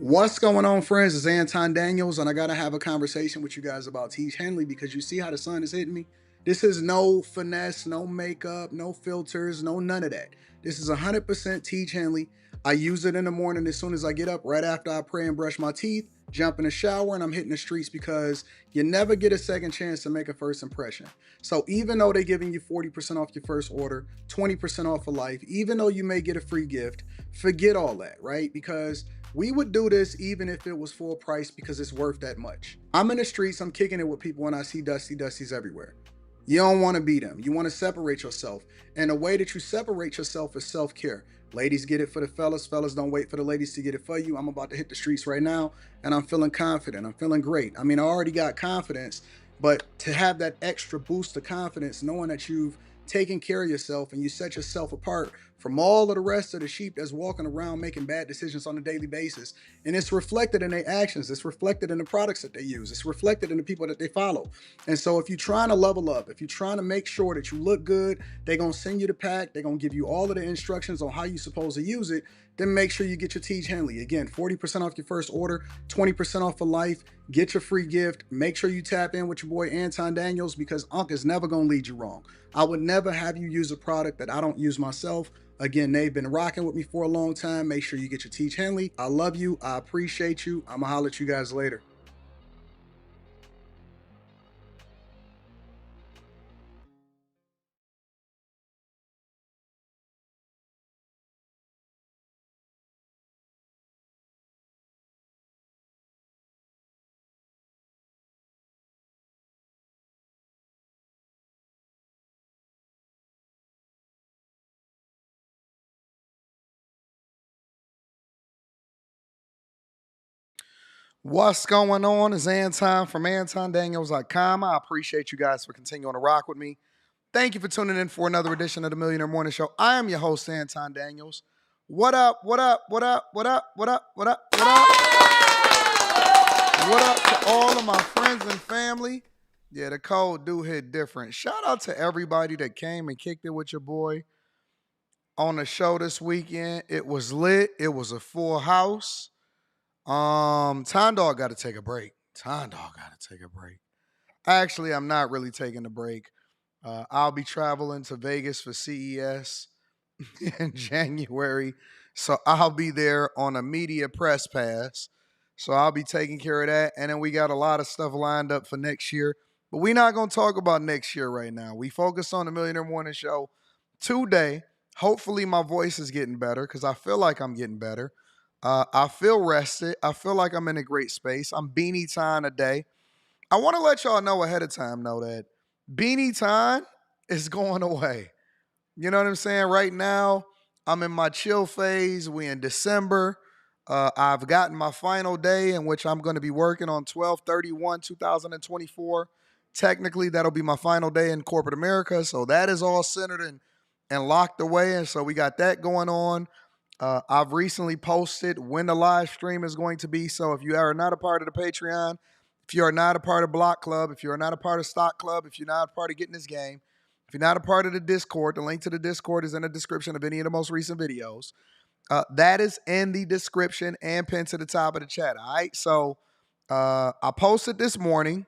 What's going on, friends? It's Anton Daniels, and I gotta have a conversation with you guys about Tiege Hanley because you see how the sun is hitting me. This is no finesse, no makeup, no filters, no none of that. This is 100% Tiege Hanley. I use it in the morning as soon as I get up, right after I pray and brush my teeth, jump in the shower, and I'm hitting the streets because you never get a second chance to make a first impression. So even though they're giving you 40% off your first order, 20% off for life, even though you may get a free gift, forget all that, right? Because we would do this even if it was full price because it's worth that much. I'm in the streets, I'm kicking it with people when I see Dusties everywhere. You don't want to be them. You want to separate yourself. And the way that you separate yourself is self-care. Ladies get it for the fellas. Fellas don't wait for the ladies to get it for you. I'm about to hit the streets right now and I'm feeling confident. I'm feeling great. I mean, I already got confidence, but to have that extra boost of confidence, knowing that you've taken care of yourself and you set yourself apart from all of the rest of the sheep that's walking around making bad decisions on a daily basis. And it's reflected in their actions. It's reflected in the products that they use. It's reflected in the people that they follow. And so if you're trying to level up, if you're trying to make sure that you look good, they're going to send you the pack. They're going to give you all of the instructions on how you're supposed to use it. Then make sure you get your Tiege Hanley. Again, 40% off your first order, 20% off for life. Get your free gift. Make sure you tap in with your boy Anton Daniels because Unc is never going to lead you wrong. I would never have you use a product that I don't use myself. Again, they've been rocking with me for a long time. Make sure you get your Tiege Hanley. I love you. I appreciate you. I'm going to holler at you guys later. What's going on? It's Anton from AntonDaniels.com. I appreciate you guys for continuing to rock with me. Thank you for tuning in for another edition of the Millionaire Morning Show. I am your host, Anton Daniels. What up, what up, what up, what up, what up, what up, what up? What up to all of my friends and family? Yeah, the code do hit different. Shout out to everybody that came and kicked it with your boy on the show this weekend. It was lit. It was a full house. Time Dog got to take a break. Time Dog got to take a break. Actually, I'm not really taking a break. I'll be traveling to Vegas for CES in January. So I'll be there on a media press pass. So I'll be taking care of that. And then we got a lot of stuff lined up for next year. But we're not going to talk about next year right now. We focus on the Millionaire Morning Show today. Hopefully my voice is getting better because I feel like I'm getting better. I feel rested. I feel like I'm in a great space. I'm beanie time today. I want to let y'all know ahead of time, though, that beanie time is going away. You know what I'm saying? Right now, I'm in my chill phase. We in December. I've gotten my final day in which I'm going to be working on 12/31/2024. Technically, that'll be my final day in corporate America. So that is all centered and locked away. And so we got that going on. I've recently posted when the live stream is going to be. So if you are not a part of the Patreon, if you are not a part of Block Club, if you are not a part of Stock Club, if you're not a part of Getting This Game, if you're not a part of the Discord, the link to the Discord is in the description of any of the most recent videos. That is in the description and pinned to the top of the chat. All right. So I posted this morning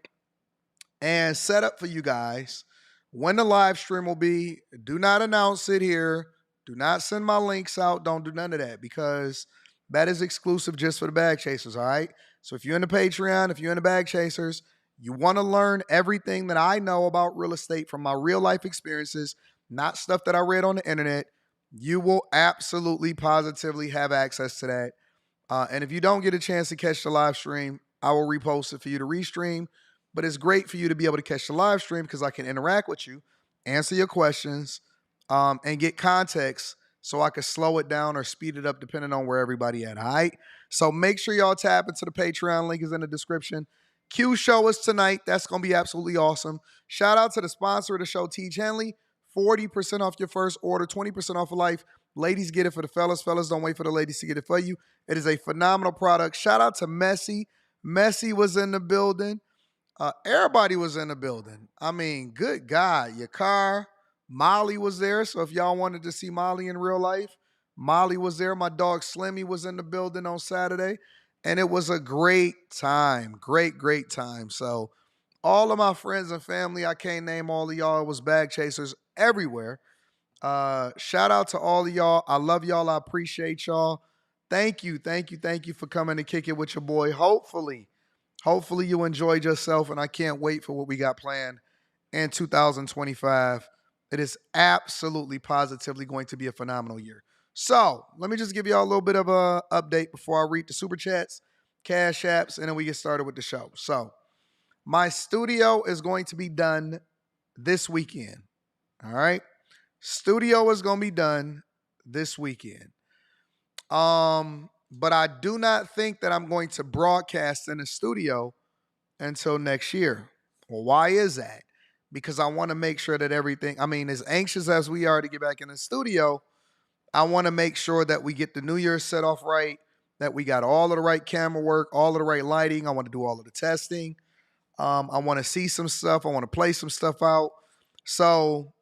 and set up for you guys when the live stream will be. Do not announce it here. Do not send my links out. Don't do none of that because that is exclusive just for the bag chasers. All right. So if you're in the Patreon, if you're in the bag chasers, you want to learn everything that I know about real estate from my real life experiences, not stuff that I read on the internet. You will absolutely, positively have access to that. And if you don't get a chance to catch the live stream, I will repost it for you to restream. But it's great for you to be able to catch the live stream because I can interact with you, answer your questions, and get context so I can slow it down or speed it up depending on where everybody at. All right. So make sure y'all tap into the Patreon. Link is in the description. Q show is tonight. That's going to be absolutely awesome. Shout out to the sponsor of the show, Tiege Hanley. 40% off your first order, 20% off of life. Ladies get it for the fellas. Fellas don't wait for the ladies to get it for you. It is a phenomenal product. Shout out to Messi. Messi was in the building. Everybody was in the building. I mean, good God. Your car. Molly was there. So if y'all wanted to see Molly in real life, Molly was there. My dog Slimmy was in the building on Saturday. And it was a great time. Great time. So all of my friends and family, I can't name all of y'all. It was bag chasers everywhere. Shout out to all of y'all. I love y'all. I appreciate y'all. Thank you for coming to kick it with your boy. Hopefully you enjoyed yourself, and I can't wait for what we got planned in 2025. It is absolutely positively going to be a phenomenal year. So let me just give y'all a little bit of a update before I read the super chats, cash apps, and then we get started with the show. So my studio is going to be done this weekend. All right. Studio is going to be done this weekend. But I do not think that I'm going to broadcast in the studio until next year. Well, why is that? Because I want to make sure that everything, I mean, as anxious as we are to get back in the studio, I want to make sure that we get the New Year's set off right, that we got all of the right camera work, all of the right lighting. I want to do all of the testing. I want to see some stuff. I want to play some stuff out. So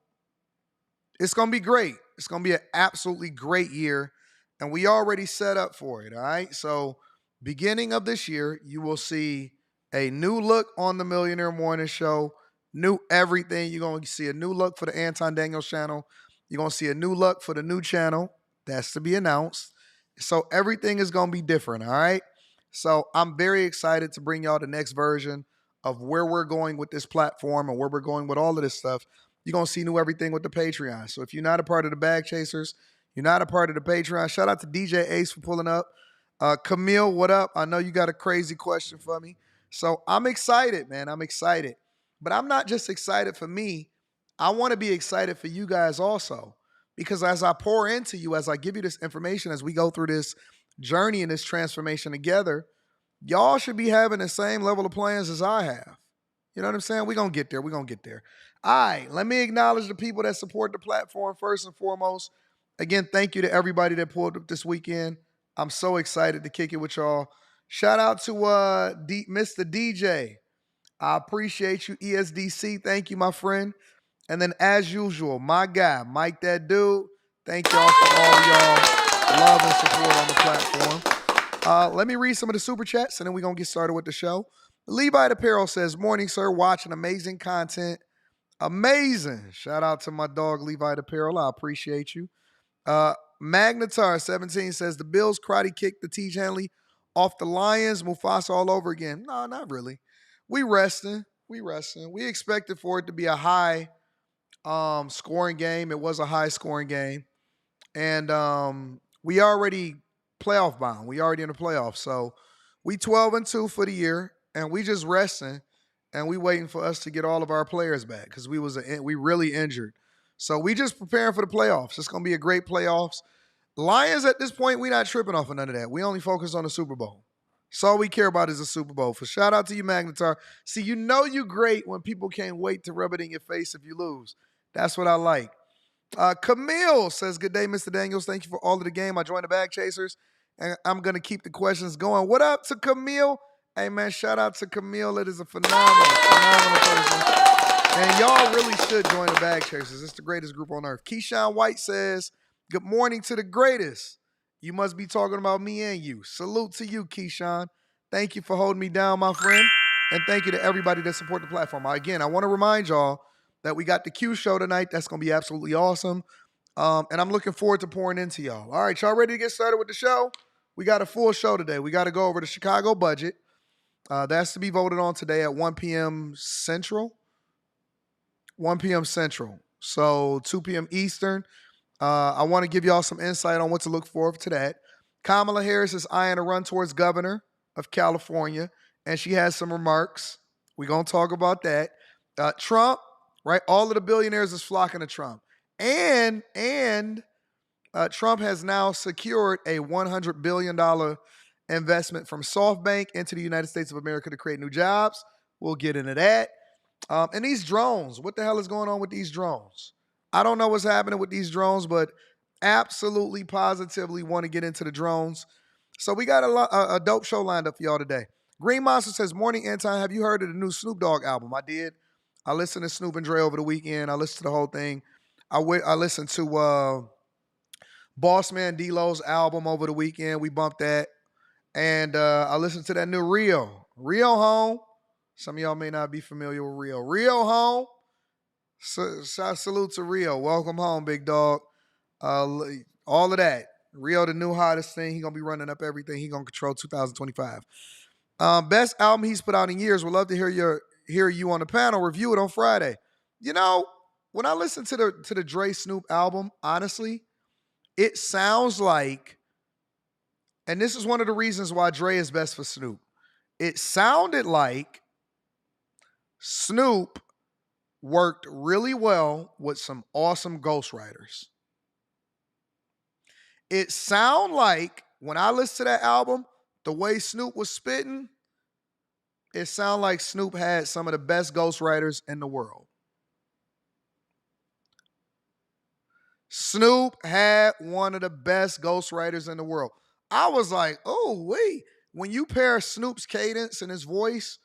it's going to be great. It's going to be an absolutely great year. And we already set up for it. All right. So, beginning of this year, you will see a new look on the Millionaire Morning Show, new everything. You're going to see a new look for the Anton Daniels channel. You're going to see a new look for the new channel. That's to be announced. So, everything is going to be different. All right. So, I'm very excited to bring y'all the next version of where we're going with this platform and where we're going with all of this stuff. You're going to see new everything with the Patreon. So if you're not a part of the Bag Chasers, you're not a part of the Patreon, shout out to DJ Ace for pulling up. Camille, what up? I know you got a crazy question for me. So I'm excited, man. I'm excited. But I'm not just excited for me. I want to be excited for you guys also. Because as I pour into you, as I give you this information, as we go through this journey and this transformation together, y'all should be having the same level of plans as I have. You know what I'm saying? We're going to get there. We're going to get there. All right, let me acknowledge the people that support the platform first and foremost. Again, thank you to everybody that pulled up this weekend. I'm so excited to kick it with y'all. Shout out to Mr. DJ. I appreciate you, ESDC. Thank you, my friend. And then, as usual, my guy, Mike that dude. Thank y'all for all y'all love and support on the platform. Let me read some of the super chats, and then we're going to get started with the show. Levi Apparel says, morning, sir. Watching amazing content. Amazing. Shout out to my dog, Levi Apparel. I appreciate you. Magnetar17 says, the Bills karate kicked the Tiege Hanley off the Lions. Mufasa all over again. No, not really. We resting. We expected for it to be a high scoring game. It was a high scoring game. And we already playoff bound. We already in the playoffs. So we 12-2 for the year, and we just resting, and we waiting for us to get all of our players back because we really injured. So we just preparing for the playoffs. It's going to be a great playoffs. Lions at this point, we not tripping off of none of that. We only focus on the Super Bowl. So all we care about is the Super Bowl. For shout out to you, Magnetar. See, you know you great when people can't wait to rub it in your face if you lose. That's what I like. Camille says, good day, Mr. Daniels. Thank you for all of the game. I joined the Bag Chasers, and I'm going to keep the questions going. What up to Camille? Hey, man, shout out to Camille. It is a phenomenal person. And y'all really should join the Bag Chasers. It's the greatest group on earth. Keyshawn White says, good morning to the greatest. You must be talking about me and you. Salute to you, Keyshawn. Thank you for holding me down, my friend. And thank you to everybody that support the platform. Again, I want to remind y'all that we got the Q show tonight. That's going to be absolutely awesome. And I'm looking forward to pouring into y'all. All right, y'all ready to get started with the show? We got a full show today. We got to go over the Chicago budget. That's to be voted on today at 1 p.m. Central. 1 p.m. Central. So 2 p.m. Eastern. I want to give y'all some insight on what to look for to that. Kamala Harris is eyeing a run towards governor of California, and she has some remarks. We're going to talk about that. Trump, right? All of the billionaires is flocking to Trump. And Trump has now secured a $100 billion investment from SoftBank into the United States of America to create new jobs. We'll get into that. And these drones, what the hell is going on with these drones? I don't know what's happening with these drones, but absolutely, positively want to get into the drones. So we got a dope show lined up for y'all today. Green Monster says, morning, Anton, have you heard of the new Snoop Dogg album? I did. I listened to Snoop and Dre over the weekend. I listened to the whole thing. I listened to Boss Man D-Lo's album over the weekend. We bumped that. And I listened to that new Rio. Rio home. Some of y'all may not be familiar with Rio. Rio home. Salute to Rio. Welcome home, big dog. All of that. Rio, the new hottest thing. He gonna be running up everything. He gonna control 2025. Best album he's put out in years. Would love to hear you on the panel. Review it on Friday. You know, when I listen to the Dre Snoop album, honestly, it sounds like, and this is one of the reasons why Dre is best for Snoop. It sounded like Snoop worked really well with some awesome ghostwriters. It sound like when I listen to that album, the way Snoop was spitting, it sound like Snoop had some of the best ghostwriters in the world. Snoop had one of the best ghostwriters in the world. I was like, oh, wait. When you pair Snoop's cadence and his voice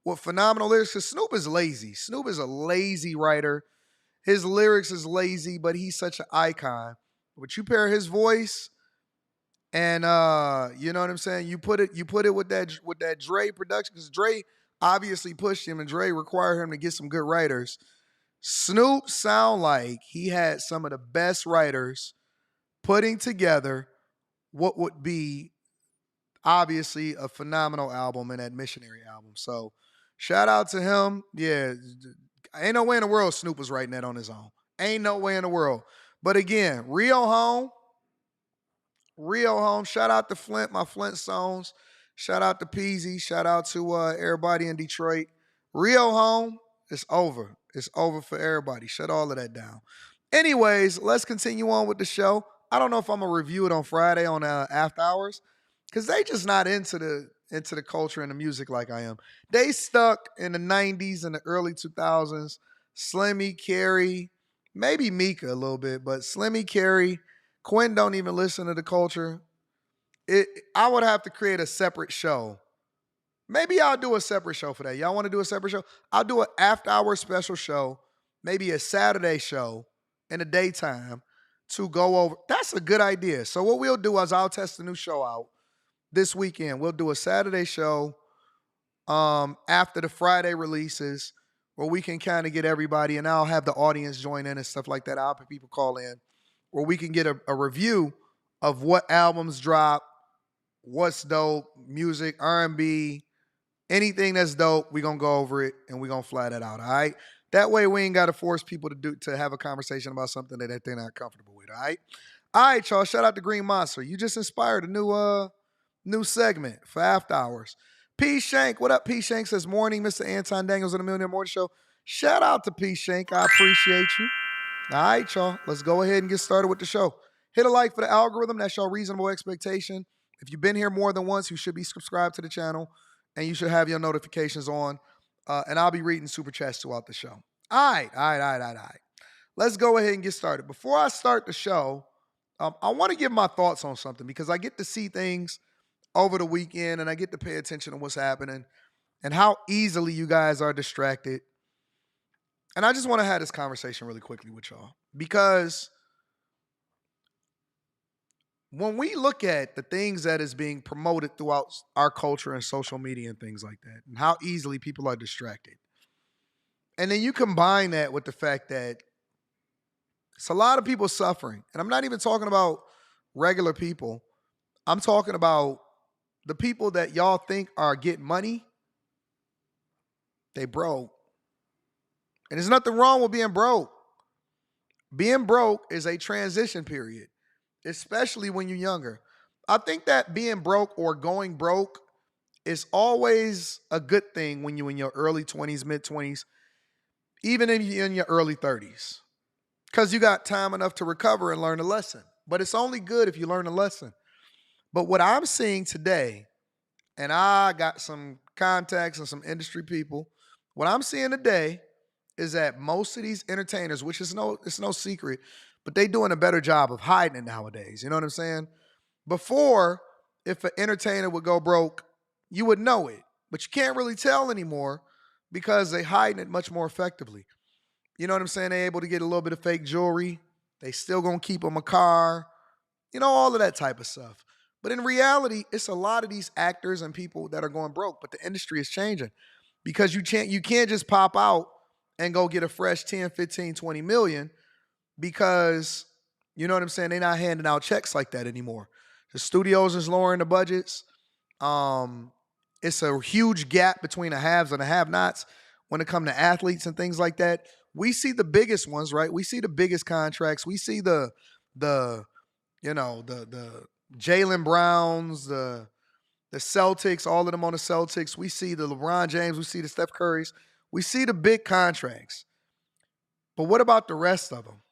with phenomenal lyrics, because Snoop is lazy. Snoop is a lazy writer. His lyrics is lazy, but he's such an icon. But you pair his voice and you know what I'm saying? You put it with that Dre production, because Dre obviously pushed him and Dre required him to get some good writers. Snoop sound like he had some of the best writers putting together what would be obviously a phenomenal album and that missionary album. So shout out to him. Yeah, ain't no way in the world Snoop was writing that on his own. Ain't no way in the world. But again, Rio home. Shout out to Flint, my Flintstones. Shout out to Peasy. Shout out to everybody in Detroit. Rio home. It's over. It's over for everybody. Shut all of that down. Anyways, let's continue on with the show. I don't know if I'm gonna review it on Friday on After Hours, because they just not into the culture and the music like I am. They stuck in the 90s and the early 2000s. Slimmy, Carrie, maybe Mika a little bit, but Slimmy, Carrie, Quinn don't even listen to the culture. I would have to create a separate show. Maybe I'll do a separate show for that. Y'all want to do a separate show? I'll do an after-hour special show, maybe a Saturday show in the daytime to go over. That's a good idea. So what we'll do is I'll test the new show out this weekend. We'll do a Saturday show after the Friday releases where we can kind of get everybody, and I'll have the audience join in and stuff like that. I'll have people call in where we can get a review of what albums drop, what's dope, music, R&B, anything that's dope. We're going to go over it and we're going to fly that out, all right? That way we ain't got to force people to have a conversation about something that they're not comfortable with, all right? All right, y'all. Shout out to Green Monster. You just inspired a new segment for After Hours. P. Shank, what up, P. Shank says, morning, Mr. Anton Daniels on the Millionaire Morning Show. Shout out to P. Shank. I appreciate you. All right, y'all. Let's go ahead and get started with the show. Hit a like for the algorithm. That's your reasonable expectation. If you've been here more than once, you should be subscribed to the channel, and you should have your notifications on. And I'll be reading super chats throughout the show. All right. Let's go ahead and get started. Before I start the show, I want to give my thoughts on something, because I get to see things over the weekend and I get to pay attention to what's happening and how easily you guys are distracted. And I just want to have this conversation really quickly with y'all, because when we look at the things that is being promoted throughout our culture and social media and things like that, and how easily people are distracted, and then you combine that with the fact that it's a lot of people suffering, and I'm not even talking about regular people. I'm talking about the people that y'all think are getting money. They broke. And there's nothing wrong with being broke. Being broke is a transition period, especially when you're younger. I think that being broke or going broke is always a good thing when you're in your early 20s, mid-20s, even in your early 30s, because you got time enough to recover and learn a lesson. But it's only good if you learn a lesson. But what I'm seeing today, and I got some contacts and some industry people, what I'm seeing today is that most of these entertainers, which is it's no secret, but they doing a better job of hiding it nowadays. You know what I'm saying? Before, if an entertainer would go broke, you would know it. But you can't really tell anymore because they hiding it much more effectively. You know what I'm saying? They're able to get a little bit of fake jewelry. They still gonna keep them a car. You know, all of that type of stuff. But in reality, it's a lot of these actors and people that are going broke, but the industry is changing because you can't just pop out and go get a fresh 10, 15, 20 million because you know what I'm saying? They're not handing out checks like that anymore. The studios is lowering the budgets. Um, it's a huge gap between the haves and the have-nots when it comes to athletes and things like that. We see the biggest ones, right? We see the biggest contracts. We see the the Jalen Browns, the Celtics, all of them on the Celtics. We see the LeBron James. We see the Steph Currys. We see the big contracts. But what about the rest of them?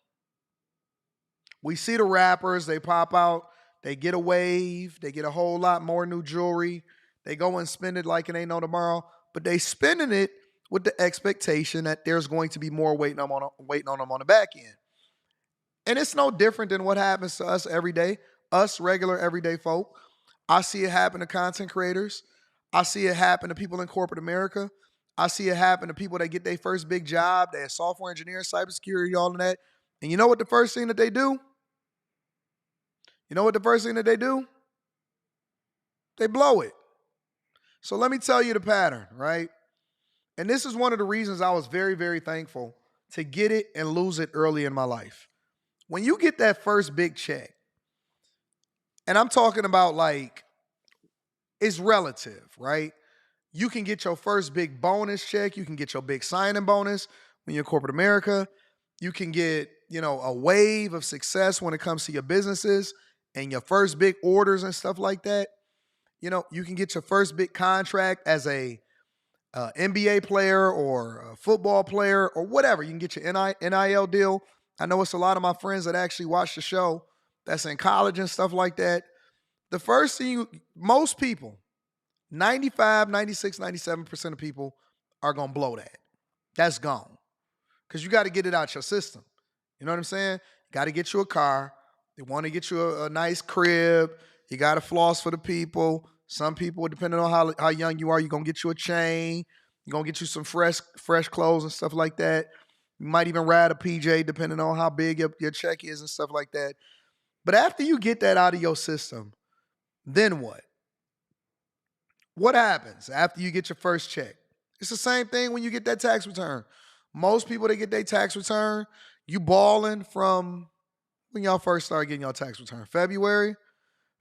We see the rappers, they pop out, they get a wave, they get a whole lot more new jewelry. They go and spend it like it ain't no tomorrow, but they spending it with the expectation that there's going to be more waiting on them on the back end. And it's no different than what happens to us every day, us regular everyday folk. I see it happen to content creators. I see it happen to people in corporate America. I see it happen to people that get their first big job. They're software engineers, cybersecurity, all of that. And you know what the first thing that they do? You know what the first thing that they do? They blow it. So let me tell you the pattern, right? And this is one of the reasons I was very, very thankful to get it and lose it early in my life. When you get that first big check, and I'm talking about like, it's relative, right? You can get your first big bonus check. You can get your big signing bonus when you're in corporate America. You can get, a wave of success when it comes to your businesses and your first big orders and stuff like that. You can get your first big contract as a NBA player or a football player or whatever. You can get your NIL deal. I know it's a lot of my friends that actually watch the show that's in college and stuff like that. The first thing most people, 95, 96, 97% of people are going to blow that. That's gone. Because you got to get it out your system. You know what I'm saying? You got to get you a car. They want to get you a nice crib. You got to floss for the people. Some people, depending on how young you are, you're going to get you a chain. You're going to get you some fresh clothes and stuff like that. You might even ride a PJ depending on how big your check is and stuff like that. But after you get that out of your system, then what? What happens after you get your first check? It's the same thing when you get that tax return. Most people that get their tax return, you balling from when y'all first start getting your tax return. February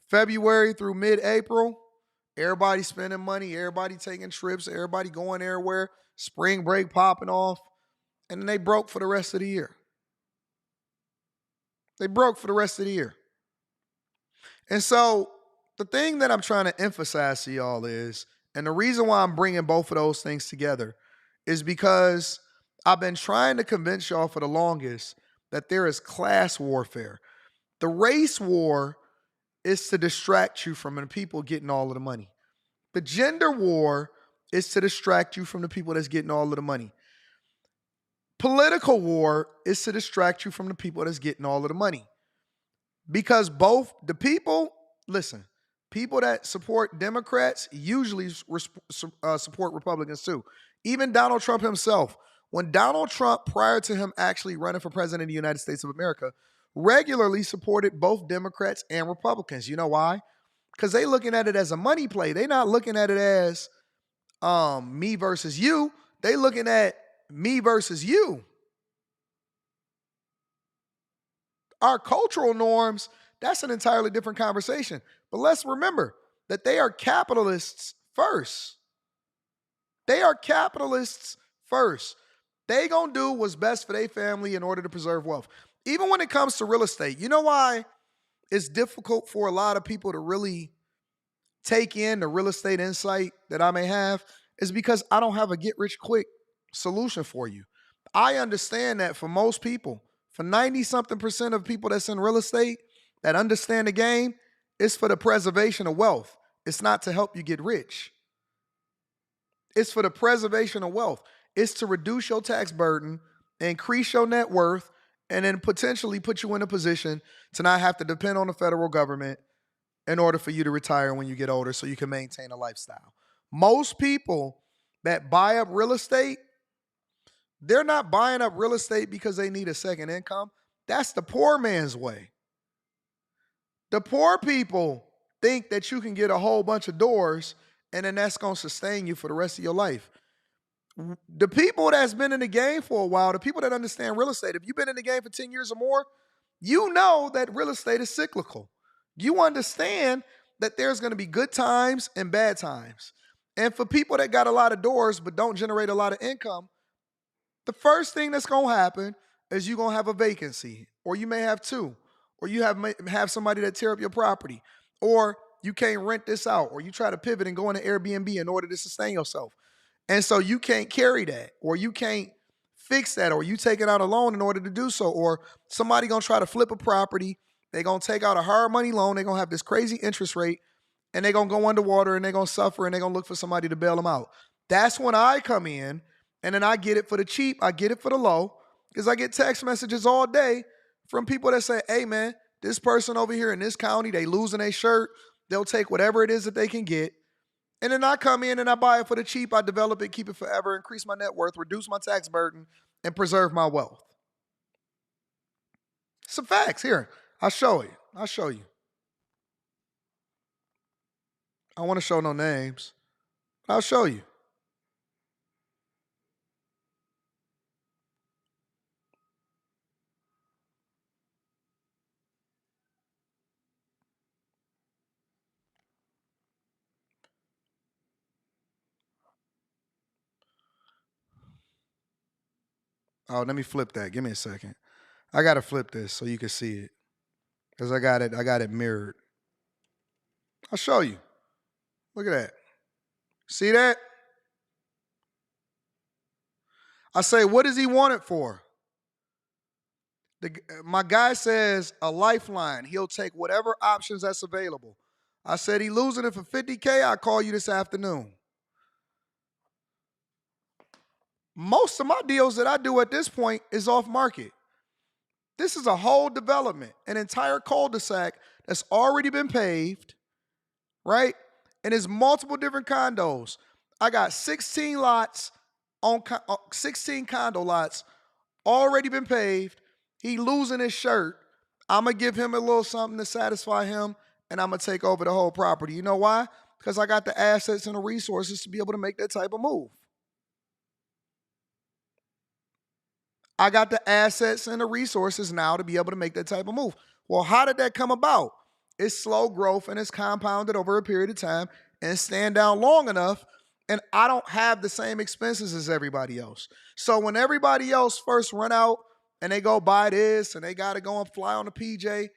through mid-April, everybody spending money, everybody taking trips, everybody going everywhere, spring break popping off, and then they broke for the rest of the year. And so the thing that I'm trying to emphasize to y'all is, and the reason why I'm bringing both of those things together is because I've been trying to convince y'all for the longest that there is class warfare. The race war is to distract you from the people getting all of the money. The gender war is to distract you from the people that's getting all of the money. Political war is to distract you from the people that's getting all of the money. Because both the people, listen, people that support Democrats usually support Republicans too. Even Donald Trump himself, when Donald Trump, prior to him actually running for president of the United States of America, regularly supported both Democrats and Republicans. You know why? Because they looking at it as a money play. They not looking at it as me versus you. They looking at me versus you. Our cultural norms, that's an entirely different conversation. But let's remember that they are capitalists first. They gonna do what's best for their family in order to preserve wealth. Even when it comes to real estate, you know why it's difficult for a lot of people to really take in the real estate insight that I may have is because I don't have a get rich quick solution for you. I understand that for most people, for 90-something% of people that's in real estate that understand the game, it's for the preservation of wealth. It's not to help you get rich. It's for the preservation of wealth. It's to reduce your tax burden, increase your net worth, and then potentially put you in a position to not have to depend on the federal government in order for you to retire when you get older so you can maintain a lifestyle. Most people that buy up real estate, they're not buying up real estate because they need a second income. That's the poor man's way. The poor people think that you can get a whole bunch of doors and then that's going to sustain you for the rest of your life. The people that's been in the game for a while, the people that understand real estate, if you've been in the game for 10 years or more, you know that real estate is cyclical. You understand that there's going to be good times and bad times. And for people that got a lot of doors but don't generate a lot of income, the first thing that's going to happen is you're going to have a vacancy, or you may have two, or you have somebody that tear up your property, or you can't rent this out, or you try to pivot and go into Airbnb in order to sustain yourself. And so you can't carry that, or you can't fix that, or you taking out a loan in order to do so, or somebody going to try to flip a property. They're going to take out a hard money loan. They're going to have this crazy interest rate, and they're going to go underwater, and they're going to suffer, and they're going to look for somebody to bail them out. That's when I come in, and then I get it for the cheap. I get it for the low, because I get text messages all day from people that say, hey, man, this person over here in this county, they losing their shirt. They'll take whatever it is that they can get. And then I come in and I buy it for the cheap. I develop it, keep it forever, increase my net worth, reduce my tax burden, and preserve my wealth. Some facts here. I'll show you. I don't want to show no names. I'll show you. Oh, let me flip that. Give me a second. I gotta flip this so you can see it. Because I got it mirrored. I'll show you. Look at that. See that? I say, what does he want it for? My guy says a lifeline. He'll take whatever options that's available. I said he losing it for $50K. I'll call you this afternoon. Most of my deals that I do at this point is off market. This is a whole development, an entire cul-de-sac that's already been paved, right? And there's multiple different condos. I got 16 lots on 16 condo lots already been paved. He losing his shirt. I'm going to give him a little something to satisfy him, and I'm going to take over the whole property. You know why? Because I got the assets and the resources to be able to make that type of move. I got the assets and the resources now to be able to make that type of move. Well, how did that come about? It's slow growth and it's compounded over a period of time and stand down long enough, and I don't have the same expenses as everybody else. So when everybody else first run out and they go buy this and they got to go and fly on a PJ,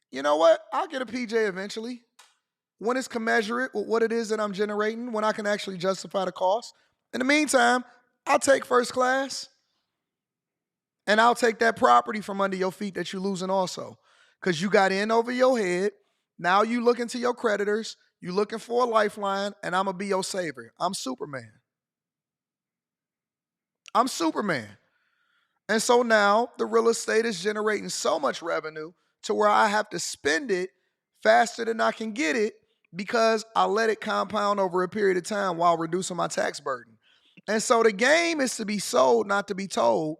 you know what? I'll get a PJ eventually when it's commensurate with what it is that I'm generating, when I can actually justify the cost. In the meantime, I'll take first class. And I'll take that property from under your feet that you're losing also. Because you got in over your head. Now you looking to your creditors. You looking for a lifeline. And I'm going to be your savior. I'm Superman. And so now the real estate is generating so much revenue to where I have to spend it faster than I can get it because I let it compound over a period of time while reducing my tax burden. And so the game is to be sold, not to be told.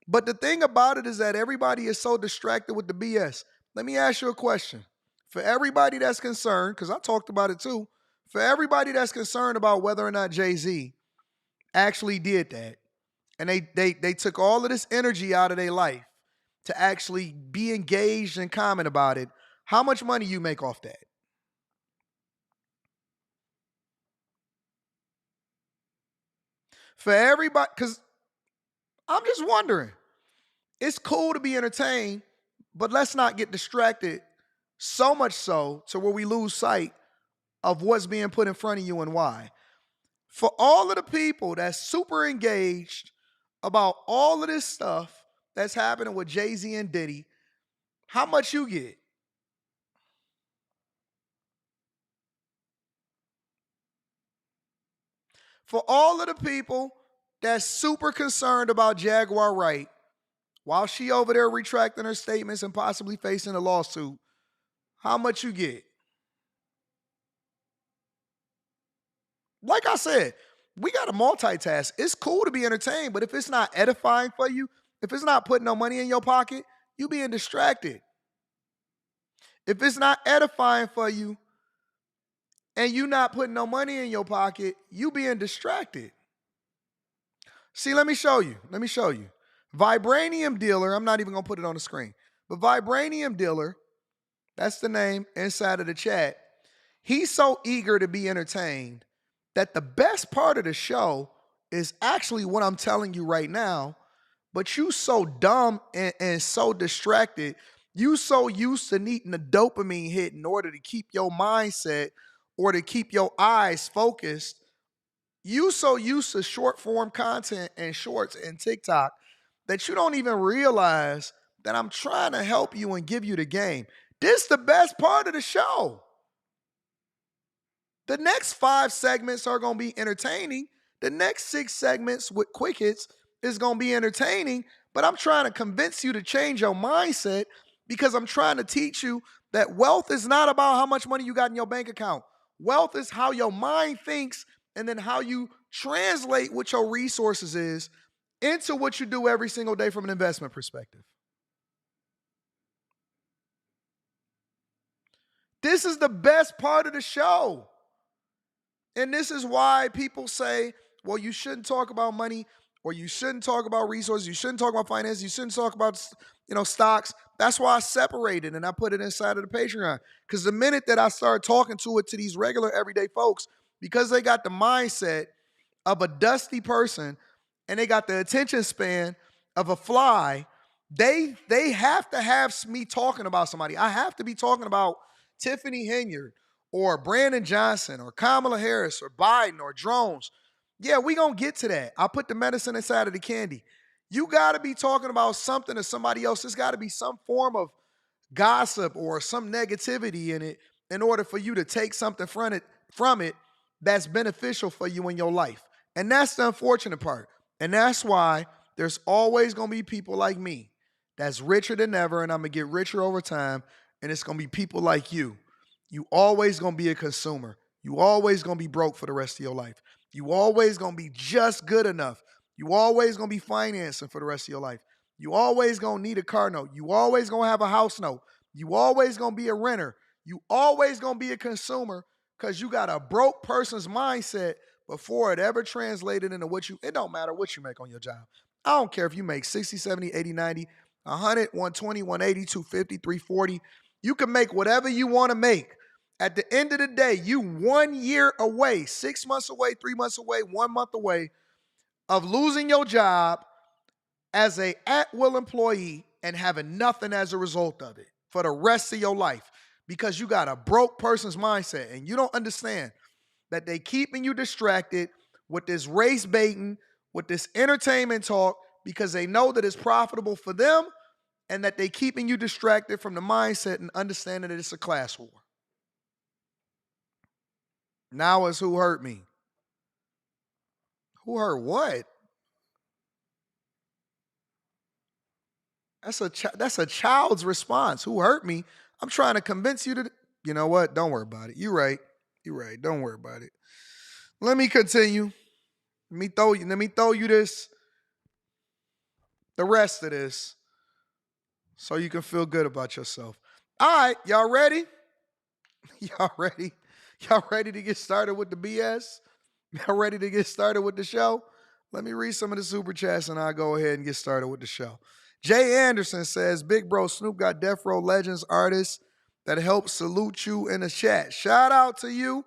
But the thing about it is that everybody is so distracted with the BS. Let me ask you a question. For everybody that's concerned, because I talked about it too, for everybody that's concerned about whether or not Jay-Z actually did that, and they took all of this energy out of their life to actually be engaged and comment about it, how much money you make off that? For everybody, because I'm just wondering. It's cool to be entertained, but let's not get distracted so much so to where we lose sight of what's being put in front of you and why. For all of the people that's super engaged about all of this stuff that's happening with Jay-Z and Diddy, how much you get? For all of the people that's super concerned about Jaguar Wright, while she over there retracting her statements and possibly facing a lawsuit, how much you get? Like I said, we got to multitask. It's cool to be entertained, but if it's not edifying for you, if it's not putting no money in your pocket, you being distracted. If it's not edifying for you, and you not putting no money in your pocket, you being distracted. See, let me show you. Let me show you. Vibranium Dealer, I'm not even going to put it on the screen, but Vibranium Dealer, that's the name inside of the chat. He's so eager to be entertained that the best part of the show is actually what I'm telling you right now, but you so dumb and so distracted. You so used to needing a dopamine hit in order to keep your mindset or to keep your eyes focused. You so used to short form content and shorts and TikTok that you don't even realize that I'm trying to help you and give you the game. This the best part of the show. The next 5 segments are going to be entertaining. The next 6 segments with quick hits is going to be entertaining, but I'm trying to convince you to change your mindset because I'm trying to teach you that wealth is not about how much money you got in your bank account. Wealth is how your mind thinks and then how you translate what your resources is into what you do every single day from an investment perspective. This is the best part of the show. And this is why people say, well, you shouldn't talk about money or you shouldn't talk about resources. You shouldn't talk about finance. You shouldn't talk about, stocks. That's why I separated and I put it inside of the Patreon. Because the minute that I started talking to these regular everyday folks, because they got the mindset of a dusty person and they got the attention span of a fly, they have to have me talking about somebody. I have to be talking about Tiffany Henyard or Brandon Johnson or Kamala Harris or Biden or drones. Yeah, we gonna get to that. I put the medicine inside of the candy. You gotta be talking about something to somebody else. There's gotta be some form of gossip or some negativity in it in order for you to take something from it that's beneficial for you in your life. And that's the unfortunate part. And that's why there's always gonna be people like me that's richer than ever, and I'm gonna get richer over time. And it's gonna be people like you. You always gonna be a consumer. You always gonna be broke for the rest of your life. You always gonna be just good enough. You always gonna be financing for the rest of your life. You always gonna need a car note. You always gonna have a house note. You always gonna be a renter. You always gonna be a consumer because you got a broke person's mindset before it ever translated into it don't matter what you make on your job. I don't care if you make 60, 70, 80, 90, 100, 120, 180, 250, 340. You can make whatever you want to make. At the end of the day, you 1 year away, 6 months away, 3 months away, 1 month away of losing your job as a at-will employee and having nothing as a result of it for the rest of your life because you got a broke person's mindset and you don't understand that they keeping you distracted with this race baiting, with this entertainment talk because they know that it's profitable for them and that they keeping you distracted from the mindset and understanding that it's a class war. Now it's who hurt me. Who hurt what? That's a child's response. Who hurt me? I'm trying to convince you to. You know what? Don't worry about it. You're right. You're right. Don't worry about it. Let me continue. Let me throw you this. The rest of this, so you can feel good about yourself. All right, y'all ready? Y'all ready? Y'all ready to get started with the BS? Y'all ready to get started with the show? Let me read some of the super chats and I'll go ahead and get started with the show. Jay Anderson says, Big Bro, Snoop got Death Row Legends artists that help salute you in the chat. Shout out to you.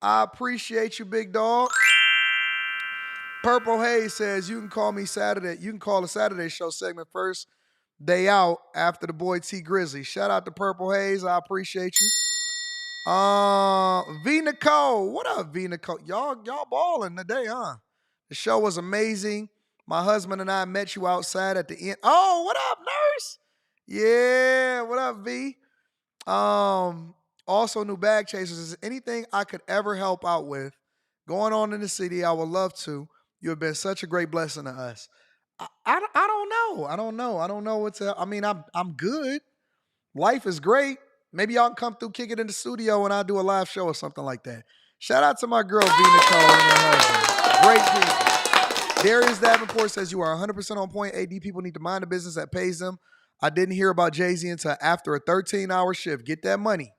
I appreciate you, big dog. Purple Haze says, you can call me Saturday. You can call the Saturday show segment first day out after the boy T Grizzly. Shout out to Purple Haze. I appreciate you. V Nicole. What up, V Nicole? Y'all balling today, huh? The show was amazing. My husband and I met you outside at the end. Oh, what up, nurse? Yeah, what up, V? Also, new bag chasers. Is there anything I could ever help out with going on in the city? I would love to. You have been such a great blessing to us. I don't know. I don't know what to. I mean, I'm good. Life is great. Maybe y'all can come through, kick it in the studio, and I'll do a live show or something like that. Shout out to my girl, V Nicole, and her husband. Great people. Darius Davenport says, you are 100% on point. AD people need to mind the business that pays them. I didn't hear about Jay-Z until after a 13-hour shift. Get that money.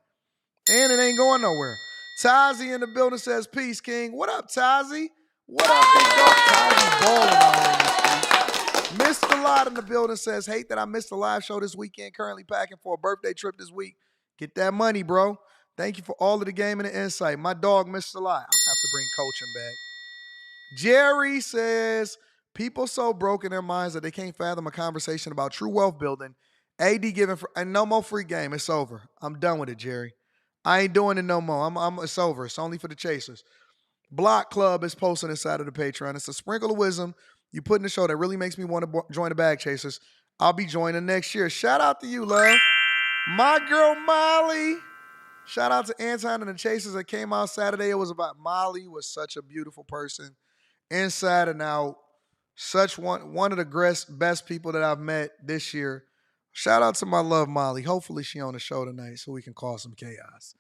And it ain't going nowhere. Tazi in the building says, peace, King. What up, Tazi? What up, big dog? Tazi balling out here in the streets. Mr. Lot in the building says, hate that I missed the live show this weekend. Currently packing for a birthday trip this week. Get that money, bro. Thank you for all of the game and the insight. My dog, Mr. Lot. I'm going to have to bring coaching back. Jerry says, people so broke in their minds that they can't fathom a conversation about true wealth building. AD giving for, and no more free game. It's over. I'm done with it, Jerry. I ain't doing it no more. It's over. It's only for the chasers. Block Club is posting inside of the Patreon. It's a sprinkle of wisdom you put in the show that really makes me want to join the Bag Chasers. I'll be joining next year. Shout out to you, love. My girl, Molly. Shout out to Anton and the Chasers that came out Saturday. It was about Molly was such a beautiful person. Inside and out. Such one of the best people that I've met this year. Shout out to my love, Molly. Hopefully she on the show tonight so we can cause some chaos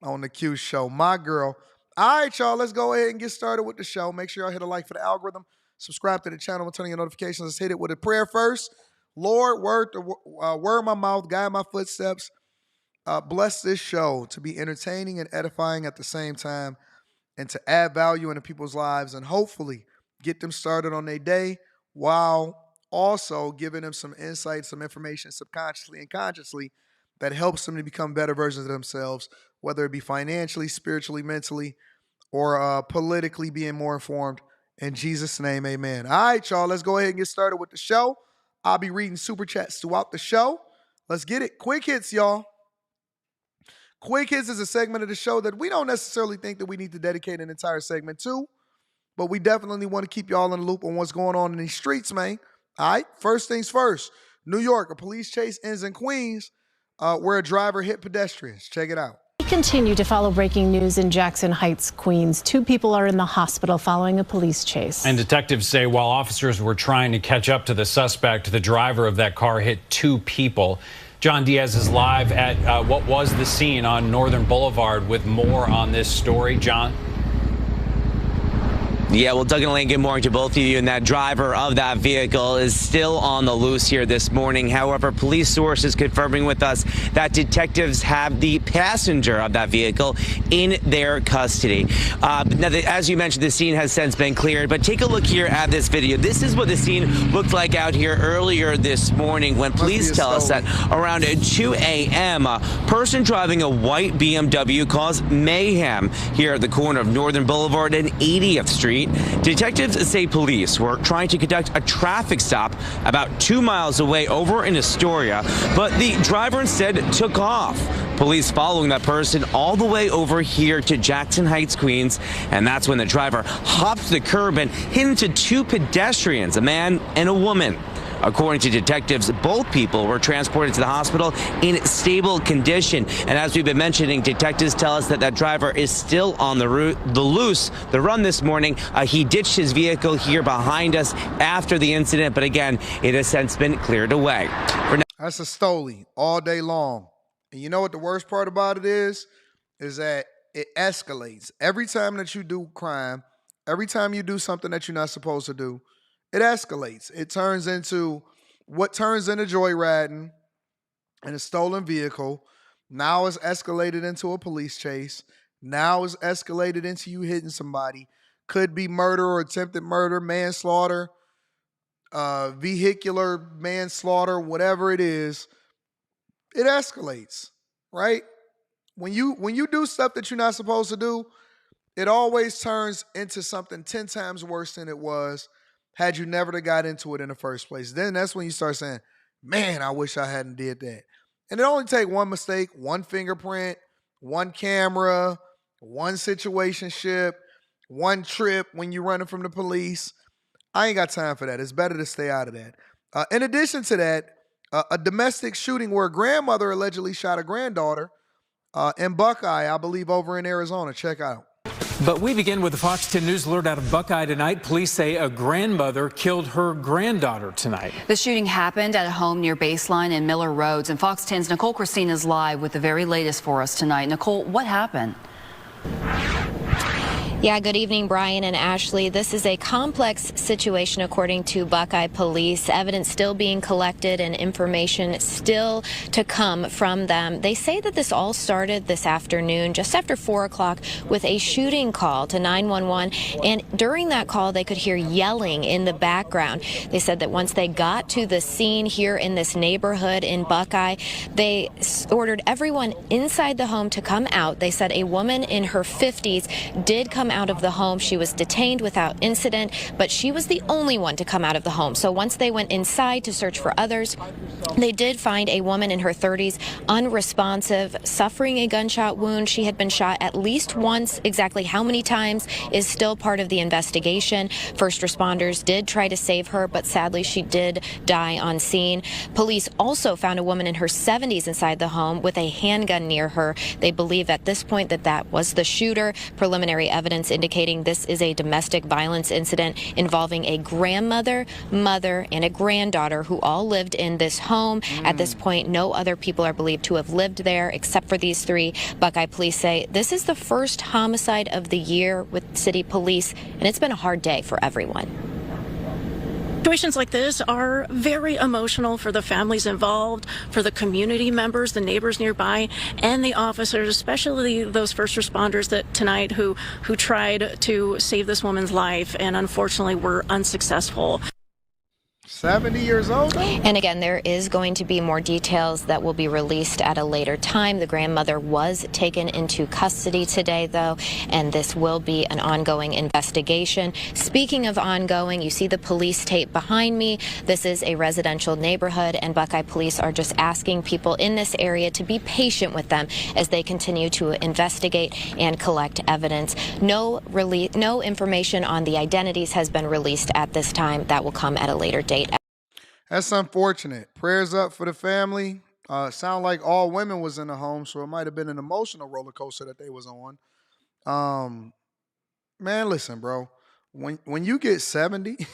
on the Q show. My girl. All right, y'all. Let's go ahead and get started with the show. Make sure y'all hit a like for the algorithm. Subscribe to the channel and turn on your notifications. Let's hit it with a prayer first. Lord, word my mouth, guide my footsteps. Bless this show to be entertaining and edifying at the same time and to add value into people's lives and hopefully get them started on their day while also giving them some insight, some information subconsciously and consciously that helps them to become better versions of themselves, whether it be financially, spiritually, mentally, or politically being more informed. In Jesus' name, amen. All right, y'all, let's go ahead and get started with the show. I'll be reading super chats throughout the show. Let's get it. Quick hits, y'all. Quick hits is a segment of the show that we don't necessarily think that we need to dedicate an entire segment to, but we definitely want to keep y'all in the loop on what's going on in these streets, man. All right, first things first. New York, a police chase ends in Queens where a driver hit pedestrians. Check it out. We continue to follow breaking news in Jackson Heights, Queens. 2 people are in the hospital following a police chase. And detectives say while officers were trying to catch up to the suspect, the driver of that car hit 2 people. John Diaz is live at what was the scene on Northern Boulevard with more on this story. John? Yeah, well, Doug and Elaine, good morning to both of you. And that driver of that vehicle is still on the loose here this morning. However, police sources confirming with us that detectives have the passenger of that vehicle in their custody. Now, as you mentioned, the scene has since been cleared. But take a look here at this video. This is what the scene looked like out here earlier this morning when police tell us that around 2 a.m., a person driving a white BMW caused mayhem here at the corner of Northern Boulevard and 80th Street. Detectives say police were trying to conduct a traffic stop about 2 miles away over in Astoria, but the driver instead took off. Police following that person all the way over here to Jackson Heights, Queens, and that's when the driver hopped the curb and hit into 2 pedestrians, a man and a woman. According to detectives, both people were transported to the hospital in stable condition. And as we've been mentioning, detectives tell us that that driver is still on the run this morning. He ditched his vehicle here behind us after the incident, but again, it has since been cleared away. That's a stole all day long. And you know what the worst part about it is that it escalates. Every time that you do crime, every time you do something that you're not supposed to do, it escalates. It turns into what turns into joyriding in a stolen vehicle. Now it's escalated into a police chase. Now it's escalated into you hitting somebody. Could be murder or attempted murder, manslaughter, vehicular manslaughter, whatever it is. It escalates, right? When you do stuff that you're not supposed to do, it always turns into something 10 times worse than it was had you never got into it in the first place. Then that's when you start saying, man, I wish I hadn't did that. And it only take one mistake, one fingerprint, one camera, one situationship, one trip when you're running from the police. I ain't got time for that. It's better to stay out of that. In addition to that, a domestic shooting where a grandmother allegedly shot a granddaughter in Buckeye, I believe over in Arizona. Check out. But we begin with the Fox 10 News alert out of Buckeye tonight. Police say a grandmother killed her granddaughter tonight. The shooting happened at a home near Baseline and Miller Roads. And Fox 10's Nicole Christine is live with the very latest for us tonight. Nicole, what happened? Yeah, good evening, Brian and Ashley. This is a complex situation, according to Buckeye Police. Evidence still being collected and information still to come from them. They say that this all started this afternoon, just after 4 o'clock, with a shooting call to 911. And during that call, they could hear yelling in the background. They said that once they got to the scene here in this neighborhood in Buckeye, they ordered everyone inside the home to come out. They said a woman in her 50s did come out of the home. She was detained without incident, but she was the only one to come out of the home. So once they went inside to search for others, they did find a woman in her 30s, unresponsive, suffering a gunshot wound. She had been shot at least once. Exactly how many times is still part of the investigation. First responders did try to save her, but sadly she did die on scene. Police also found a woman in her 70s inside the home with a handgun near her. They believe at this point that that was the shooter. Preliminary evidence indicating this is a domestic violence incident involving a grandmother, mother, and a granddaughter who all lived in this home. At this point, no other people are believed to have lived there except for these three. Buckeye police say this is the first homicide of the year with city police, and it's been a hard day for everyone. Situations like this are very emotional for the families involved, for the community members, the neighbors nearby, and the officers, especially those first responders that tonight who tried to save this woman's life and unfortunately were unsuccessful. 70 years old, though? And again, there is going to be more details that will be released at a later time. The grandmother was taken into custody today, though, and this will be an ongoing investigation. Speaking of ongoing, you see the police tape behind me. This is a residential neighborhood, and Buckeye police are just asking people in this area to be patient with them as they continue to investigate and collect evidence. No information on the identities has been released at this time. That will come at a later date. That's unfortunate. Prayers up for the family. Sound like all women was in the home, so it might have been an emotional roller coaster that they was on. Man, listen, bro. When you get 70,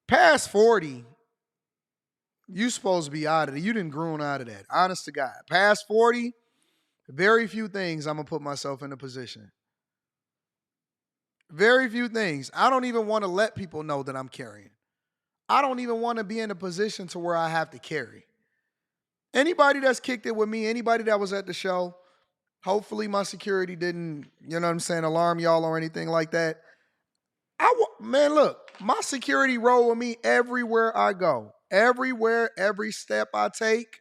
past 40, you supposed to be out of it. You didn't grown out of that. Honest to God. Past 40, very few things I'm going to put myself in a position. Very few things. I don't even want to let people know that I'm carrying. I don't even want to be in a position to where I have to carry. Anybody that's kicked it with me, anybody that was at the show, hopefully my security didn't, you know what I'm saying, alarm y'all or anything like that. Man, look, my security roll with me everywhere I go. Everywhere, every step I take,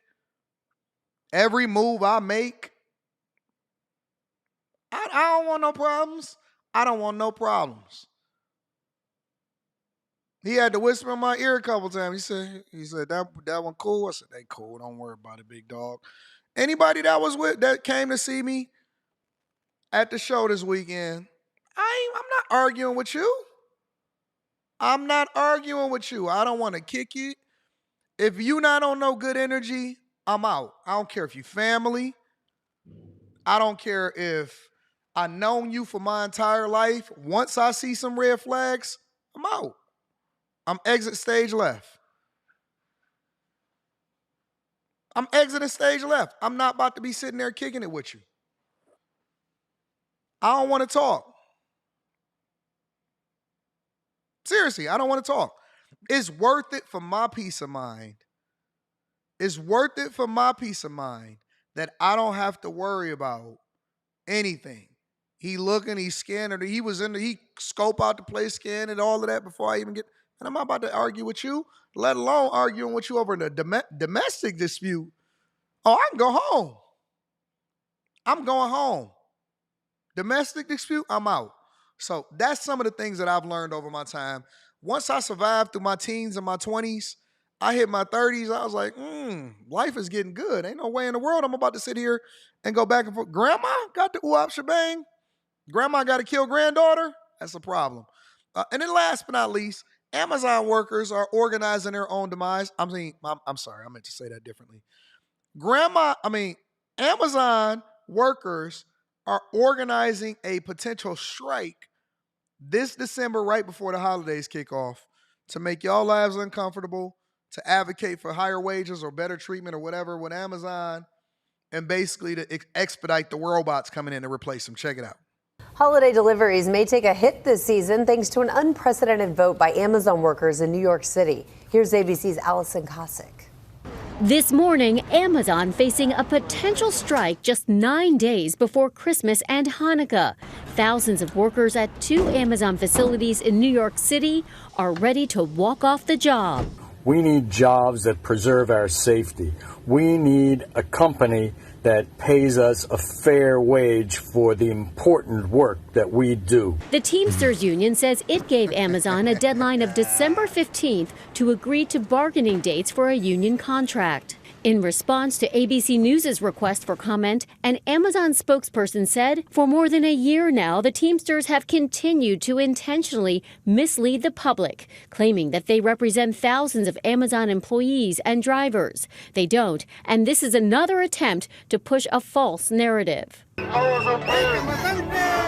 every move I make. I don't want no problems. I don't want no problems. He had to whisper in my ear a couple times. He said that one cool. I said, they cool. Don't worry about it, big dog. Anybody that came to see me at the show this weekend, I'm not arguing with you. I'm not arguing with you. I don't want to kick you. If you not on no good energy, I'm out. I don't care if you family. I don't care if I known you for my entire life. Once I see some red flags, I'm out. I'm exit stage left. I'm exiting stage left. I'm not about to be sitting there kicking it with you. I don't want to talk. Seriously, I don't want to talk. It's worth it for my peace of mind. It's worth it for my peace of mind that I don't have to worry about anything. He looking, he's scanning, he scope out the place, scan and all of that before I even get, and I'm not about to argue with you, let alone arguing with you over a domestic dispute. Oh, I can go home. I'm going home. Domestic dispute, I'm out. So that's some of the things that I've learned over my time. Once I survived through my teens and my 20s, I hit my 30s, I was like, life is getting good. Ain't no way in the world I'm about to sit here and go back and forth. Grandma got the ooh-op shebang. Grandma got to kill granddaughter. That's a problem. And then last but not least, Amazon workers are organizing their own demise. I'm sorry, I meant to say that differently. Amazon workers are organizing a potential strike this December right before the holidays kick off to make y'all lives uncomfortable, to advocate for higher wages or better treatment or whatever with Amazon. and basically to expedite the robots coming in to replace them. Check it out. Holiday deliveries may take a hit this season thanks to an unprecedented vote by Amazon workers in New York City. Here's ABC's Allison Cossack. This morning, Amazon facing a potential strike just 9 days before Christmas and Hanukkah. Thousands of workers at 2 Amazon facilities in New York City are ready to walk off the job. We need jobs that preserve our safety. We need a company that pays us a fair wage for the important work that we do. The Teamsters Union says it gave Amazon a deadline of December 15th to agree to bargaining dates for a union contract. In response to ABC News' request for comment, an Amazon spokesperson said, for more than a year now, the Teamsters have continued to intentionally mislead the public, claiming that they represent thousands of Amazon employees and drivers. They don't, and this is another attempt to push a false narrative.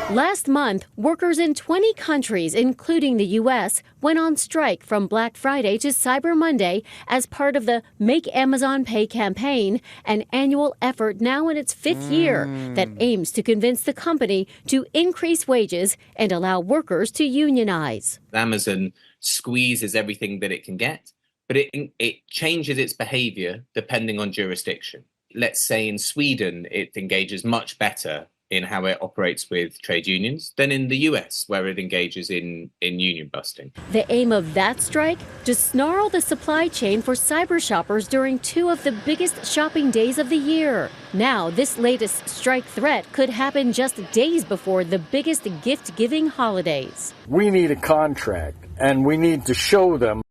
Last month, workers in 20 countries, including the U.S., went on strike from Black Friday to Cyber Monday as part of the Make Amazon Pay campaign, an annual effort now in its 5th year that aims to convince the company to increase wages and allow workers to unionize. Amazon squeezes everything that it can get, but it changes its behavior depending on jurisdiction. Let's say in Sweden, it engages much better in how it operates with trade unions than in the US, where it engages in union busting. The aim of that strike? To snarl the supply chain for cyber shoppers during 2 of the biggest shopping days of the year. Now, this latest strike threat could happen just days before the biggest gift-giving holidays. We need a contract, and we need to show them.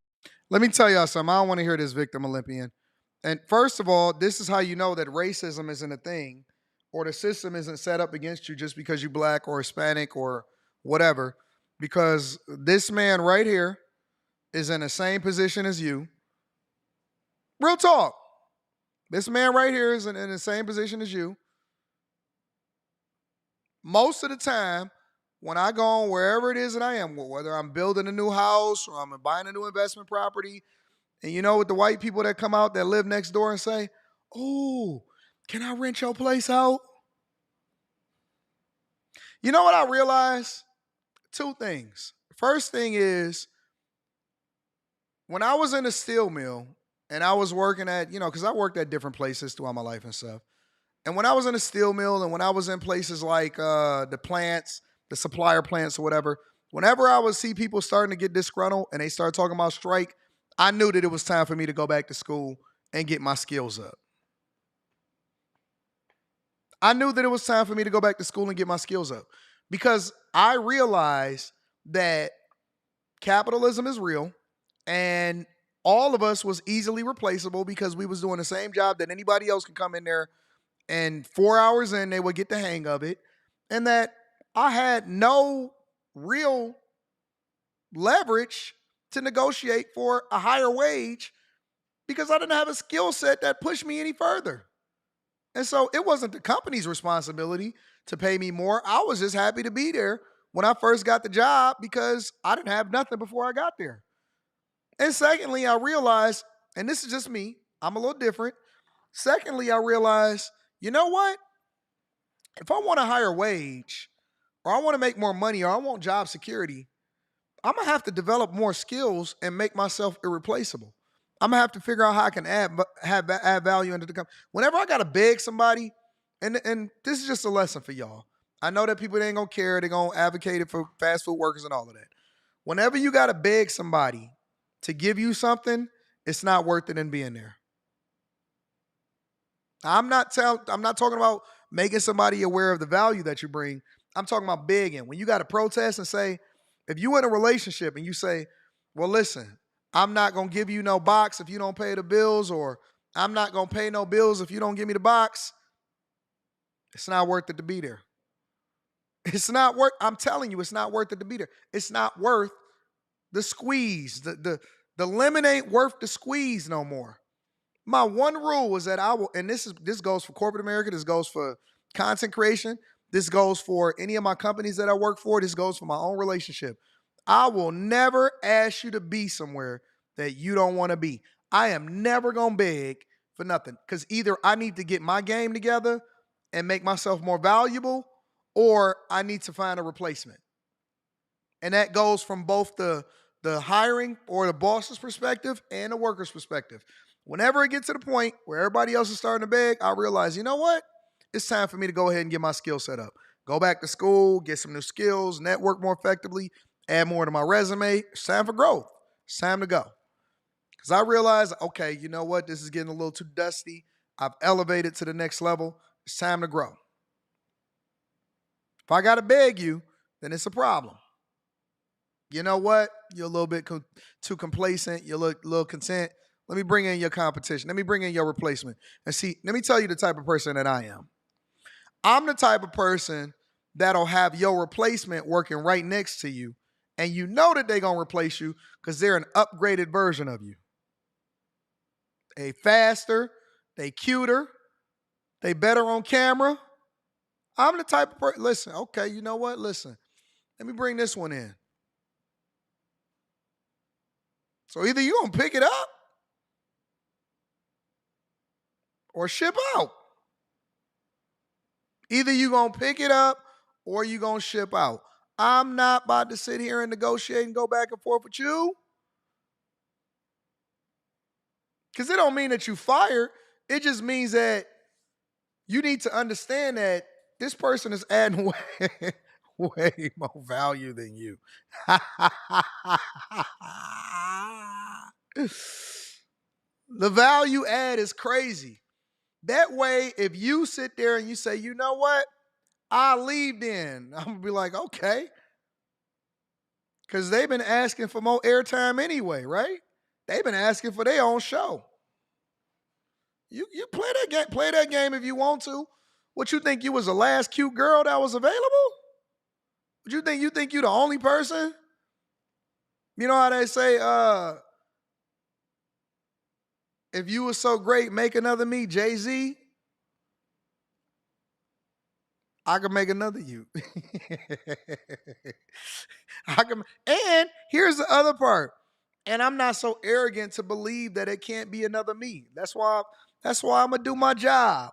Let me tell y'all something. I don't want to hear this victim Olympian. And first of all, this is how you know that racism isn't a thing, or the system isn't set up against you just because you're black or Hispanic or whatever, because this man right here is in the same position as you. Real talk. This man right here is in the same position as you. Most of the time, when I go on wherever it is that I am, whether I'm building a new house or I'm buying a new investment property, and you know, with the white people that come out that live next door and say, oh, can I rent your place out? You know what I realized? 2 things. First thing is, when I was in a steel mill and I was working at, because I worked at different places throughout my life and stuff. And when I was in a steel mill and when I was in places like the plants, the supplier plants or whatever, whenever I would see people starting to get disgruntled and they start talking about strike, I knew that it was time for me to go back to school and get my skills up. I knew that it was time for me to go back to school and get my skills up, because I realized that capitalism is real and all of us was easily replaceable because we was doing the same job that anybody else could come in there and 4 hours in, they would get the hang of it, and that I had no real leverage to negotiate for a higher wage because I didn't have a skill set that pushed me any further. And so it wasn't the company's responsibility to pay me more. I was just happy to be there when I first got the job because I didn't have nothing before I got there. And secondly, I realized, and this is just me, I'm a little different. Secondly, I realized, you know what? If I want a higher wage, or I want to make more money, or I want job security, I'm going to have to develop more skills and make myself irreplaceable. I'm going to have to figure out how I can add value into the company. Whenever I got to beg somebody, and this is just a lesson for y'all. I know that people ain't going to care. They're going to advocate it for fast food workers and all of that. Whenever you got to beg somebody to give you something, it's not worth it in being there. I'm not talking about making somebody aware of the value that you bring. I'm talking about begging. When you got to protest and say, if you in a relationship and you say, well, listen, I'm not going to give you no box if you don't pay the bills, or I'm not going to pay no bills if you don't give me the box, it's not worth it to be there. It's not worth, I'm telling you, it's not worth it to be there. It's not worth the squeeze. The lemon ain't worth the squeeze no more. My one rule is that I will, and this goes for corporate America, this goes for content creation, this goes for any of my companies that I work for, this goes for my own relationship. I will never ask you to be somewhere that you don't want to be. I am never going to beg for nothing. Because either I need to get my game together and make myself more valuable, or I need to find a replacement. And that goes from both the hiring or the boss's perspective and the worker's perspective. Whenever it gets to the point where everybody else is starting to beg, I realize, you know what? It's time for me to go ahead and get my skill set up. Go back to school, get some new skills, network more effectively, add more to my resume. It's time for growth. It's time to go. Because I realize, okay, you know what? This is getting a little too dusty. I've elevated to the next level. It's time to grow. If I got to beg you, then it's a problem. You know what? You're a little bit too complacent. You're a little content. Let me bring in your competition. Let me bring in your replacement. And see, let me tell you the type of person that I am. I'm the type of person that'll have your replacement working right next to you, and you know that they're going to replace you because they're an upgraded version of you. They faster, they cuter, they better on camera. I'm the type of person, listen, okay, you know what? Listen, let me bring this one in. So either you're going to pick it up or ship out. Either you're going to pick it up or you're going to ship out. I'm not about to sit here and negotiate and go back and forth with you. Because it don't mean that you fired. It just means that you need to understand that this person is adding way more value than you. The value add is crazy. That way, if you sit there and you say, you know what? I'll leave then. I'm going to be like, okay. Because they've been asking for more airtime anyway, right? They've been asking for their own show. You play that game if you want to. What, you think you was the last cute girl that was available? What you think you the only person? You know how they say, if you were so great, make another me, Jay-Z. I can make another you. And here's the other part. And I'm not so arrogant to believe that it can't be another me. That's why I'm going to do my job.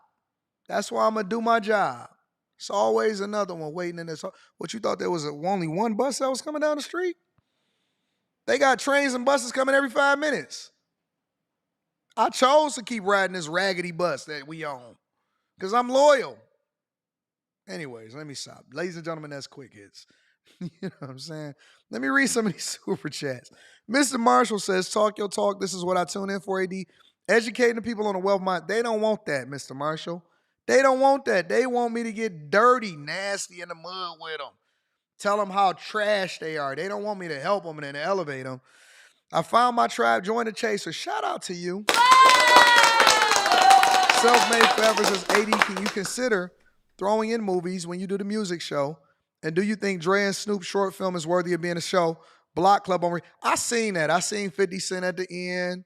That's why I'm going to do my job. It's always another one waiting in this. What, you thought there was only one bus that was coming down the street? They got trains and buses coming every 5 minutes. I chose to keep riding this raggedy bus that we own because I'm loyal. Anyways, let me stop. Ladies and gentlemen, that's quick hits. You know what I'm saying? Let me read some of these super chats. Mr. Marshall says, talk your talk. This is what I tune in for, AD. Educating the people on the wealth mind. They don't want that, Mr. Marshall. They don't want that. They want me to get dirty, nasty in the mud with them. Tell them how trash they are. They don't want me to help them and then elevate them. I found my tribe. Join the chaser. Shout out to you. Self-made forever says, AD, can you consider throwing in movies when you do the music show? And do you think Dre and Snoop's short film is worthy of being a show? Block Club on. I seen that. I seen 50 Cent at the end.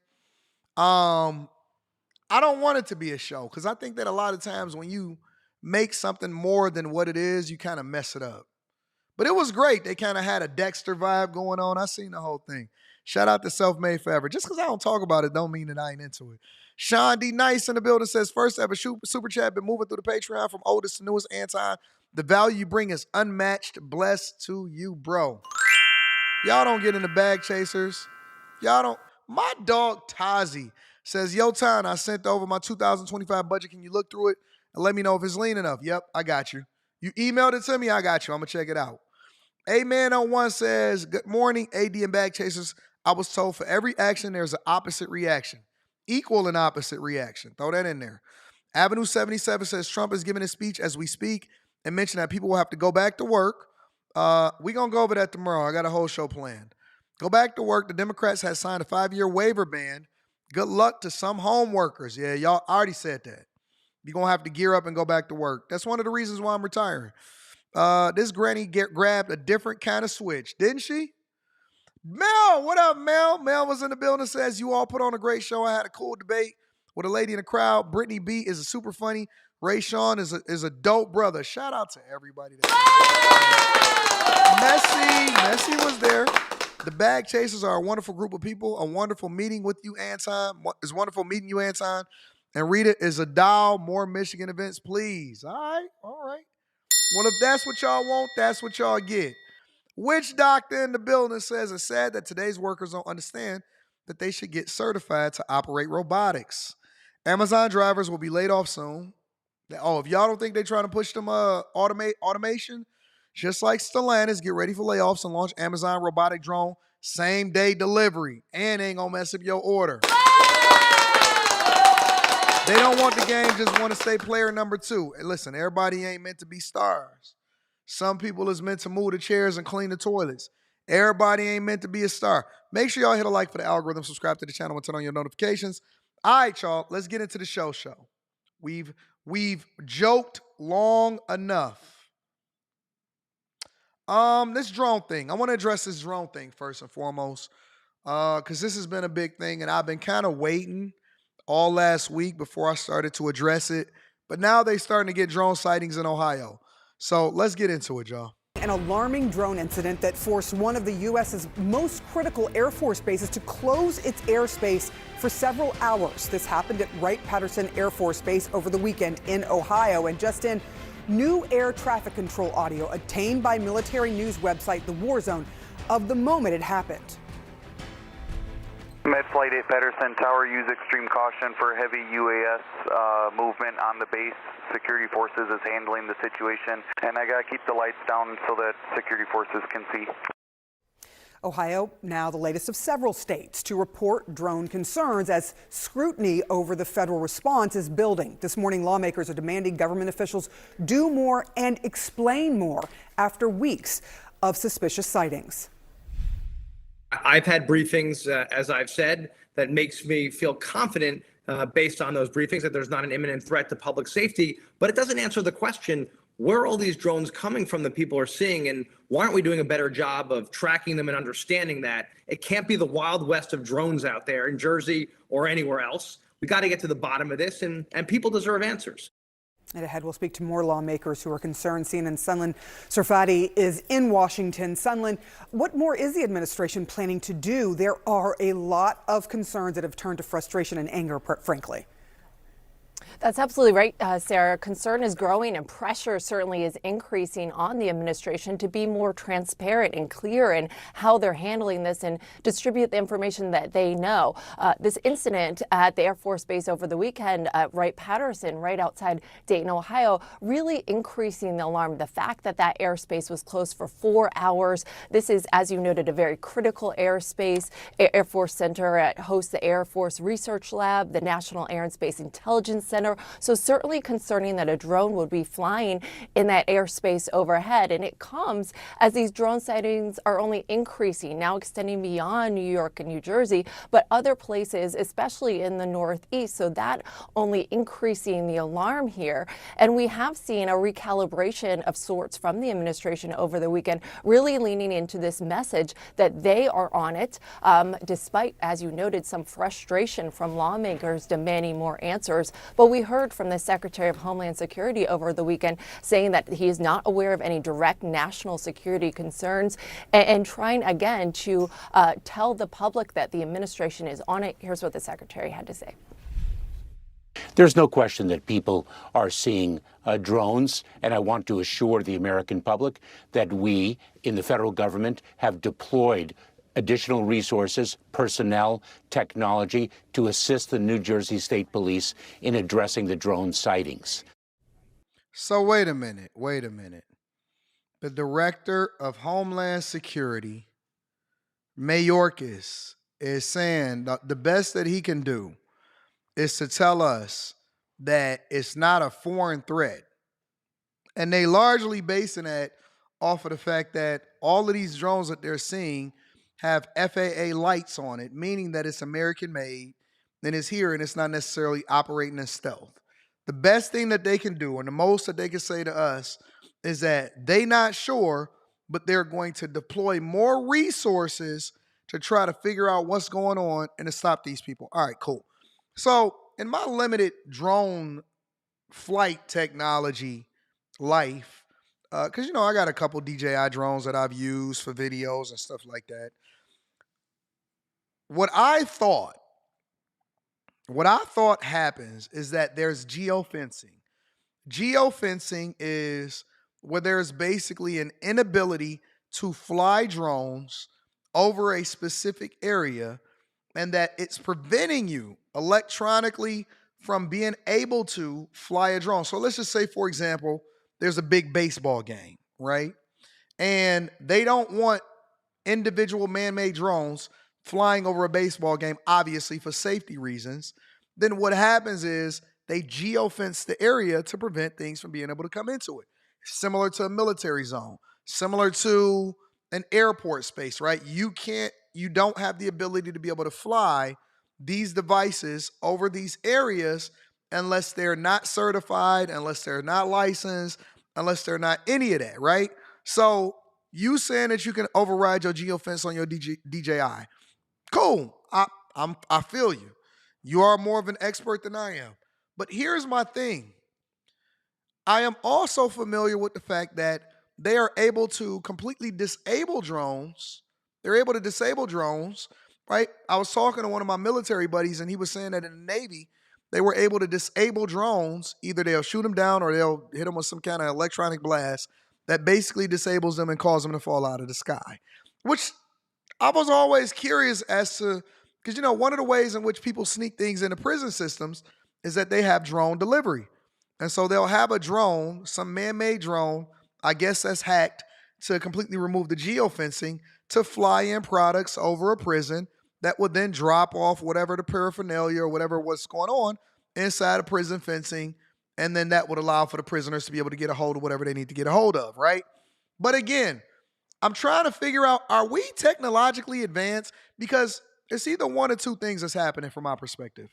I don't want it to be a show because I think that a lot of times when you make something more than what it is, you kind of mess it up. But it was great. They kind of had a Dexter vibe going on. I seen the whole thing. Shout out to Self-Made Forever. Just because I don't talk about it don't mean that I ain't into it. Sean D. Nice in the building says, first ever super chat, been moving through the Patreon from oldest to newest. Anton, the value you bring is unmatched. Blessed to you, bro. Y'all don't get into bag chasers. Y'all don't. My dog Tazi says, yo, Ton, I sent over my 2025 budget. Can you look through it and let me know if it's lean enough? Yep, I got you. You emailed it to me, I got you. I'm going to check it out. Amen01 says, good morning, AD and bag chasers. I was told for every action, there's an opposite reaction. Equal and opposite reaction. Throw that in there. Avenue 77 says, Trump is giving his speech as we speak and mentioned that people will have to go back to work. We're going to go over that tomorrow. I got a whole show planned. Go back to work. The Democrats have signed a 5-year waiver ban. Good luck to some home workers. Yeah, y'all already said that. You're going to have to gear up and go back to work. That's one of the reasons why I'm retiring. This granny grabbed a different kind of switch, didn't she? Mel, what up, Mel? Mel was in the building, says, you all put on a great show. I had a cool debate with a lady in the crowd. Brittany B is a super funny. Ray Sean is a dope brother. Shout out to everybody. Messi was there. The Bag Chasers are a wonderful group of people. A wonderful meeting with you, Anton. It's wonderful meeting you, Anton. And read it as a dial, more Michigan events, please. All right. Well, if that's what y'all want, that's what y'all get. Which doctor in the building says it's sad that today's workers don't understand that they should get certified to operate robotics? Amazon drivers will be laid off soon. Oh, if y'all don't think they're trying to push them automation, just like Stellantis, get ready for layoffs and launch Amazon robotic drone same day delivery, and ain't gonna mess up your order. They don't want the game, just want to stay player number 2. And listen, everybody ain't meant to be stars. Some people is meant to move the chairs and clean the toilets. Everybody ain't meant to be a star. Make sure y'all hit a like for the algorithm, subscribe to the channel, and turn on your notifications. All right, y'all, let's get into the show. We've joked long enough. This drone thing. I want to address this drone thing first and foremost, because this has been a big thing, and I've been kind of waiting all last week before I started to address it. But now they starting to get drone sightings in Ohio. So let's get into it, y'all. An alarming drone incident that forced one of the U.S.'s most critical Air Force bases to close its airspace for several hours. This happened at Wright-Patterson Air Force Base over the weekend in Ohio. And just in, new air traffic control audio obtained by military news website The War Zone of the moment it happened. Med Flight 8 Patterson Tower, use extreme caution for heavy UAS movement on the base. Security forces is handling the situation, and I gotta keep the lights down so that security forces can see. Ohio, now the latest of several states to report drone concerns as scrutiny over the federal response is building. This morning, lawmakers are demanding government officials do more and explain more after weeks of suspicious sightings. I've had briefings, as I've said, that makes me feel confident based on those briefings that there's not an imminent threat to public safety, but it doesn't answer the question, where are all these drones coming from that people are seeing, and why aren't we doing a better job of tracking them and understanding that? It can't be the Wild West of drones out there in Jersey or anywhere else. We got to get to the bottom of this, and people deserve answers. And ahead, we'll speak to more lawmakers who are concerned. CNN's Sunlen Sarfati is in Washington. Sunlen, what more is the administration planning to do? There are a lot of concerns that have turned to frustration and anger, frankly. That's absolutely right, Sarah. Concern is growing and pressure certainly is increasing on the administration to be more transparent and clear in how they're handling this and distribute the information that they know. This incident at the Air Force Base over the weekend at Wright-Patterson, right outside Dayton, Ohio, really increasing the alarm. The fact that that airspace was closed for 4 hours. This is, as you noted, a very critical airspace. Air Force Center hosts the Air Force Research Lab, the National Air and Space Intelligence Center. So certainly concerning that a drone would be flying in that airspace overhead. And it comes as these drone sightings are only increasing, now extending beyond New York and New Jersey, but other places, especially in the Northeast. So that only increasing the alarm here. And we have seen a recalibration of sorts from the administration over the weekend, really leaning into this message that they are on it, despite, as you noted, some frustration from lawmakers demanding more answers. But we heard from the Secretary of Homeland Security over the weekend saying that he is not aware of any direct national security concerns and trying again to tell the public that the administration is on it. Here's what the Secretary had to say. There's no question that people are seeing drones, and I want to assure the American public that we in the federal government have deployed additional resources, personnel, technology to assist the New Jersey State Police in addressing the drone sightings. So wait a minute. The Director of Homeland Security, Mayorkas, is saying the best that he can do is to tell us that it's not a foreign threat. And they largely basing that off of the fact that all of these drones that they're seeing have FAA lights on it, meaning that it's American made and it's here and it's not necessarily operating in stealth. The best thing that they can do and the most that they can say to us is that they not sure, but they're going to deploy more resources to try to figure out what's going on and to stop these people. All right, cool. So in my limited drone flight technology life, because, I got a couple DJI drones that I've used for videos and stuff like that. What I thought What I thought happens is that there's geofencing. Geofencing is where there's basically an inability to fly drones over a specific area, and that it's preventing you electronically from being able to fly a drone. So let's just say, for example, there's a big baseball game, right? And they don't want individual man-made drones flying over a baseball game, obviously for safety reasons. Then what happens is they geofence the area to prevent things from being able to come into it. Similar to a military zone, similar to an airport space, right? You don't have the ability to be able to fly these devices over these areas unless they're not certified, unless they're not licensed, unless they're not any of that, right? So you saying that you can override your geofence on your DJI, cool. I feel you. You are more of an expert than I am. But here's my thing. I am also familiar with the fact that they are able to completely disable drones. They're able to disable drones, right? I was talking to one of my military buddies, and he was saying that in the Navy, they were able to disable drones. Either they'll shoot them down or they'll hit them with some kind of electronic blast that basically disables them and causes them to fall out of the sky. Which I was always curious as to, because, one of the ways in which people sneak things into prison systems is that they have drone delivery. And so they'll have a drone, some man-made drone, I guess that's hacked to completely remove the geofencing, to fly in products over a prison that would then drop off whatever the paraphernalia or whatever was going on inside of prison fencing. And then that would allow for the prisoners to be able to get a hold of whatever they need to get a hold of, right? But again, I'm trying to figure out, are we technologically advanced? Because it's either one or two things that's happening from my perspective.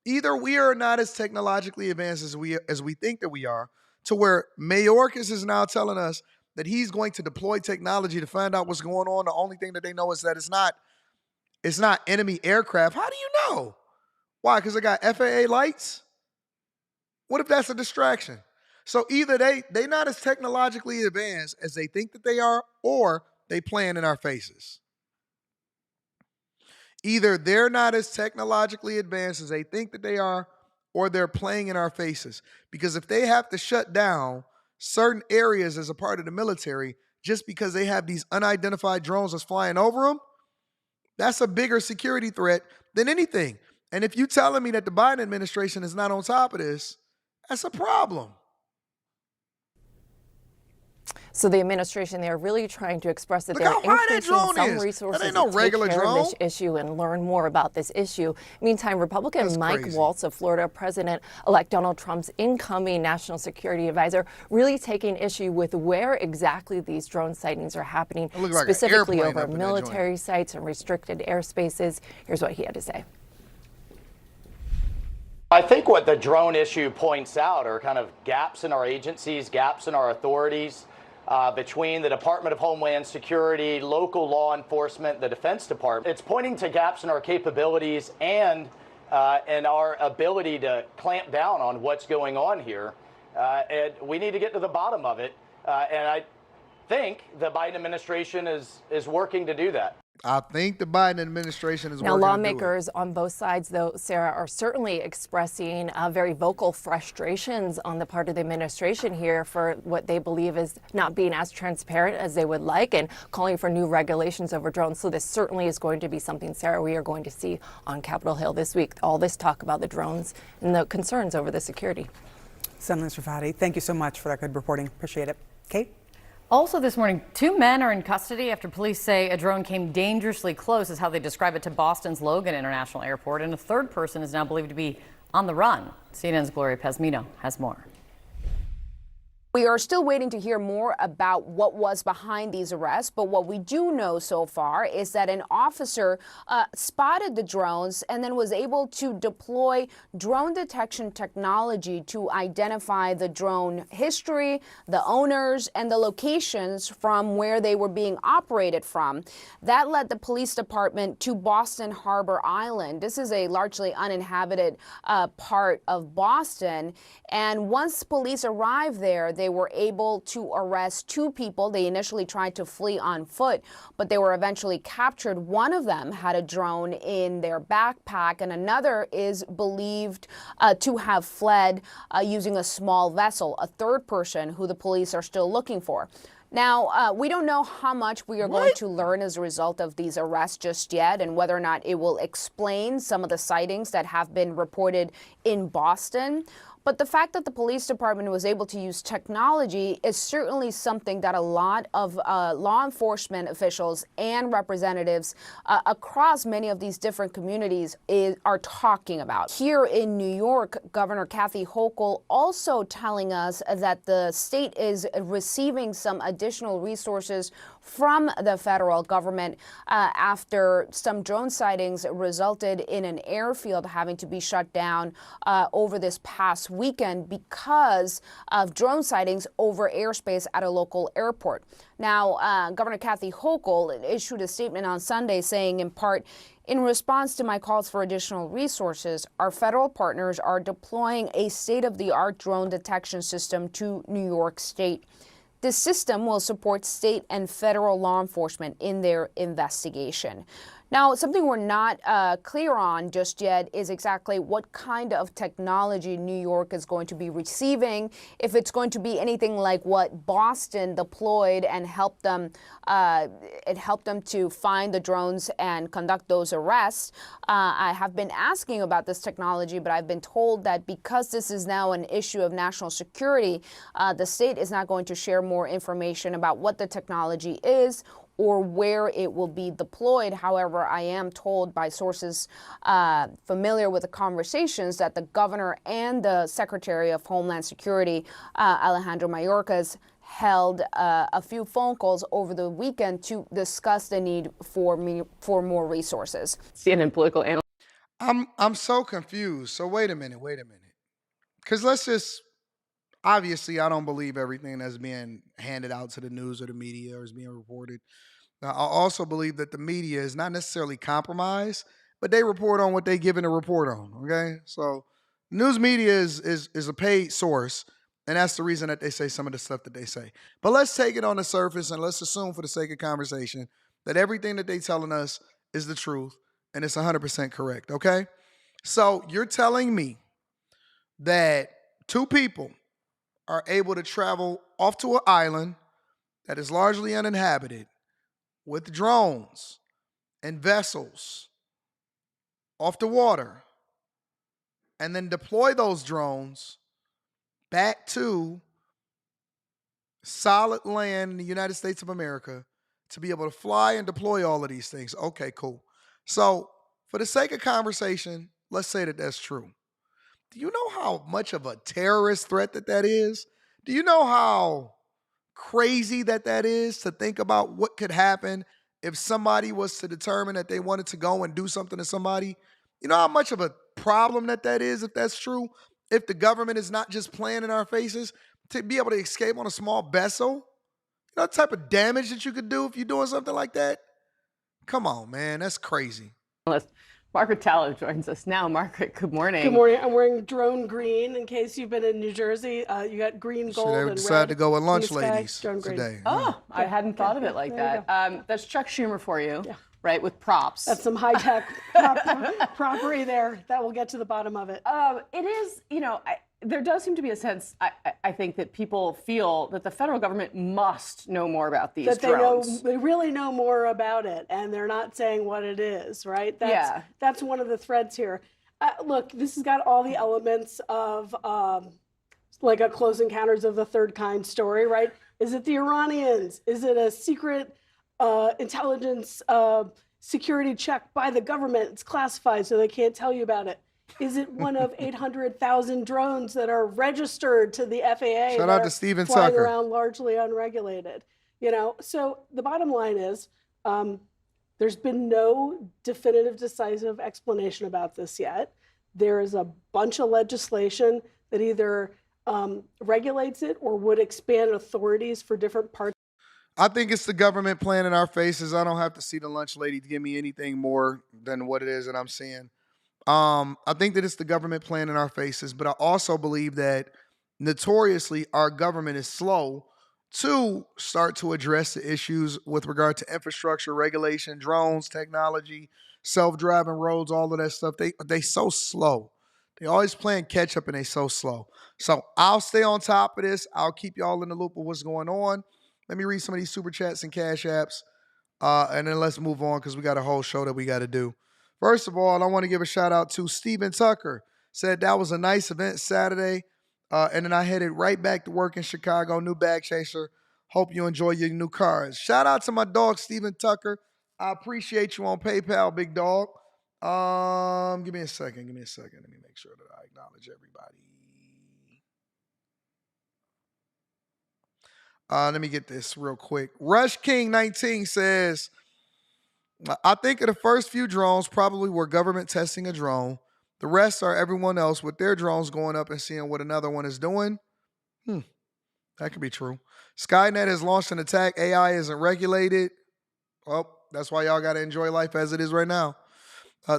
Either we are not as technologically advanced as we think that we are, to where Mayorkas is now telling us that he's going to deploy technology to find out what's going on. The only thing that they know is that it's not enemy aircraft. How do you know? Why? Because they got FAA lights? What if that's a distraction? So either they not as technologically advanced as they think that they are, or they playing in our faces. Either they're not as technologically advanced as they think that they are, or they're playing in our faces. Because if they have to shut down certain areas as a part of the military just because they have these unidentified drones that's flying over them, that's a bigger security threat than anything. And if you're telling me that the Biden administration is not on top of this, that's a problem. So the administration, they're really trying to express that they're increasing some resources to take care of this issue and learn more about this issue. Meantime, Republican Mike Waltz of Florida, President-elect Donald Trump's incoming national security advisor, really taking issue with where exactly these drone sightings are happening, specifically over military sites and restricted airspaces. Here's what he had to say. I think what the drone issue points out are kind of gaps in our agencies, gaps in our authorities, between the Department of Homeland Security, local law enforcement, the Defense Department. It's pointing to gaps in our capabilities and in our ability to clamp down on what's going on here. And we need to get to the bottom of it. And I think the Biden administration is working to do that. I think the Biden administration is working to do it. Now, lawmakers on both sides, though, Sarah, are certainly expressing very vocal frustrations on the part of the administration here for what they believe is not being as transparent as they would like, and calling for new regulations over drones. So this certainly is going to be something, Sarah, we are going to see on Capitol Hill this week. All this talk about the drones and the concerns over the security. Senator Fadi, thank you so much for that good reporting. Appreciate it. Kate? Also this morning, 2 men are in custody after police say a drone came dangerously close, is how they describe it, to Boston's Logan International Airport. And a third person is now believed to be on the run. CNN's Gloria Pezmino has more. We are still waiting to hear more about what was behind these arrests, but what we do know so far is that an officer spotted the drones and then was able to deploy drone detection technology to identify the drone history, the owners, and the locations from where they were being operated from. That led the police department to Boston Harbor Island. This is a largely uninhabited part of Boston, and once police arrived there, they were able to arrest 2 people. They initially tried to flee on foot, but they were eventually captured. One of them had a drone in their backpack, and another is believed to have fled using a small vessel, a third person who the police are still looking for. Now, we don't know how much we are going to learn as a result of these arrests just yet, and whether or not it will explain some of the sightings that have been reported in Boston. But the fact that the police department was able to use technology is certainly something that a lot of law enforcement officials and representatives across many of these different communities are talking about. Here in New York, Governor Kathy Hochul also telling us that the state is receiving some additional resources from the federal government after some drone sightings resulted in an airfield having to be shut down over this past weekend because of drone sightings over airspace at a local airport. Now, Governor Kathy Hochul issued a statement on Sunday saying, in part, in response to my calls for additional resources, our federal partners are deploying a state-of-the-art drone detection system to New York State. This system will support state and federal law enforcement in their investigation. Now, something we're not clear on just yet is exactly what kind of technology New York is going to be receiving, if it's going to be anything like what Boston deployed and helped them to find the drones and conduct those arrests. I have been asking about this technology, but I've been told that because this is now an issue of national security, the state is not going to share more information about what the technology is or where it will be deployed. However, I am told by sources familiar with the conversations that the governor and the Secretary of Homeland Security, Alejandro Mayorkas, held a few phone calls over the weekend to discuss the need for more resources. CNN political analyst. I'm so confused. So wait a minute. Because let's just, obviously, I don't believe everything that's being handed out to the news or the media or is being reported. Now, I also believe that the media is not necessarily compromised, but they report on what they given to report on, okay? So news media is a paid source, and that's the reason that they say some of the stuff that they say. But let's take it on the surface and let's assume for the sake of conversation that everything that they telling us is the truth and it's 100% correct, okay? So you're telling me that 2 people are able to travel off to an island that is largely uninhabited with drones and vessels off the water and then deploy those drones back to solid land in the United States of America to be able to fly and deploy all of these things. Okay, cool. So for the sake of conversation, let's say that that's true. Do you know how much of a terrorist threat that is? Do you know how crazy that is to think about what could happen if somebody was to determine that they wanted to go and do something to somebody? You know how much of a problem that is if that's true? If the government is not just playing in our faces to be able to escape on a small vessel? You know the type of damage that you could do if you're doing something like that? Come on, man. That's crazy. Margaret Tallow joins us now. Margaret, good morning. Good morning. I'm wearing drone green in case you've been in New Jersey. You got green, gold, and red. They decided to go with lunch ladies today. Oh, I hadn't thought of it like that. That's Chuck Schumer for you, right, with props. That's some high-tech property there. That will get to the bottom of it. It is, there does seem to be a sense, I think, that people feel that the federal government must know more about these drones. They really know more about it, and they're not saying what it is, right? That's one of the threads here. Look, this has got all the elements of like a Close Encounters of the Third Kind story, right? Is it the Iranians? Is it a secret intelligence security check by the government? It's classified, so they can't tell you about it. Is it one of 800,000 drones that are registered to the FAA? Shout out to Steven flying Tucker. Around largely unregulated. So the bottom line is there's been no definitive, decisive explanation about this yet. There is a bunch of legislation that either regulates it or would expand authorities for different parts. I think it's the government playing in our faces. I don't have to see the lunch lady to give me anything more than what it is that I'm seeing. I think that it's the government playing in our faces, but I also believe that notoriously our government is slow to start to address the issues with regard to infrastructure, regulation, drones, technology, self-driving roads, all of that stuff. They so slow. They always playing catch up and they so slow. So I'll stay on top of this. I'll keep y'all in the loop of what's going on. Let me read some of these super chats and cash apps. And then let's move on because we got a whole show that we got to do. First of all, I want to give a shout out to Steven Tucker. Said that was a nice event Saturday. And then I headed right back to work in Chicago. New bag chaser. Hope you enjoy your new cars. Shout out to my dog, Steven Tucker. I appreciate you on PayPal, big dog. Give me a second. Let me make sure that I acknowledge everybody. Let me get this real quick. Rush King 19 says, I think of the first few drones probably were government testing a drone. The rest are everyone else with their drones going up and seeing what another one is doing. That could be true. Skynet has launched an attack. AI isn't regulated. Well, that's why y'all got to enjoy life as it is right now.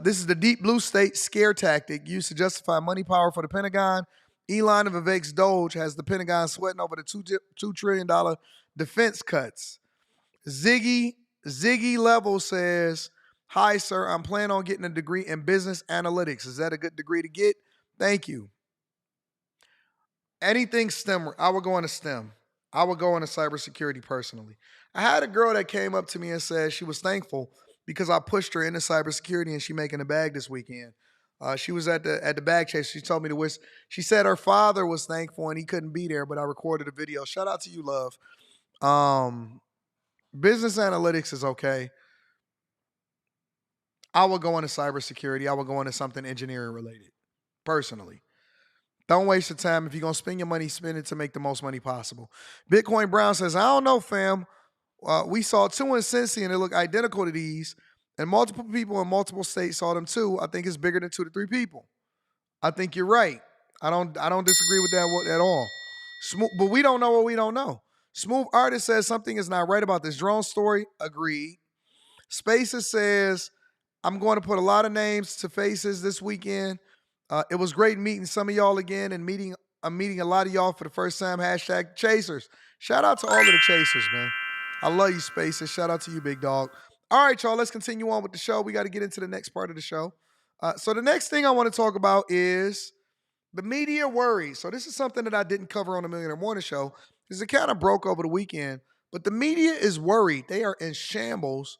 This is the deep blue state scare tactic used to justify money power for the Pentagon. Elon of Vivek's Doge has the Pentagon sweating over the $2 trillion defense cuts. Ziggy Level says, hi, sir. I'm planning on getting a degree in business analytics. Is that a good degree to get? Thank you. Anything STEM, I would go into STEM. I would go into cybersecurity personally. I had a girl that came up to me and said she was thankful because I pushed her into cybersecurity and she making a bag this weekend. She was at the bag chase. She told me to wish. She said her father was thankful and he couldn't be there, but I recorded a video. Shout out to you, love. Business analytics is okay. I would go into cybersecurity. I would go into something engineering related, personally. Don't waste your time. If you're going to spend your money, spend it to make the most money possible. Bitcoin Brown says, I don't know, fam. We saw 2 in Cincy and they look identical to these. And multiple people in multiple states saw them too. I think it's bigger than 2 to 3 people. I think you're right. I don't disagree with that at all. But we don't know what we don't know. Smooth Artist says something is not right about this drone story. Agreed. Spaces says, I'm going to put a lot of names to faces this weekend. It was great meeting some of y'all again and I'm meeting a lot of y'all for the first time. # Chasers. Shout out to all of the Chasers, man. I love you, Spaces. Shout out to you, big dog. All right, y'all, let's continue on with the show. We got to get into the next part of the show. So the next thing I want to talk about is the media worry. So this is something that I didn't cover on the Millionaire Morning Show because it kind of broke over the weekend. But the media is worried. They are in shambles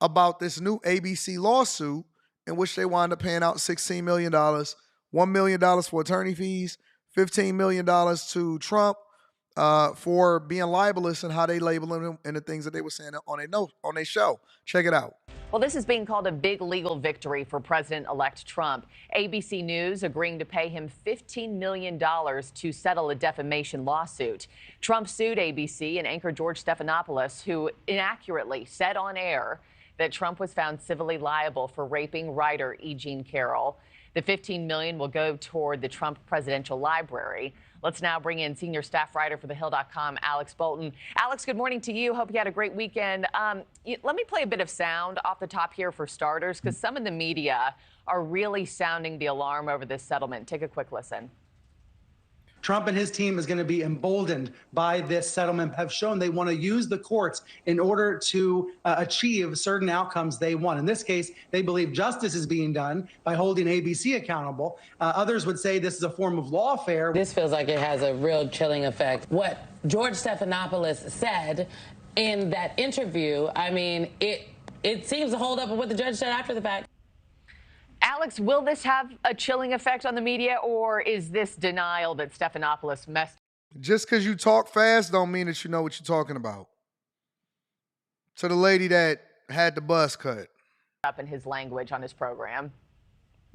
about this new ABC lawsuit in which they wound up paying out $16 million, $1 million for attorney fees, $15 million to Trump for being libelous and how they label him and the things that they were saying on their show. Check it out. Well, this is being called a big legal victory for President-elect Trump. ABC News agreeing to pay him $15 million to settle a defamation lawsuit. Trump sued ABC and anchor George Stephanopoulos, who inaccurately said on air that Trump was found civilly liable for raping writer E. Jean Carroll. The $15 million will go toward the Trump Presidential Library. Let's now bring in senior staff writer for TheHill.com, Alex Bolton. Alex, good morning to you. Hope you had a great weekend. Let me play a bit of sound off the top here for starters, because some in the media are really sounding the alarm over this settlement. Take a quick listen. Trump and his team is going to be emboldened by this settlement, have shown they want to use the courts in order to achieve certain outcomes they want. In this case, they believe justice is being done by holding ABC accountable. Others would say this is a form of lawfare. This feels like it has a real chilling effect. What George Stephanopoulos said in that interview, I mean, it seems to hold up with what the judge said after the fact. Alex, will this have a chilling effect on the media, or is this denial that Stephanopoulos messed? Just because you talk fast don't mean that you know what you're talking about. To the lady that had the bus cut up in his language on his program.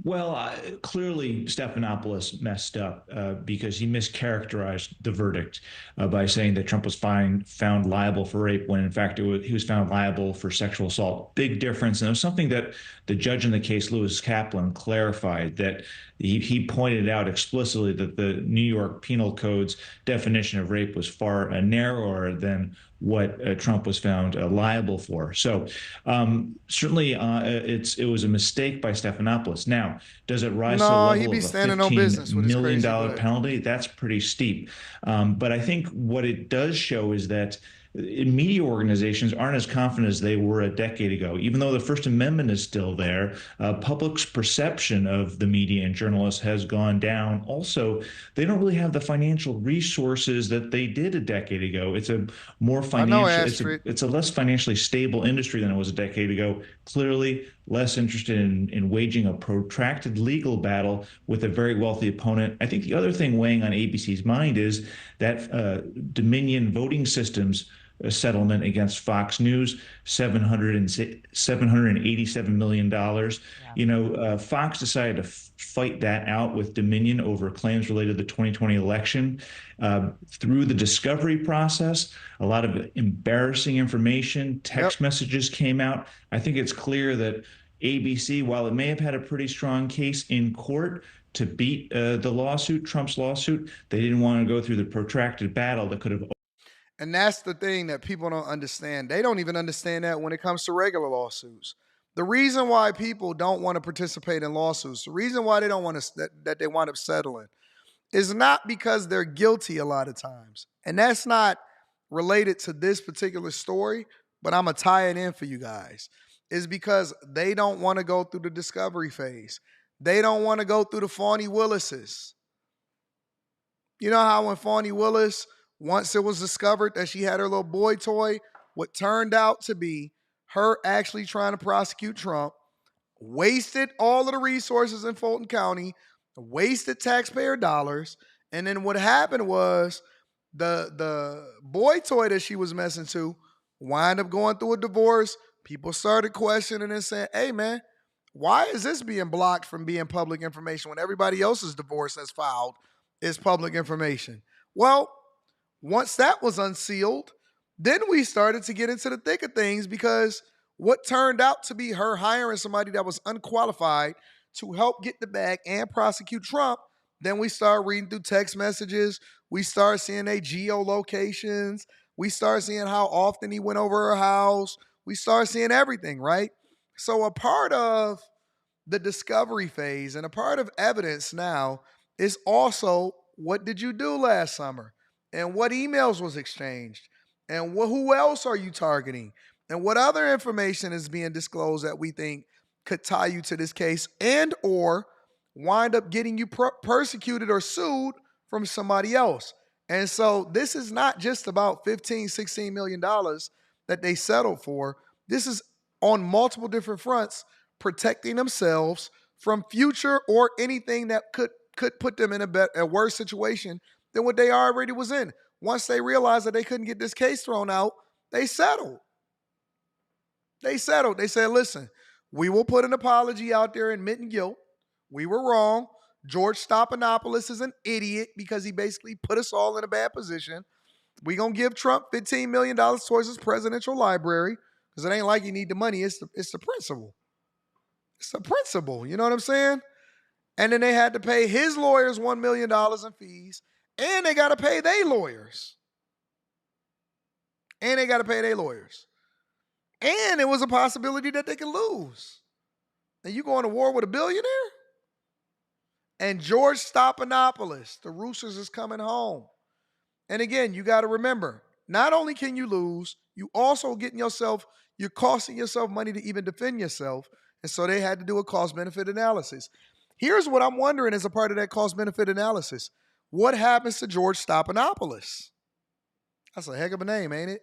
Well, clearly Stephanopoulos messed up because he mischaracterized the verdict by saying that Trump was found liable for rape when, in fact, he was found liable for sexual assault. Big difference. And it was something that the judge in the case, Lewis Kaplan, clarified, that he pointed out explicitly that the New York Penal Code's definition of rape was far narrower than what Trump was found liable for. So certainly it was a mistake by Stephanopoulos. Now, does it rise to the No, he level be of a standing on $15 business with his million crazy butt. penalty? That's pretty steep. But I think what it does show is that media organizations aren't as confident as they were a decade ago. Even though the First Amendment is still there, public's perception of the media and journalists has gone down. Also, they don't really have the financial resources that they did a decade ago. It's a more financial, it's a less financially stable industry than it was a decade ago. Clearly, less interested in waging a protracted legal battle with a very wealthy opponent. I think the other thing weighing on ABC's mind is that Dominion voting systems settlement against Fox News, $787 million. Fox decided to fight that out with Dominion over claims related to the 2020 election. Through the discovery process, a lot of embarrassing information, text messages came out. I think it's clear that ABC, while it may have had a pretty strong case in court to beat the lawsuit, Trump's lawsuit, they didn't want to go through the protracted battle that could have. And that's the thing that people don't understand. They don't even understand that when it comes to regular lawsuits. The reason why people don't want to participate in lawsuits, the reason why they don't want to that they wind up settling, is not because they're guilty a lot of times. And that's not related to this particular story, but I'm going to tie it in for you guys. Is because they don't want to go through the discovery phase. They don't want to go through the Fawny Willises. You know how when Fawny Willis, once it was discovered that she had her little boy toy, what turned out to be her actually trying to prosecute Trump, wasted all of the resources in Fulton County, wasted taxpayer dollars, and then what happened was the boy toy that she was messing to wind up going through a divorce. People started questioning and saying, hey man, why is this being blocked from being public information when everybody else's divorce that's filed is public information? Well, once that was unsealed, then we started to get into the thick of things, because what turned out to be her hiring somebody that was unqualified to help get the bag and prosecute Trump, then we started reading through text messages. We started seeing their geolocations. We started seeing how often he went over her house. We started seeing everything, right? So a part of the discovery phase and a part of evidence now is also, what did you do last summer? And what emails was exchanged? And who else are you targeting? And what other information is being disclosed that we think could tie you to this case and or wind up getting you persecuted or sued from somebody else? And so this is not just about $15-16 million that they settled for. This is on multiple different fronts, protecting themselves from future or anything that could put them in a worse situation than what they already was in. Once they realized that they couldn't get this case thrown out, they settled. They said, listen, we will put an apology out there admitting guilt. We were wrong. George Stephanopoulos is an idiot because he basically put us all in a bad position. We're going to give Trump $15 million towards his presidential library, because it ain't like he need the money. It's the principle. It's the principle. You know what I'm saying? And then they had to pay his lawyers $1 million in fees, and they got to pay their lawyers. And it was a possibility that they could lose. And you going to war with a billionaire? And George Stephanopoulos, the Roosters, is coming home. And again, you got to remember, not only can you lose, you also you're costing yourself money to even defend yourself. And so they had to do a cost-benefit analysis. Here's what I'm wondering as a part of that cost-benefit analysis. What happens to George Stephanopoulos? That's a heck of a name, ain't it?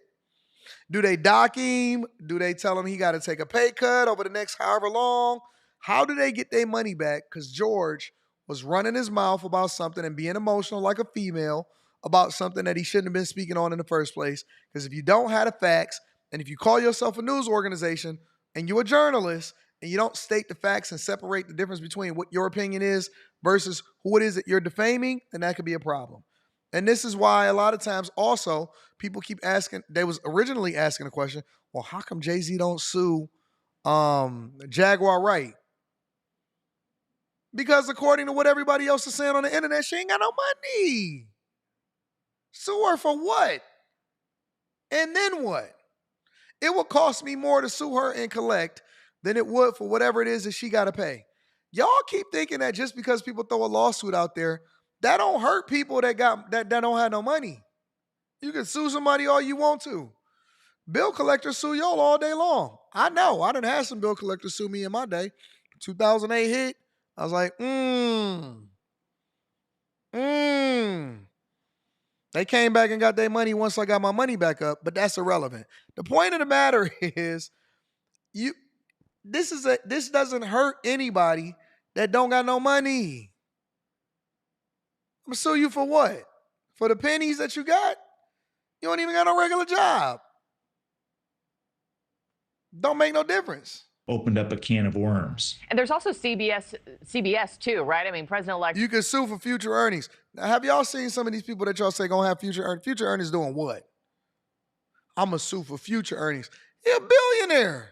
Do they dock him? Do they tell him he got to take a pay cut over the next however long? How do they get their money back? Because George was running his mouth about something and being emotional like a female about something that he shouldn't have been speaking on in the first place. Because if you don't have the facts, and if you call yourself a news organization and you're a journalist and you don't state the facts and separate the difference between what your opinion is versus who it is that you're defaming, then that could be a problem. And this is why a lot of times also people keep asking, they was originally asking the question, well, how come Jay-Z don't sue Jaguar Wright? Because according to what everybody else is saying on the internet, she ain't got no money. Sue her for what? And then what? It will cost me more to sue her and collect than it would for whatever it is that she got to pay. Y'all keep thinking that just because people throw a lawsuit out there, that don't hurt people that don't have no money. You can sue somebody all you want to. Bill collectors sue y'all all day long. I know. I done had some bill collectors sue me in my day. 2008 hit. I was like, They came back and got their money once I got my money back up, but that's irrelevant. The point of the matter is, this doesn't hurt anybody that don't got no money. I'm gonna sue you for what? For the pennies that you got? You don't even got no regular job. Don't make no difference. Opened up a can of worms. And there's also CBS too, right? I mean, President-elect. You can sue for future earnings. Now, have y'all seen some of these people that y'all say gonna have future earnings? Future earnings doing what? I'm gonna sue for future earnings. You're a billionaire.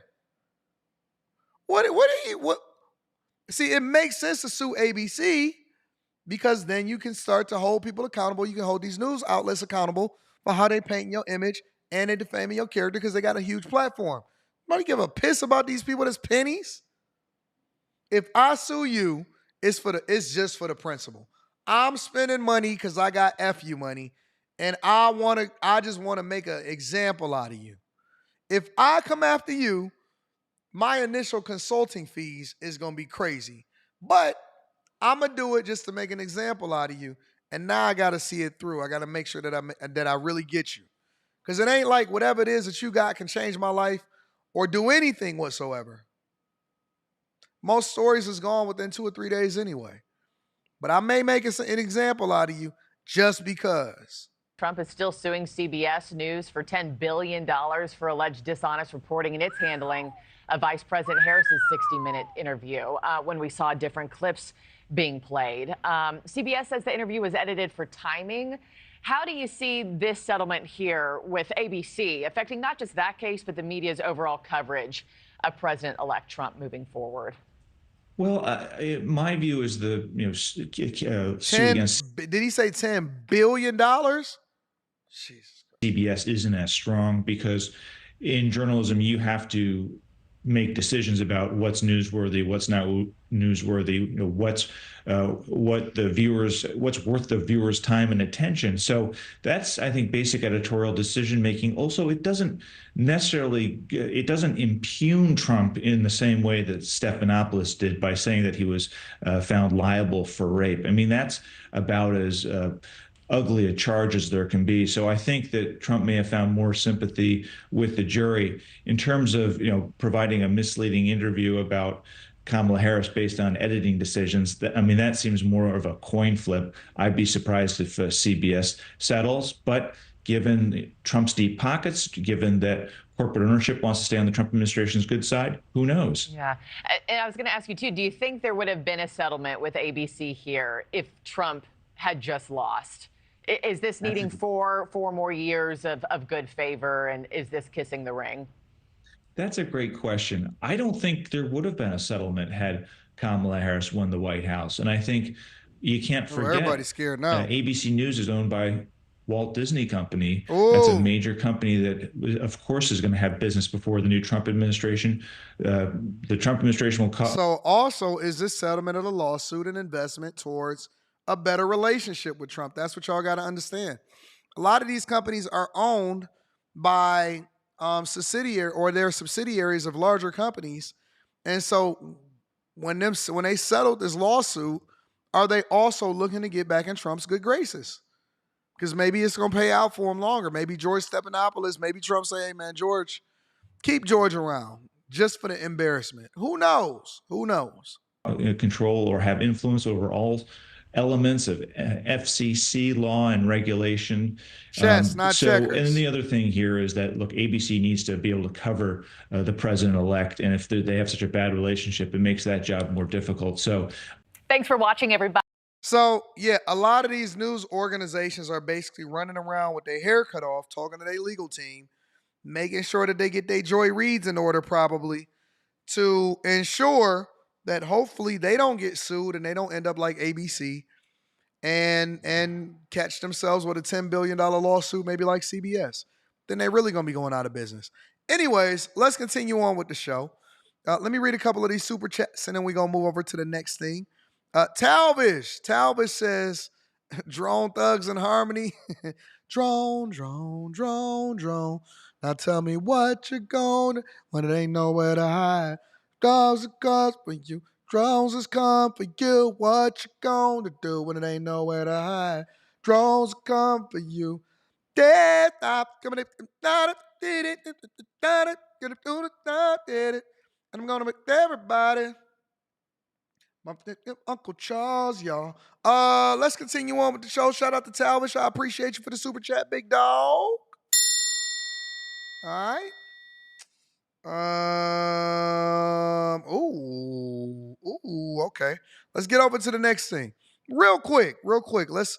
What? See, it makes sense to sue ABC because then you can start to hold people accountable. You can hold these news outlets accountable for how they paint your image and they defaming your character because they got a huge platform. Nobody give a piss about these people that's pennies. If I sue you, it's just for the principle. I'm spending money because I got FU money, and I just want to make an example out of you. If I come after you, my initial consulting fees is gonna be crazy. But I'm gonna do it just to make an example out of you. And now I gotta see it through. I gotta make sure that I really get you. Because it ain't like whatever it is that you got can change my life or do anything whatsoever. Most stories is gone within 2 or 3 days anyway. But I may make an example out of you just because. Trump is still suing CBS News for $10 billion for alleged dishonest reporting in its handling of Vice President Harris's 60-minute interview when we saw different clips being played. CBS says the interview was edited for timing. How do you see this settlement here with ABC affecting not just that case, but the media's overall coverage of President-elect Trump moving forward? Well, my view is suit against. Did he say $10 billion? Jesus. CBS isn't as strong because in journalism you have to make decisions about what's newsworthy, what's not newsworthy, what's worth the viewer's time and attention. So that's, I think, basic editorial decision making. Also, it doesn't impugn Trump in the same way that Stephanopoulos did by saying that he was found liable for rape. I mean, that's about as ugly a charge as there can be. So I think that Trump may have found more sympathy with the jury in terms of, providing a misleading interview about Kamala Harris based on editing decisions. That seems more of a coin flip. I'd be surprised if CBS settles, but given Trump's deep pockets, given that corporate ownership wants to stay on the Trump administration's good side, who knows? Yeah. And I was going to ask you, too, do you think there would have been a settlement with ABC here if Trump had just lost? Is this needing four more years of good favor, and is this kissing the ring? That's a great question. I don't think there would have been a settlement had Kamala Harris won the White House. And I think you can't forget everybody's scared now. ABC News is owned by Walt Disney Company. Ooh. That's a major company that, of course, is going to have business before the new Trump administration. The Trump administration will cost. So also, is this settlement of the lawsuit an investment towards a better relationship with Trump? That's what y'all got to understand. A lot of these companies are owned by they're subsidiaries of larger companies. And so when they settled this lawsuit, are they also looking to get back in Trump's good graces? Because maybe it's going to pay out for him longer. Maybe George Stephanopoulos, maybe Trump say, hey, man, George, keep George around just for the embarrassment. Who knows? Who knows? Control or have influence over all elements of FCC law and regulation. Chess, not checkers. And the other thing here is that, look, ABC needs to be able to cover the president-elect. And if they have such a bad relationship, it makes that job more difficult. So thanks for watching, everybody. So, yeah, a lot of these news organizations are basically running around with their hair cut off, talking to their legal team, making sure that they get their Joy Reids in order probably to ensure that hopefully they don't get sued and they don't end up like ABC and catch themselves with a $10 billion lawsuit, maybe like CBS. then they're really going to be going out of business. Anyways, let's continue on with the show. Let me read a couple of these super chats, and then we're going to move over to the next thing. Talvish says, drone thugs in harmony. Drone. Now tell me what you're going to when it ain't nowhere to hide. Dogs are cause for you. Drones is come for you. What you going to do when it ain't nowhere to hide? Drones come for you. Dead stop coming in. Did it. And I'm gonna make everybody. My Uncle Charles, y'all. Let's continue on with the show. Shout out to Talvish. I appreciate you for the super chat, big dog. All right. Okay. Let's get over to the next thing. Real quick. Let's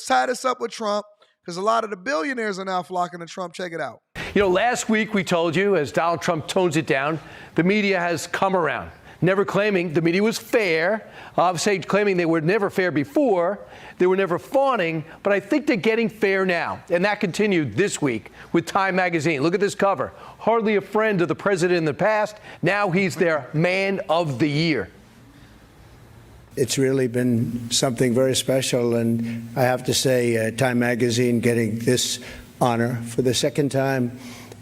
tie this up with Trump, because a lot of the billionaires are now flocking to Trump. Check it out. You know, last week we told you, as Donald Trump tones it down, the media has come around. Never claiming the media was fair, claiming they were never fair before, they were never fawning, but I think they're getting fair now. And that continued this week with Time magazine. Look at this cover. Hardly a friend of the president in the past. Now he's their man of the year. It's really been something very special, and I have to say, Time magazine getting this honor for the second time.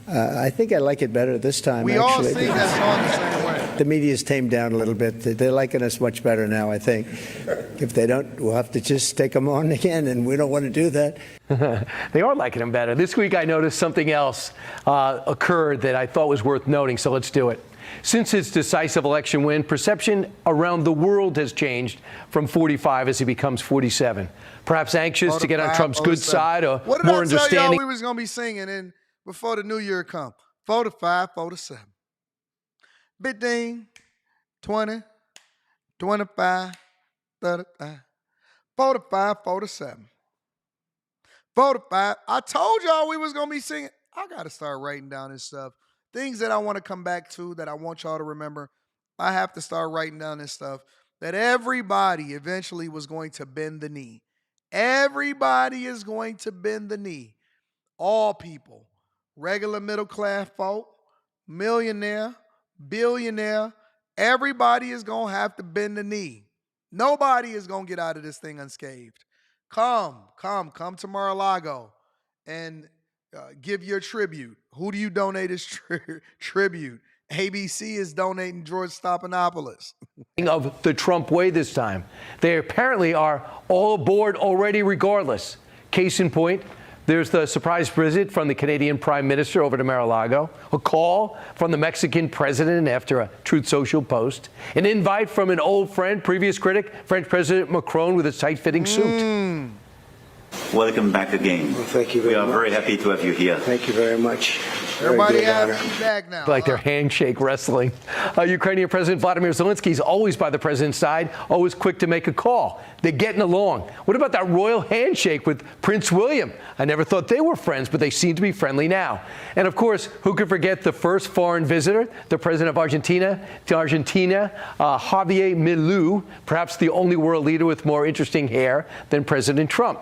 I think I like it better this time. We all sing that song the same way. The media's tamed down a little bit. They're liking us much better now, I think. If they don't, we'll have to just take them on again, and we don't want to do that. They are liking them better. This week I noticed something else occurred that I thought was worth noting, so let's do it. Since his decisive election win, perception around the world has changed from 45 as he becomes 47. Perhaps anxious to get on Trump's good side or what did more I tell understanding. y'all we was going to be singing in before the new year come? 45, 47. Big ding, 20, 25, 35, 45, 47. 45. I told y'all we was going to be singing. I got to start writing down this stuff. Things that I want to come back to, that I want y'all to remember. I have to start writing down this stuff. That everybody eventually was going to bend the knee. Everybody is going to bend the knee. All people. Regular middle class folk. Millionaire. Billionaire. Everybody is going to have to bend the knee. Nobody is going to get out of this thing unscathed. Come to Mar-a-Lago and give your tribute. Who do you donate as tribute? ABC is donating George Stephanopoulos. Of the Trump way this time. They apparently are all aboard already regardless. Case in point, there's the surprise visit from the Canadian Prime Minister over to Mar-a-Lago, a call from the Mexican president after a Truth Social post, an invite from an old friend, previous critic, French President Macron with his tight-fitting suit. Welcome back again. Well, thank you very much. We are very happy to have you here. Thank you very much. Everybody has back now. Like their handshake wrestling. Ukrainian President Vladimir Zelensky is always by the president's side, always quick to make a call. They're getting along. What about that royal handshake with Prince William? I never thought they were friends, but they seem to be friendly now. And of course, who could forget the first foreign visitor, the president of Argentina, Javier Milei, perhaps the only world leader with more interesting hair than President Trump.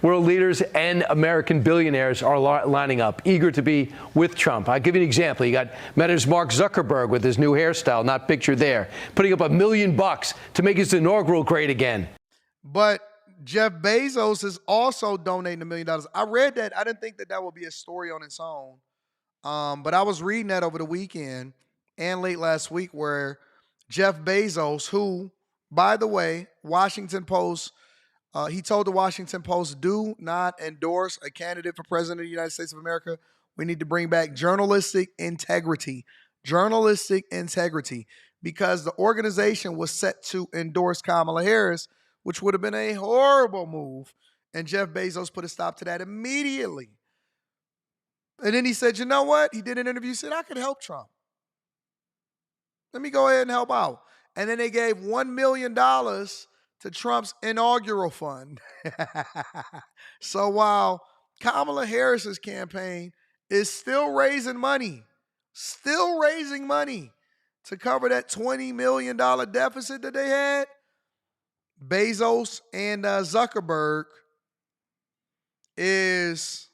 World leaders and American billionaires are lining up, eager to be with Trump. I'll give you an example. You got Meta's Mark Zuckerberg with his new hairstyle, not pictured there, putting up $1 million to make his inaugural great again. But Jeff Bezos is also donating $1 million. I read that. I didn't think that would be a story on its own. But I was reading that over the weekend and late last week, where Jeff Bezos, who, by the way, Washington Post, he told the Washington Post, do not endorse a candidate for president of the United States of America. We need to bring back journalistic integrity. Journalistic integrity. Because the organization was set to endorse Kamala Harris, which would have been a horrible move. And Jeff Bezos put a stop to that immediately. And then he said, you know what? He did an interview, said, I could help Trump. Let me go ahead and help out. And then they gave $1 million to Trump's inaugural fund. So while Kamala Harris's campaign is still raising money to cover that $20 million deficit that they had, Bezos and Zuckerberg is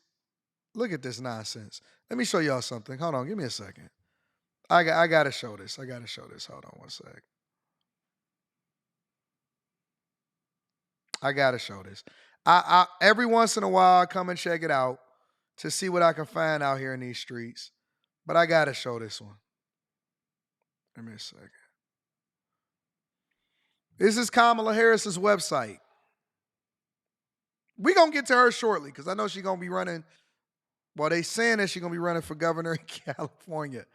Look at this nonsense. Let me show y'all something. Hold on, give me a second. I got to show this. Hold on one sec. I got to show this. I every once in a while I come and check it out to see what I can find out here in these streets. But I got to show this one. Give me a second. This is Kamala Harris's website. We're going to get to her shortly because I know she's going to be running. Well, they saying that she's going to be running for governor in California.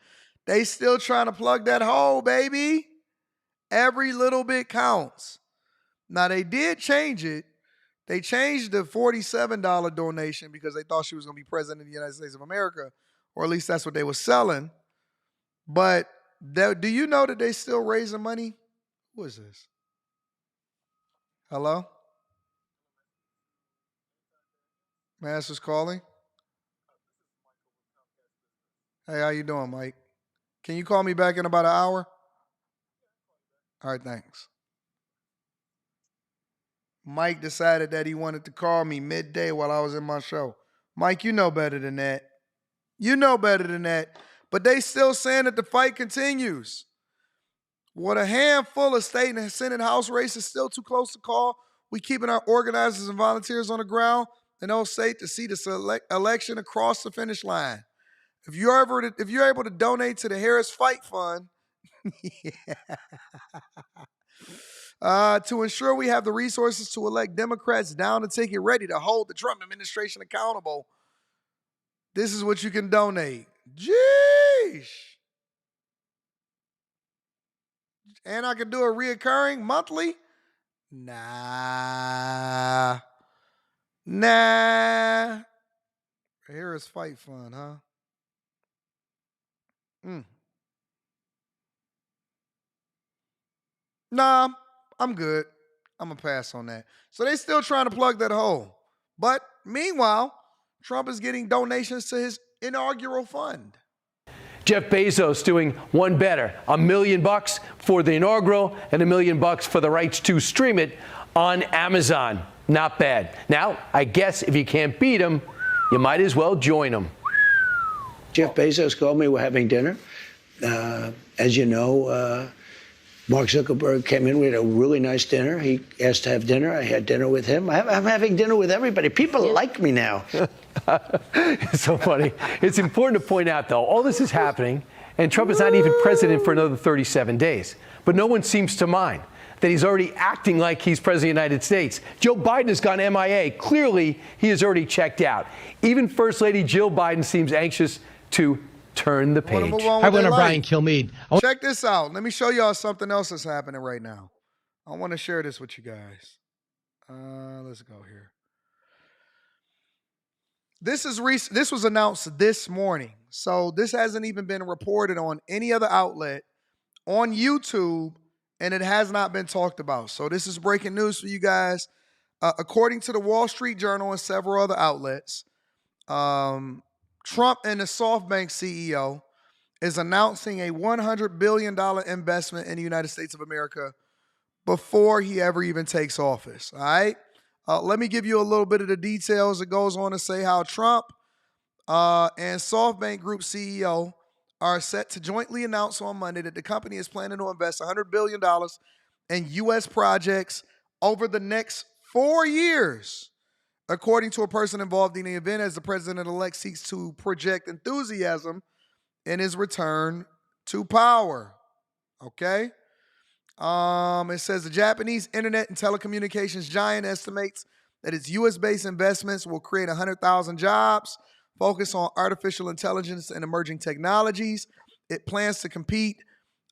They still trying to plug that hole, baby. Every little bit counts. Now, they did change it. They changed the $47 donation because they thought she was going to be president of the United States of America, or at least that's what they were selling. But do you know that they still raising money? Who is this? Hello? Master's calling. Hey, how you doing, Mike? Can you call me back in about an hour? All right, thanks. Mike decided that he wanted to call me midday while I was in my show. Mike, you know better than that. You know better than that. But they still saying that the fight continues. What a handful of state and Senate House races still too close to call. We keeping our organizers and volunteers on the ground in those states to see this election across the finish line. If you're able to donate to the Harris Fight Fund, to ensure we have the resources to elect Democrats down the ticket ready to hold the Trump administration accountable, this is what you can donate. Jeez. And I can do a reoccurring monthly? Nah. Harris Fight Fund, huh? Nah, I'm good. I'm going to pass on that. So they still trying to plug that hole. But meanwhile, Trump is getting donations to his inaugural fund. Jeff Bezos doing one better, $1 million for the inaugural and $1 million for the rights to stream it on Amazon. Not bad. Now, I guess if you can't beat him, you might as well join him. Jeff Bezos called me. We're having dinner. As you know, Mark Zuckerberg came in. We had a really nice dinner. He asked to have dinner. I had dinner with him. I'm having dinner with everybody. People like me now. It's so funny. It's important to point out, though, all this is happening, and Trump is not even president for another 37 days. But no one seems to mind that he's already acting like he's president of the United States. Joe Biden has gone MIA. Clearly, he has already checked out. Even First Lady Jill Biden seems anxious to turn the page. Hi, I'm Brian Kilmeade. Check this out. Let me show y'all something else that's happening right now. I want to share this with you guys. Let's go here. This was announced this morning. So this hasn't even been reported on any other outlet on YouTube, and it has not been talked about. So this is breaking news for you guys. According to the Wall Street Journal and several other outlets, Trump and the SoftBank CEO is announcing a $100 billion investment in the United States of America before he ever even takes office. All right? Let me give you a little bit of the details. It goes on to say how Trump and SoftBank Group CEO are set to jointly announce on Monday that the company is planning to invest $100 billion in U.S. projects over the next 4 years. According to a person involved in the event, as the president-elect seeks to project enthusiasm in his return to power. Okay? It says the Japanese internet and telecommunications giant estimates that its U.S.-based investments will create 100,000 jobs, focus on artificial intelligence and emerging technologies. It plans to complete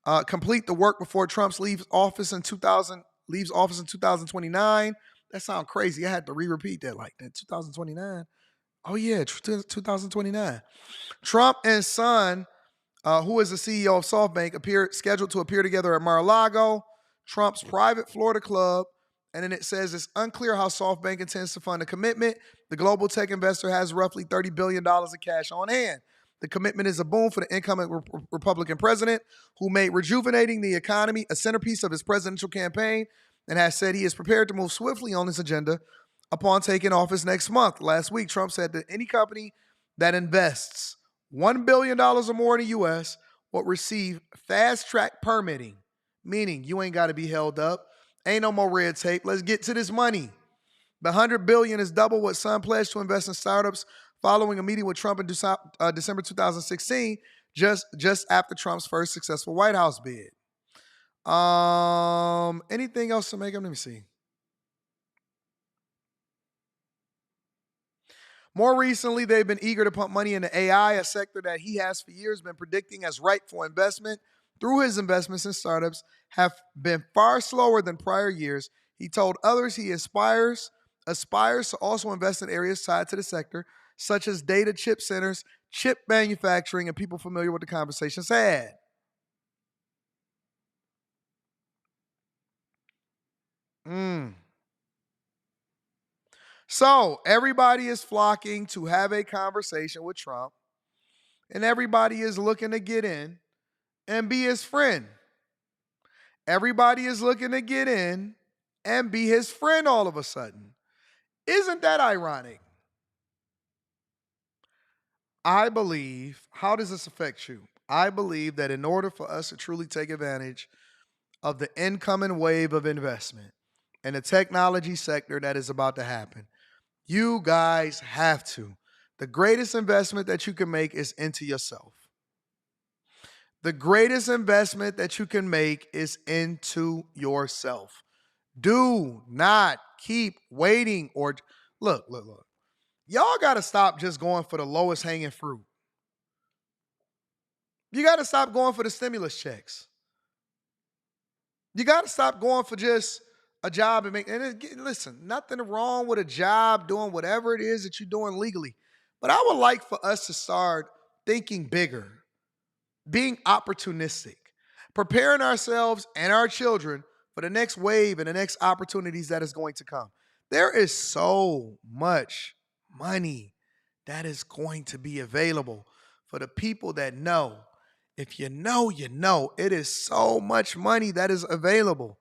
the work before Trump leaves office in 2029. That sounds crazy. I had to re-repeat that like that. 2029. Oh, yeah, 2029. Trump and son, who is the CEO of SoftBank, scheduled to appear together at Mar-a-Lago, Trump's private Florida club. And then it says it's unclear how SoftBank intends to fund the commitment. The global tech investor has roughly $30 billion of cash on hand. The commitment is a boon for the incoming Republican president, who made rejuvenating the economy a centerpiece of his presidential campaign and has said he is prepared to move swiftly on this agenda upon taking office next month. Last week, Trump said that any company that invests $1 billion or more in the U.S. will receive fast-track permitting, meaning you ain't got to be held up. Ain't no more red tape. Let's get to this money. The $100 billion is double what Sun pledged to invest in startups following a meeting with Trump in December 2016, just after Trump's first successful White House bid. Anything else to make up? Let me see. More recently, they've been eager to pump money into AI, a sector that he has for years been predicting as ripe for investment. Through his investments in startups have been far slower than prior years. He told others he aspires to also invest in areas tied to the sector, such as data chip centers, chip manufacturing, and people familiar with the conversations had. So everybody is flocking to have a conversation with Trump, and everybody is looking to get in and be his friend. Everybody is looking to get in and be his friend all of a sudden. Isn't that ironic? I believe, how does this affect you? I believe that in order for us to truly take advantage of the incoming wave of investment in the technology sector that is about to happen, you guys have to. The greatest investment that you can make is into yourself. The greatest investment that you can make is into yourself. Do not keep waiting or look. Y'all got to stop just going for the lowest hanging fruit. You got to stop going for the stimulus checks. You got to stop going for just a job listen, nothing wrong with a job doing whatever it is that you're doing legally. But I would like for us to start thinking bigger, being opportunistic, preparing ourselves and our children for the next wave and the next opportunities that is going to come. There is so much money that is going to be available for the people that know. If you know, you know. It is so much money that is available.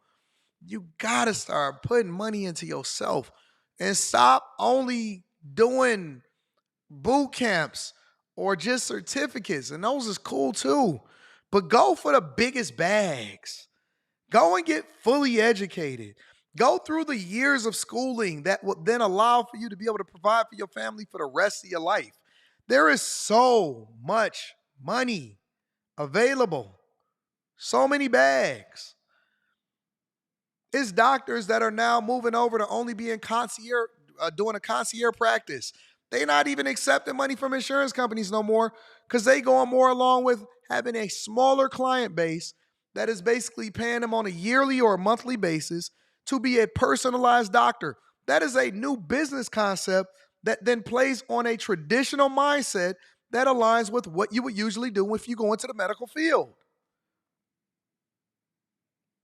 You got to start putting money into yourself and stop only doing boot camps or just certificates. And those is cool too. But go for the biggest bags. Go and get fully educated. Go through the years of schooling that will then allow for you to be able to provide for your family for the rest of your life. There is so much money available. So many bags. It's doctors that are now moving over to only being concierge, doing a concierge practice. They're not even accepting money from insurance companies no more because they going more along with having a smaller client base that is basically paying them on a yearly or a monthly basis to be a personalized doctor. That is a new business concept that then plays on a traditional mindset that aligns with what you would usually do if you go into the medical field.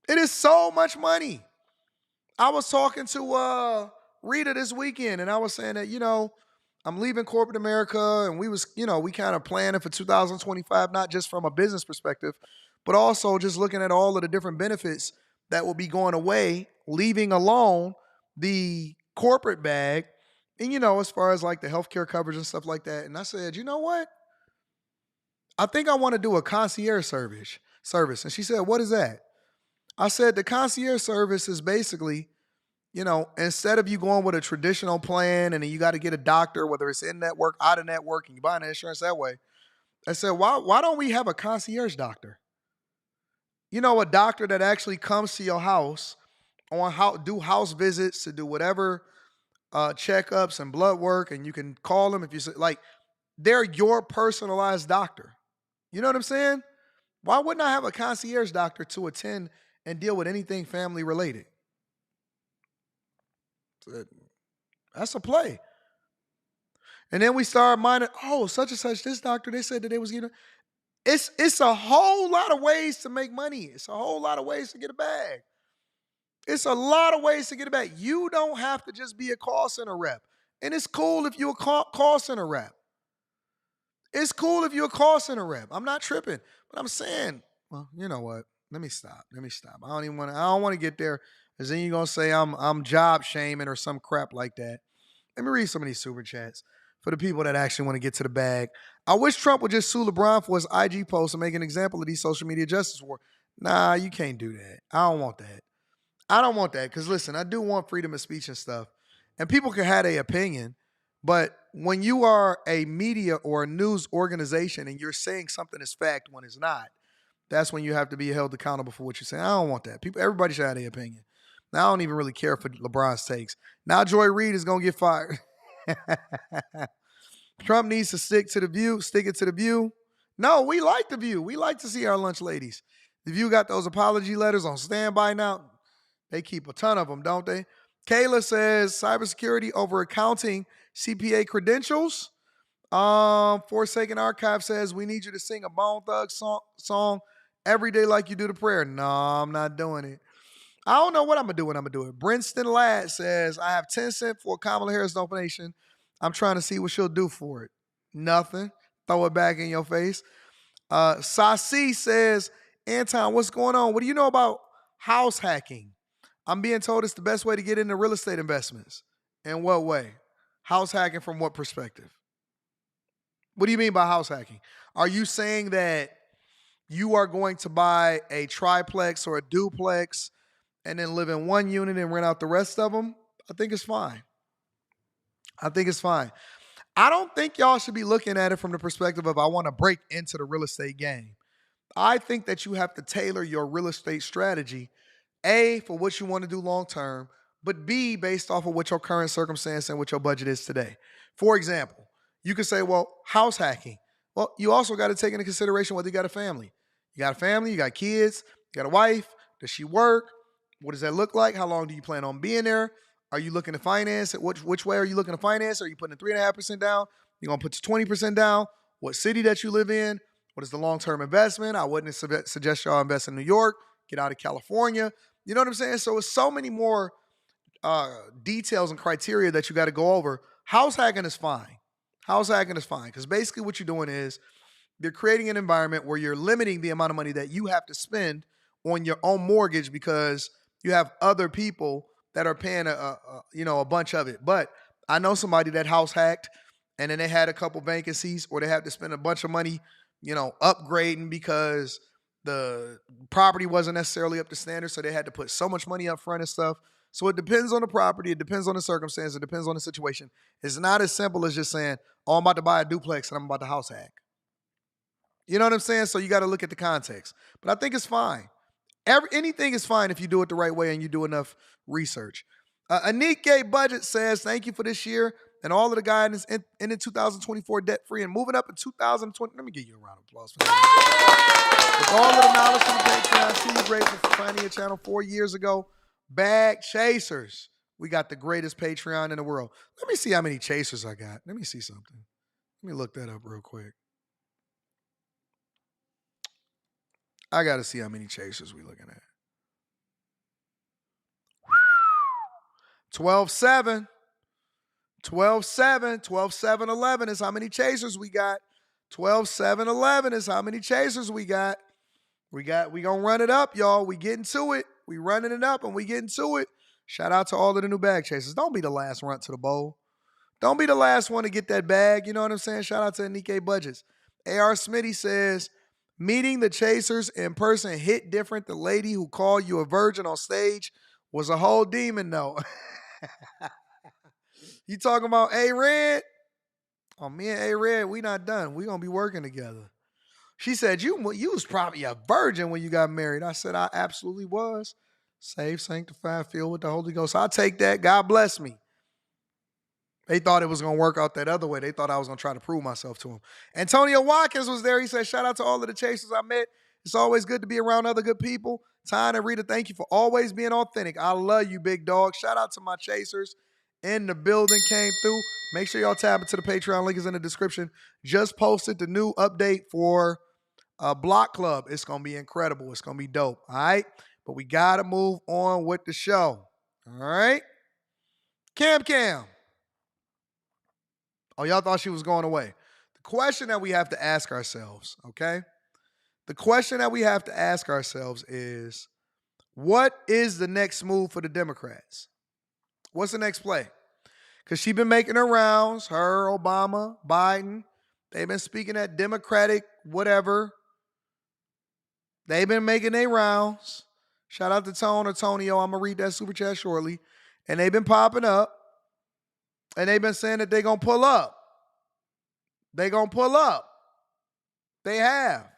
It is so much money. I was talking to Rita this weekend, and I was saying that, I'm leaving corporate America, and we kind of planning for 2025, not just from a business perspective, but also just looking at all of the different benefits that will be going away, leaving alone the corporate bag, and, as far as like the healthcare coverage and stuff like that. And I said, you know what? I think I want to do a concierge service. And she said, what is that? I said, the concierge service is basically, instead of you going with a traditional plan and then you got to get a doctor, whether it's in network, out of network, and you buy an insurance that way. I said, why don't we have a concierge doctor? A doctor that actually comes to your house do house visits, to do whatever checkups and blood work, and you can call them if you say, like, they're your personalized doctor. You know what I'm saying? Why wouldn't I have a concierge doctor to attend and deal with anything family related? That's a play. And then we started minding, such and such, this doctor, they said that they was getting. It's a whole lot of ways to make money. It's a whole lot of ways to get a bag. It's a lot of ways to get a bag. You don't have to just be a call center rep. And it's cool if you're a call center rep. It's cool if you're a call center rep. I'm not tripping. But I'm saying, well, you know what? Let me stop. I don't want to get there, because then you're gonna say I'm job shaming or some crap like that. Let me read some of these super chats. for the people that actually want to get to the bag. I wish Trump would just sue LeBron for his IG post and make an example of these social media justice war. Nah, you can't do that. I don't want that. I don't want that because, listen, I do want freedom of speech and stuff. And people can have their opinion. But when you are a media or a news organization and you're saying something is fact when it's not, that's when you have to be held accountable for what you're saying. I don't want that. Everybody should have their opinion. Now, I don't even really care for LeBron's takes. Now, Joy Reid is going to get fired. Trump needs to stick it to the View. No, we like the View. We like to see our lunch ladies. The View got those apology letters on standby now. They keep a ton of them, don't they? Kayla says cybersecurity over accounting CPA credentials. Forsaken Archive says we need you to sing a Bone Thug song every day like you do the prayer. No, I'm not doing it. I don't know what I'm going to do when I'm going to do it. Brinston Ladd says, I have 10 cents for a Kamala Harris donation. I'm trying to see what she'll do for it. Nothing. Throw it back in your face. Sasi says, Anton, what's going on? What do you know about house hacking? I'm being told it's the best way to get into real estate investments. In what way? House hacking from what perspective? What do you mean by house hacking? Are you saying that you are going to buy a triplex or a duplex and then live in one unit and rent out the rest of them? I think it's fine. I think it's fine. I don't think y'all should be looking at it from the perspective of I want to break into the real estate game. I think that you have to tailor your real estate strategy, A, for what you want to do long term, but B, based off of what your current circumstance and what your budget is today. For example, you could say, well, house hacking. Well, you also got to take into consideration whether you got a family. You got a family, you got kids, you got a wife. Does she work? What does that look like? How long do you plan on being there? Are you looking to finance it? Which way are you looking to finance? Are you putting 3.5% down? You're going to put 20% down? What city that you live in? What is the long-term investment? I wouldn't suggest y'all invest in New York. Get out of California. You know what I'm saying? So it's so many more details and criteria that you got to go over. House hacking is fine. House hacking is fine because basically what you're doing is you're creating an environment where you're limiting the amount of money that you have to spend on your own mortgage because you have other people that are paying a bunch of it. But I know somebody that house hacked and then they had a couple vacancies or they had to spend a bunch of money, upgrading because the property wasn't necessarily up to standard. So they had to put so much money up front and stuff. So it depends on the property. It depends on the circumstance. It depends on the situation. It's not as simple as just saying, oh, I'm about to buy a duplex and I'm about to house hack. You know what I'm saying? So you got to look at the context. But I think it's fine. Anything is fine if you do it the right way and you do enough research. Anike Budget says, thank you for this year and all of the guidance in 2024 debt-free and moving up in 2020. Let me give you a round of applause for that. With all of the knowledge from the Patreon, see you grateful for finding a channel 4 years ago. Bag Chasers. We got the greatest Patreon in the world. Let me see how many chasers I got. Let me see something. Let me look that up real quick. I got to see how many chasers we looking at. 12-7. 12-7. 12-7-11 is how many chasers we got. 12-7-11 is how many chasers we got. We going to run it up, y'all. We getting to it. We running it up and we getting to it. Shout out to all of the new bag chasers. Don't be the last run to the bowl. Don't be the last one to get that bag. You know what I'm saying? Shout out to Anike Budgets. A.R. Smitty says, meeting the chasers in person hit different. The lady who called you a virgin on stage was a whole demon, though. You talking about A-Red? Oh, me and A-Red, we not done. We going to be working together. She said, you was probably a virgin when you got married. I said, I absolutely was. Saved, sanctified, filled with the Holy Ghost. I'll take that. God bless me. They thought it was going to work out that other way. They thought I was going to try to prove myself to them. Antonio Watkins was there. He said, shout out to all of the chasers I met. It's always good to be around other good people. Tyne and Rita, thank you for always being authentic. I love you, big dog. Shout out to my chasers in the building, came through. Make sure y'all tap into the Patreon. Link is in the description. Just posted the new update for Block Club. It's going to be incredible. It's going to be dope. All right? But we got to move on with the show. All right? Cam. Oh, y'all thought she was going away. The question that we have to ask ourselves, okay? The question that we have to ask ourselves is, what is the next move for the Democrats? What's the next play? Because she been making her rounds, her, Obama, Biden. They've been speaking at Democratic, whatever. They've been making their rounds. Shout out to Tone or Tonio. I'm going to read that super chat shortly. And they've been popping up. And they've been saying that they're going to pull up. They're going to pull up. They have.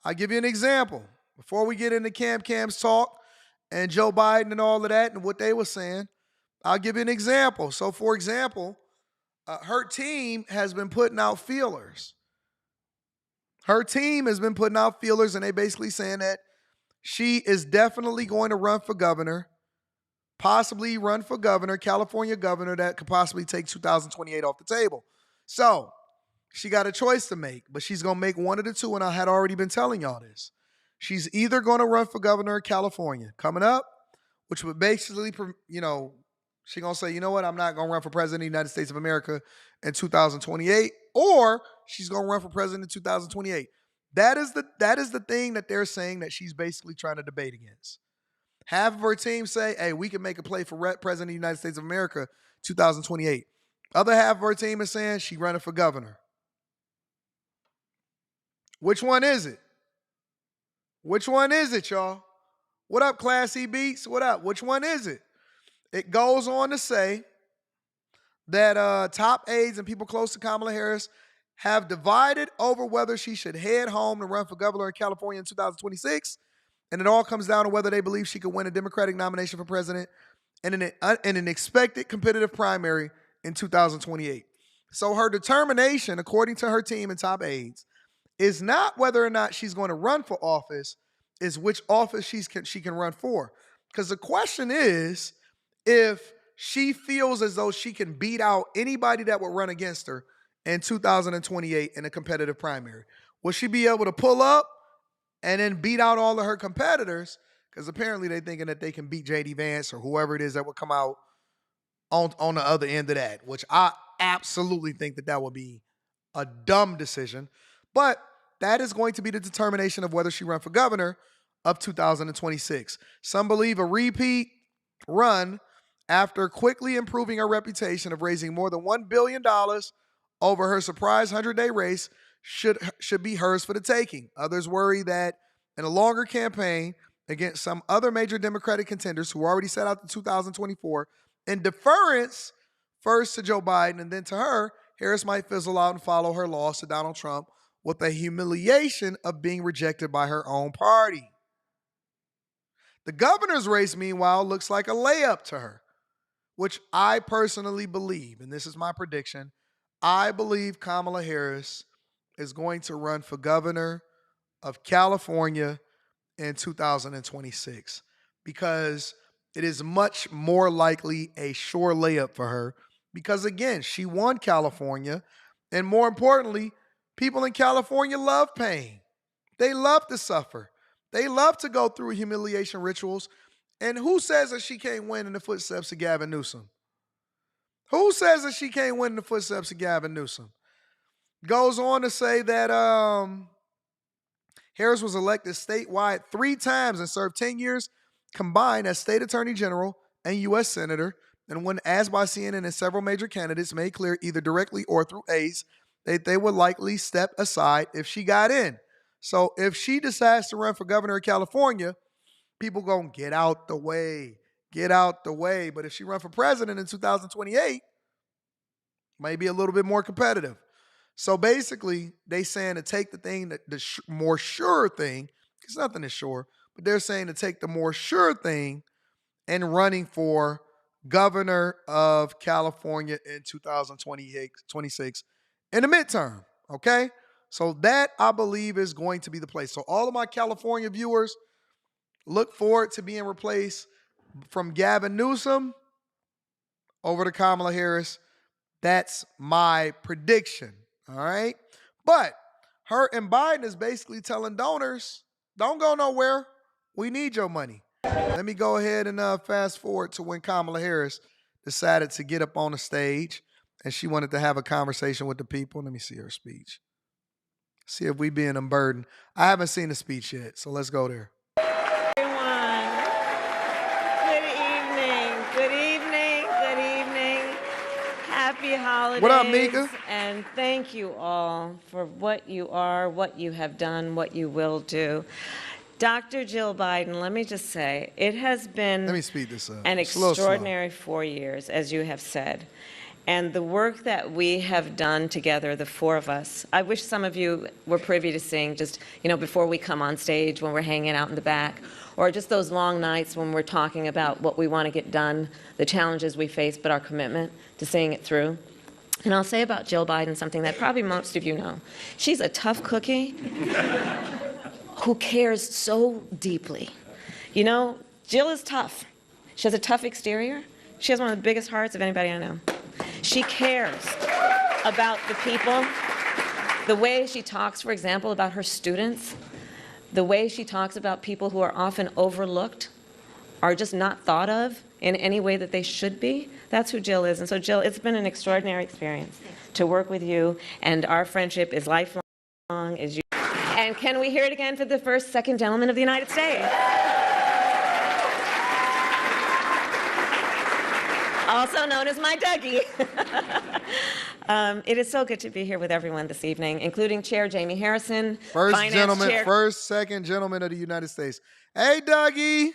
I'll give you an example. Before we get into Cam's talk and Joe Biden and all of that and what they were saying, I'll give you an example. So, for example, her team has been putting out feelers. Her team has been putting out feelers, and they basically saying that she is definitely going to run for governor, possibly run for governor, California governor, that could possibly take 2028 off the table. So, she got a choice to make, but she's going to make one of the two, and I had already been telling y'all this. She's either going to run for governor of California coming up, which would basically, she's going to say, you know what, I'm not going to run for president of the United States of America in 2028, or she's going to run for president in 2028. That is the thing that they're saying that she's basically trying to debate against. Half of her team say, hey, we can make a play for president of the United States of America 2028. Other half of her team is saying she's running for governor. Which one is it? Which one is it, y'all? What up, Class E Beats? What up? Which one is it? It goes on to say that top aides and people close to Kamala Harris have divided over whether she should head home to run for governor of California in 2026. And it all comes down to whether they believe she could win a Democratic nomination for president in an expected competitive primary in 2028. So her determination, according to her team and top aides, is not whether or not she's going to run for office, is which office she can run for. Because the question is, if she feels as though she can beat out anybody that would run against her in 2028 in a competitive primary, will she be able to pull up and then beat out all of her competitors? Because apparently they're thinking that they can beat J.D. Vance or whoever it is that would come out on the other end of that, which I absolutely think that would be a dumb decision. But that is going to be the determination of whether she runs for governor of 2026. Some believe a repeat run after quickly improving her reputation of raising more than $1 billion over her surprise 100-day race should be hers for the taking. Others worry that in a longer campaign against some other major Democratic contenders who already set out to 2024, in deference first to Joe Biden and then to her, Harris might fizzle out and follow her loss to Donald Trump with the humiliation of being rejected by her own party. The governor's race, meanwhile, looks like a layup to her, which I personally believe, and this is my prediction, I believe Kamala Harris is going to run for governor of California in 2026 because it is much more likely a sure layup for her because, again, she won California, and more importantly, people in California love pain. They love to suffer. They love to go through humiliation rituals. And who says that she can't win in the footsteps of Gavin Newsom? Who says that she can't win in the footsteps of Gavin Newsom? Goes on to say that Harris was elected statewide 3 times and served 10 years combined as state attorney general and U.S. senator. And when asked by CNN and several major candidates made clear either directly or through aides, they would likely step aside if she got in. So if she decides to run for governor of California, people going to get out the way. But if she run for president in 2028, might be a little bit more competitive. So basically, they saying to take the thing, more sure thing, because nothing is sure, but they're saying to take the more sure thing and running for governor of California in 2026 in the midterm, okay? So that, I believe, is going to be the place. So all of my California viewers, look forward to being replaced from Gavin Newsom over to Kamala Harris. That's my prediction, all right? But her and Biden is basically telling donors, don't go nowhere. We need your money. Let me go ahead and fast forward to when Kamala Harris decided to get up on the stage and she wanted to have a conversation with the people. Let me see her speech. See if we being unburdened. I haven't seen the speech yet, so let's go there. Good evening. Happy holidays. What up, Mika? And thank you all for what you are, what you have done, what you will do. Dr. Jill Biden, let me just say, it has been Let me speed this up. an It's a little slow. extraordinary 4 years, as you have said. And the work that we have done together, the four of us, I wish some of you were privy to seeing just, before we come on stage, when we're hanging out in the back, or just those long nights when we're talking about what we want to get done, the challenges we face, but our commitment to seeing it through. And I'll say about Jill Biden something that probably most of you know. She's a tough cookie who cares so deeply. Jill is tough. She has a tough exterior. She has one of the biggest hearts of anybody I know. She cares about the people. The way she talks, for example, about her students, the way she talks about people who are often overlooked, are just not thought of in any way that they should be. That's who Jill is. And so, Jill, it's been an extraordinary experience to work with you, and our friendship is lifelong. And can we hear it again for the first, second gentleman of the United States? Also known as my Dougie. It is so good to be here with everyone this evening, including Chair Jamie Harrison, First, second gentleman of the United States. Hey, Dougie.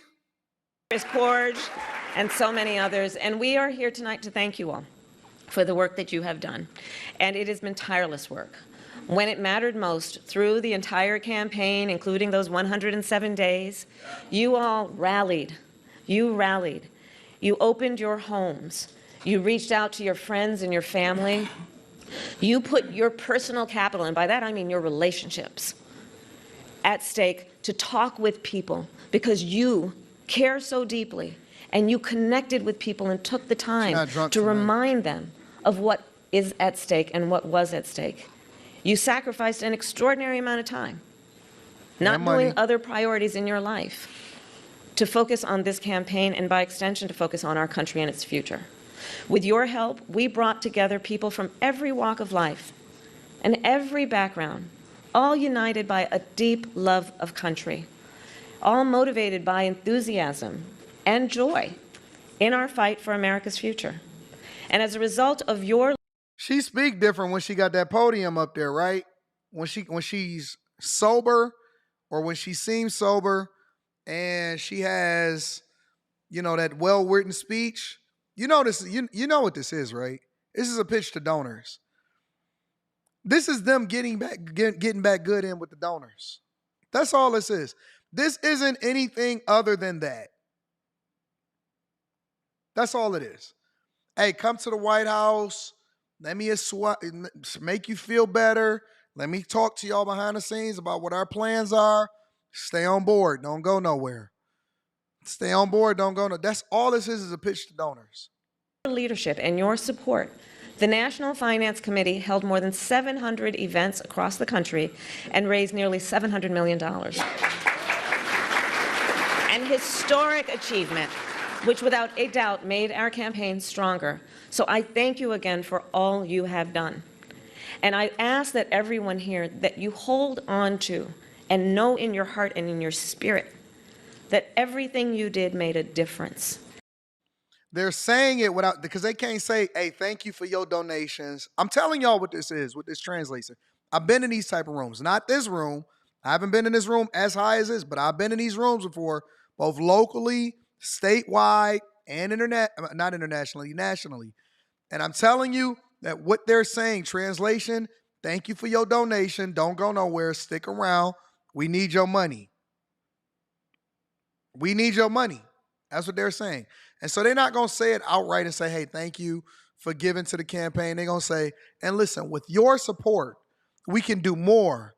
Chris Porge, and so many others. And we are here tonight to thank you all for the work that you have done. And it has been tireless work. When it mattered most, through the entire campaign, including those 107 days, you all rallied. You rallied. You opened your homes. You reached out to your friends and your family. You put your personal capital, and by that I mean your relationships, at stake to talk with people because you care so deeply, and you connected with people and took the time to remind them of what is at stake and what was at stake. You sacrificed an extraordinary amount of time, not doing other priorities in your life, to focus on this campaign and by extension to focus on our country and its future. With your help, we brought together people from every walk of life and every background, all united by a deep love of country, all motivated by enthusiasm and joy in our fight for America's future. And as a result of your... She speak different when she got that podium up there, right? When she's sober, or when she seems sober, and she has, that well-written speech. You know this. You know what this is, right? This is a pitch to donors. This is them getting back good in with the donors. That's all this is. This isn't anything other than that. That's all it is. Hey, come to the White House. Let me make you feel better. Let me talk to y'all behind the scenes about what our plans are. Stay on board. Don't go nowhere. Stay on board. Don't go nowhere. That's all this is a pitch to donors. Leadership and your support, the National Finance Committee held more than 700 events across the country and raised nearly $700 million. An historic achievement, which without a doubt made our campaign stronger. So I thank you again for all you have done. And I ask that everyone here, that you hold on to and know in your heart and in your spirit that everything you did made a difference. They're saying it without, because they can't say, hey, thank you for your donations. I'm telling y'all what this is, what this translates to. I've been in these type of rooms, not this room. I haven't been in this room as high as this, but I've been in these rooms before, both locally, statewide, and not internationally, nationally. And I'm telling you that what they're saying, translation, thank you for your donation. Don't go nowhere. Stick around. We need your money. We need your money. That's what they're saying. And so they're not going to say it outright and say, hey, thank you for giving to the campaign. They're going to say, and listen, with your support, we can do more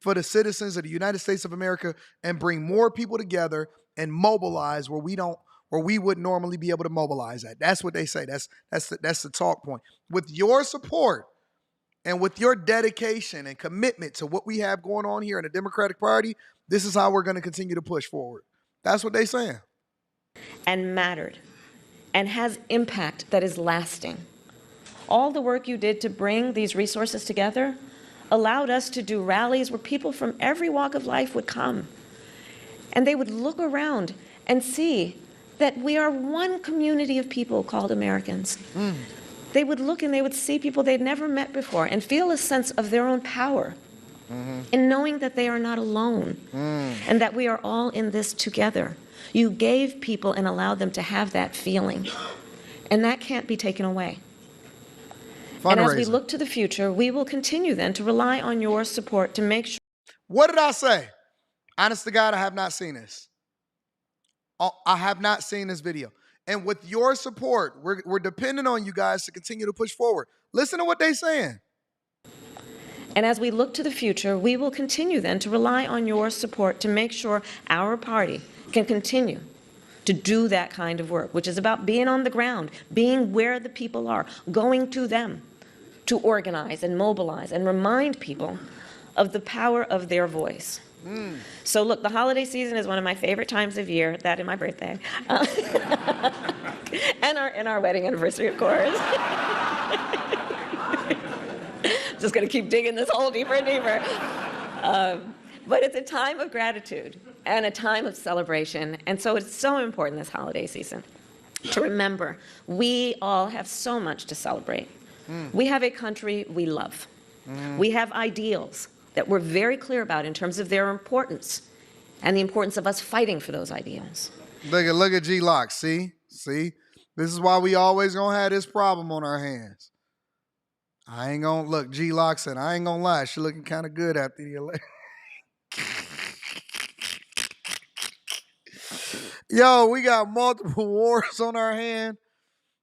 for the citizens of the United States of America and bring more people together and mobilize where we wouldn't normally be able to mobilize at. That's what they say. That's the talk point. With your support and with your dedication and commitment to what we have going on here in the Democratic Party, this is how we're going to continue to push forward. That's what they're saying. And mattered and has impact that is lasting. All the work you did to bring these resources together allowed us to do rallies where people from every walk of life would come. And they would look around and see that we are one community of people called Americans. they would look and they would see people they'd never met before and feel a sense of their own power in knowing that they are not alone and that we are all in this together. You gave people and allowed them to have that feeling, and that can't be taken away. And as we look to the future, we will continue then to rely on your support to make sure. What did I say? Honest to God, I have not seen this. I have not seen this video. And with your support, we're dependent on you guys to continue to push forward. Listen to what they're saying. And as we look to the future, we will continue then to rely on your support to make sure our party can continue to do that kind of work, which is about being on the ground, being where the people are, going to them to organize and mobilize and remind people of the power of their voice. So look, the holiday season is one of my favorite times of year, that and my birthday, and our wedding anniversary, of course. Just going to keep digging this hole deeper and deeper. But it's a time of gratitude and a time of celebration. And so it's so important this holiday season to remember we all have so much to celebrate. We have a country we love. We have ideals that we're very clear about in terms of their importance and the importance of us fighting for those ideals. Look at G-Lock. See? This is why we always gonna have this problem on our hands. I ain't gonna look. G-Lock said, I ain't gonna lie. She looking kind of good after the election. Yo, we got multiple wars on our hand.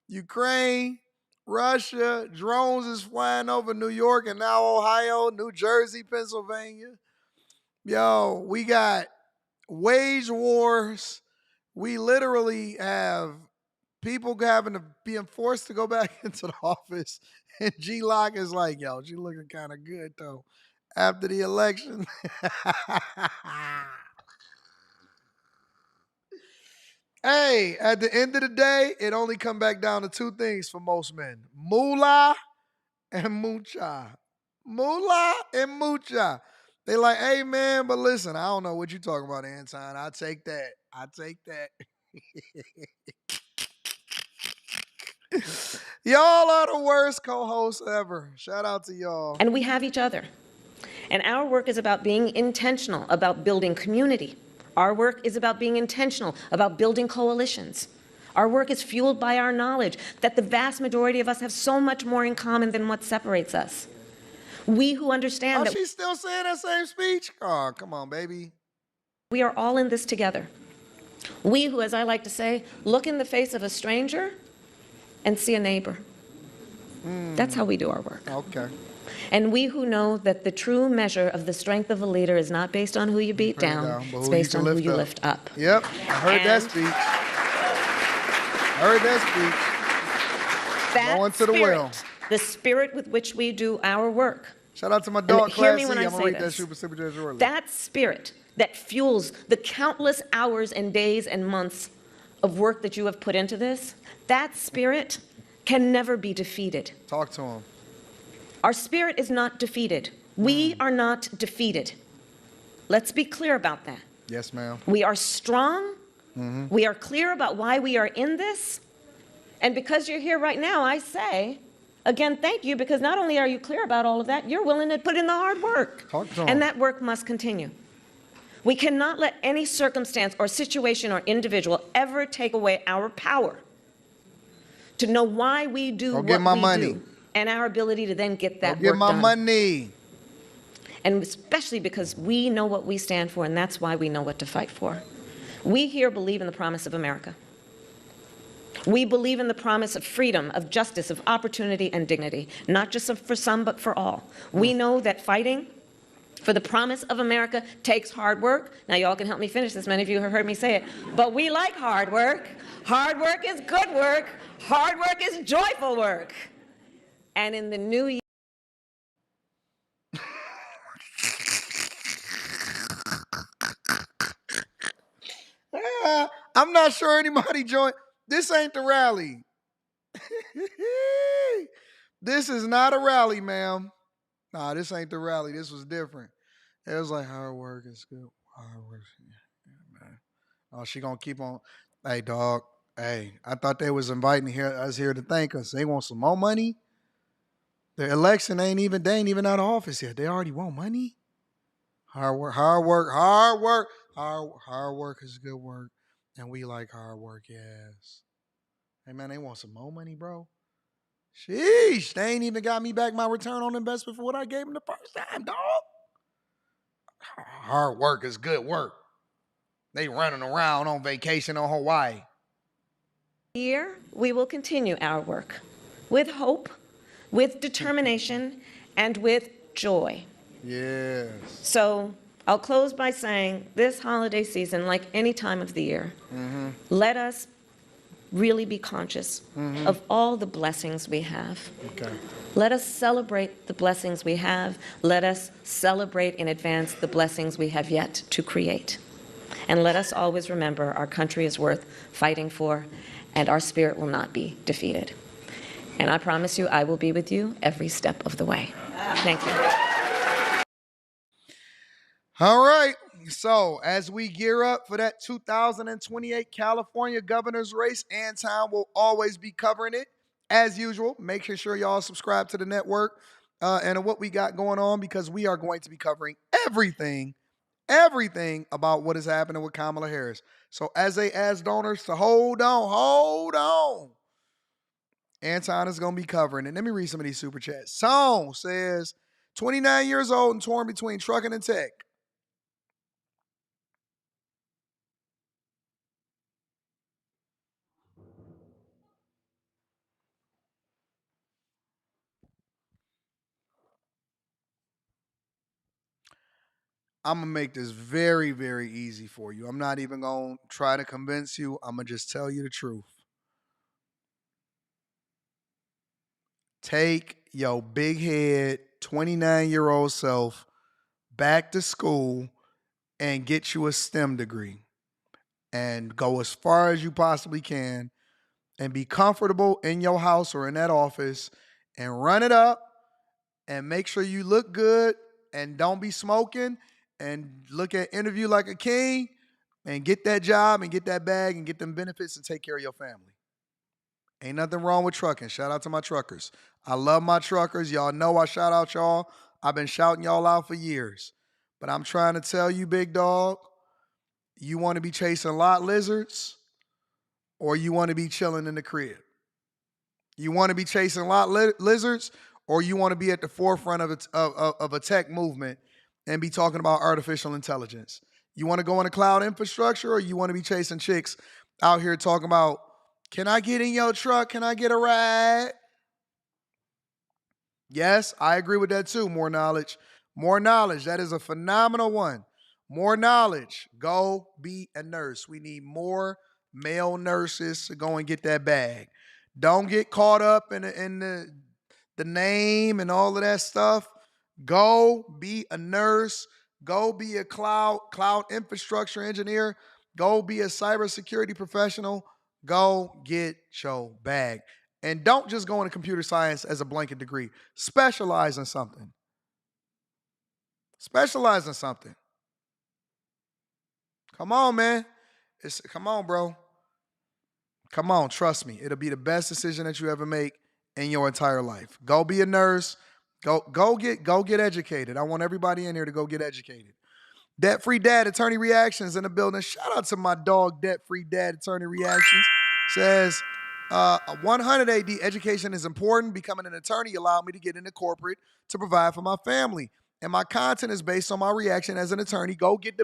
Ukraine, Russia, drones is flying over New York and now Ohio, New Jersey, Pennsylvania. Yo, we got wage wars. We literally have people being forced to go back into the office. And G-Lock is like, yo, she looking kind of good, though, after the election. Hey, at the end of the day, it only come back down to two things for most men. Moolah and mucha. Moolah and mucha. They like, hey, man, but listen, I don't know what you talking about, Anton. I take that. Y'all are the worst co-hosts ever. Shout out to y'all. And we have each other. And our work is about being intentional, about building community. Our work is about being intentional, about building coalitions. Our work is fueled by our knowledge that the vast majority of us have so much more in common than what separates us. We who understand that she's still saying that same speech? Oh, come on, baby. We are all in this together. We who, as I like to say, look in the face of a stranger and see a neighbor. That's how we do our work. Okay. And we who know that the true measure of the strength of a leader is not based on who you beat down, it's based on who you lift up. Yep, I heard that speech. Going to the well. The spirit with which we do our work. Shout out to my dog, Hear me Class when C. I I'm going say to read that this. super shortly. That spirit that fuels the countless hours and days and months of work that you have put into this, that spirit can never be defeated. Talk to him. Our spirit is not defeated. We are not defeated. Let's be clear about that. Yes, ma'am. We are strong. We are clear about why we are in this. And because you're here right now, I say, again, thank you, because not only are you clear about all of that, you're willing to put in the hard work. Talk to him. And that work must continue. We cannot let any circumstance or situation or individual ever take away our power to know why we do what we do. And our ability to then get that work done. Get my money. And especially because we know what we stand for, and that's why we know what to fight for. We here believe in the promise of America. We believe in the promise of freedom, of justice, of opportunity and dignity, not just for some, but for all. We know that fighting for the promise of America takes hard work. Now, y'all can help me finish this. Many of you have heard me say it. But we like hard work. Hard work is good work. Hard work is joyful work. And in the new year, I'm not sure anybody joined. This ain't the rally. This is not a rally, ma'am. Nah, this ain't the rally. This was different. It was like, hard work is good. Hard work. Yeah, man. Oh, she gonna keep on. Hey, dog. Hey, I thought they was inviting us here to thank us. They want some more money. The election ain't even out of office yet. They already want money. Hard work, hard work, hard work, hard work is good work, and we like hard work. Yes. Hey man, they want some more money, bro. Sheesh, they ain't even got me back my return on investment for what I gave them the first time, dog. Hard work is good work. They running around on vacation on Hawaii. Here, we will continue our work with hope, with determination, and with joy. Yes. So I'll close by saying this holiday season, like any time of the year, let us really be conscious of all the blessings we have. Okay. Let us celebrate the blessings we have. Let us celebrate in advance the blessings we have yet to create. And let us always remember our country is worth fighting for, and our spirit will not be defeated. And I promise you, I will be with you every step of the way. Thank you. All right. So as we gear up for that 2028 California governor's race, Anton will always be covering it. As usual, make sure y'all subscribe to the network and what we got going on, because we are going to be covering everything about what is happening with Kamala Harris. So as they ask donors to hold on. Anton is going to be covering it. Let me read some of these super chats. Song says, 29 years old and torn between trucking and tech. I'm going to make this very, very easy for you. I'm not even going to try to convince you. I'm going to just tell you the truth. Take your big head, 29-year-old self back to school and get you a STEM degree and go as far as you possibly can and be comfortable in your house or in that office and run it up and make sure you look good and don't be smoking and look at interview like a king and get that job and get that bag and get them benefits and take care of your family. Ain't nothing wrong with trucking. Shout out to my truckers. I love my truckers. Y'all know I shout out y'all. I've been shouting y'all out for years. But I'm trying to tell you, big dog, you want to be chasing lot lizards or you want to be chilling in the crib? You want to be chasing lot lizards or you want to be at the forefront of a tech movement and be talking about artificial intelligence? You want to go into cloud infrastructure or you want to be chasing chicks out here talking about, can I get in your truck? Can I get a ride? Yes, I agree with that too. More knowledge. More knowledge. That is a phenomenal one. More knowledge. Go be a nurse. We need more male nurses to go and get that bag. Don't get caught up in the name and all of that stuff. Go be a nurse. Go be a cloud infrastructure engineer. Go be a cybersecurity professional. Go get your bag. And don't just go into computer science as a blanket degree. Specialize in something. Specialize in something. Come on, man. Come on, bro. Come on, trust me. It'll be the best decision that you ever make in your entire life. Go be a nurse. Go get educated. I want everybody in here to go get educated. Debt Free Dad Attorney Reactions in the building. Shout out to my dog, Debt Free Dad Attorney Reactions. Says 100 AD education is important. Becoming an attorney allowed me to get into corporate to provide for my family. And my content is based on my reaction as an attorney. Go get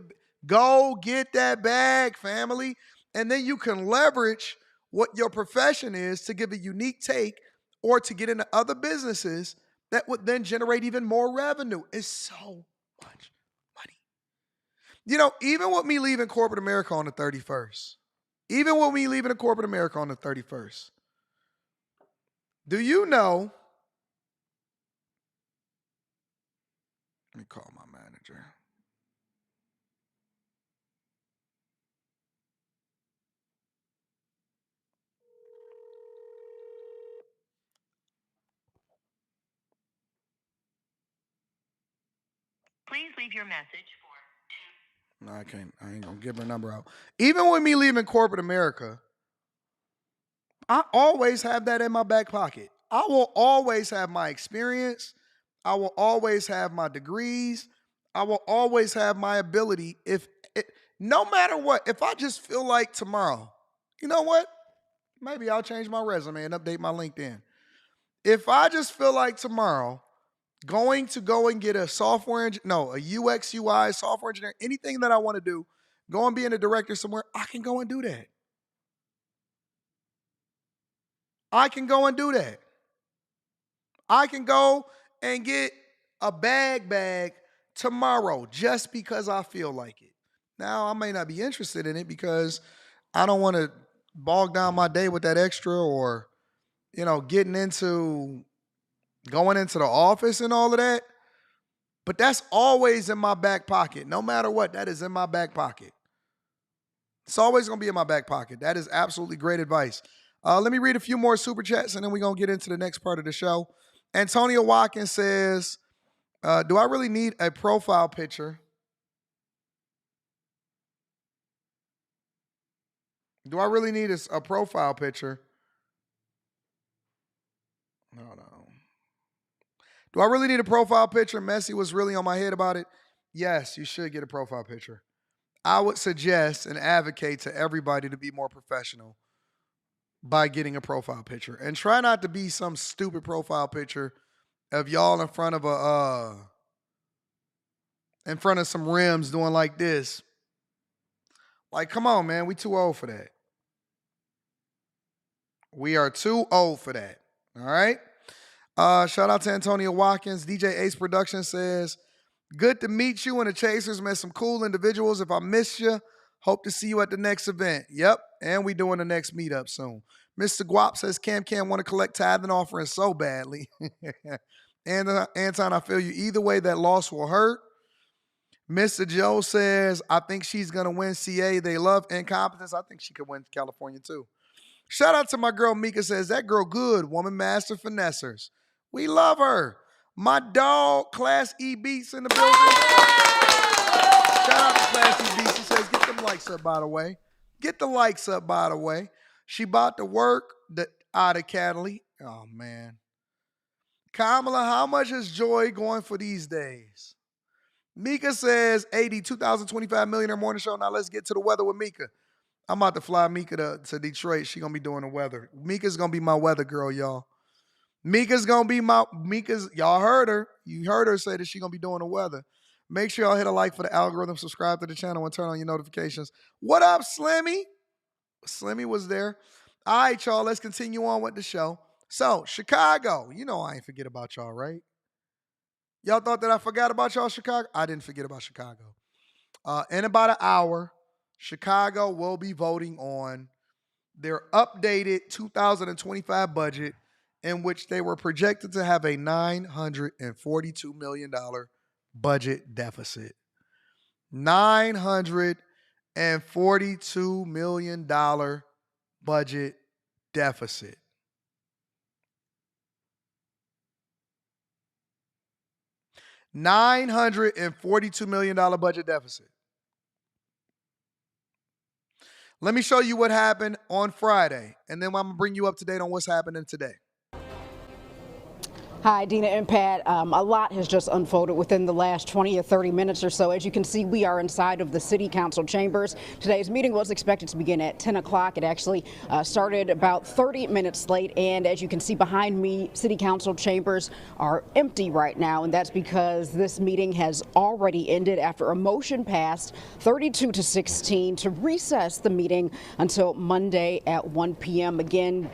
that bag, family. And then you can leverage what your profession is to give a unique take or to get into other businesses that would then generate even more revenue. It's so much money. You know, even with me leaving corporate America on the 31st, do you know? Let me call my manager. Please leave your message for. No, I can't. I ain't gonna give her number out. Even with me leaving corporate America, I always have that in my back pocket. I will always have my experience. I will always have my degrees. I will always have my ability. No matter what, if I just feel like tomorrow, you know what? Maybe I'll change my resume and update my LinkedIn. If I just feel like tomorrow going to go and get a UX, UI, software engineer, anything that I want to do, go and be in a director somewhere, I can go and do that. I can go and do that. I can go and get a bag tomorrow just because I feel like it. Now, I may not be interested in it because I don't want to bog down my day with that extra or, going into the office and all of that. But that's always in my back pocket. No matter what, that is in my back pocket. It's always going to be in my back pocket. That is absolutely great advice. Let me read a few more super chats, and then we're going to get into the next part of the show. Antonio Watkins says, do I really need a profile picture? Do I really need a profile picture? No. Do I really need a profile picture? Messi was really on my head about it. Yes, you should get a profile picture. I would suggest and advocate to everybody to be more professional by getting a profile picture. And try not to be some stupid profile picture of y'all in front of some rims doing like this. Like, come on, man. We too old for that. We are too old for that. All right? Shout out to Antonio Watkins. DJ Ace Production says, good to meet you and the Chasers. Met some cool individuals. If I missed you, hope to see you at the next event. Yep, and we doing the next meetup soon. Mr. Guap says, Cam want to collect tithing offerings so badly. And Anton, I feel you. Either way, that loss will hurt. Mr. Joe says, I think she's going to win CA. They love incompetence. I think she could win California too. Shout out to my girl Mika says, that girl good, woman master finessers. We love her. My dog, Class E Beats in the building. Shout out to Class E Beats. She says, get them likes up, by the way. Get the likes up, by the way. She about to work out of Cadillac. Oh, man. Kamala, how much is Joy going for these days? Mika says, 80, 2025 Millionaire Morning Show. Now let's get to the weather with Mika. I'm about to fly Mika to Detroit. She going to be doing the weather. Mika's going to be my weather girl, y'all. Y'all heard her. You heard her say that she going to be doing the weather. Make sure y'all hit a like for the algorithm, subscribe to the channel, and turn on your notifications. What up, Slimmy? Slimmy was there. All right, y'all, let's continue on with the show. So, Chicago. You know I ain't forget about y'all, right? Y'all thought that I forgot about y'all, Chicago? I didn't forget about Chicago. In about an hour, Chicago will be voting on their updated 2025 budget, in which they were projected to have a $942 million budget deficit. $942 million budget deficit. $942 million budget deficit. Let me show you what happened on Friday, and then I'm going to bring you up to date on what's happening today. Hi, Dina and Pat. A lot has just unfolded within the last 20 or 30 minutes or so. As you can see, we are inside of the City Council chambers. Today's meeting was expected to begin at 10 o'clock. It actually started about 30 minutes late. And as you can see behind me, City Council chambers are empty right now. And that's because this meeting has already ended after a motion passed 32-16 to recess the meeting until Monday at 1 p.m. Again,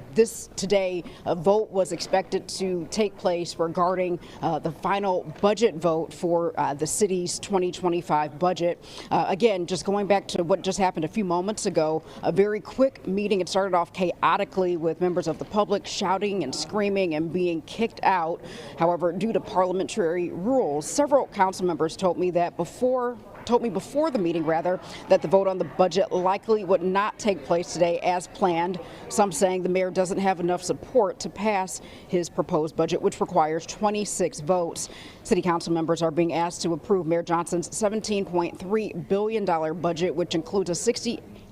today a vote was expected to take place regarding the final budget vote for the city's 2025 budget. Again, just going back to what just happened a few moments ago, a very quick meeting. It started off chaotically with members of the public shouting and screaming and being kicked out. However, due to parliamentary rules, several council members told me before the meeting that the vote on the budget likely would not take place today as planned. Some saying the mayor doesn't have enough support to pass his proposed budget, which requires 26 votes. City council members are being asked to approve Mayor Johnson's $17.3 billion budget, which includes a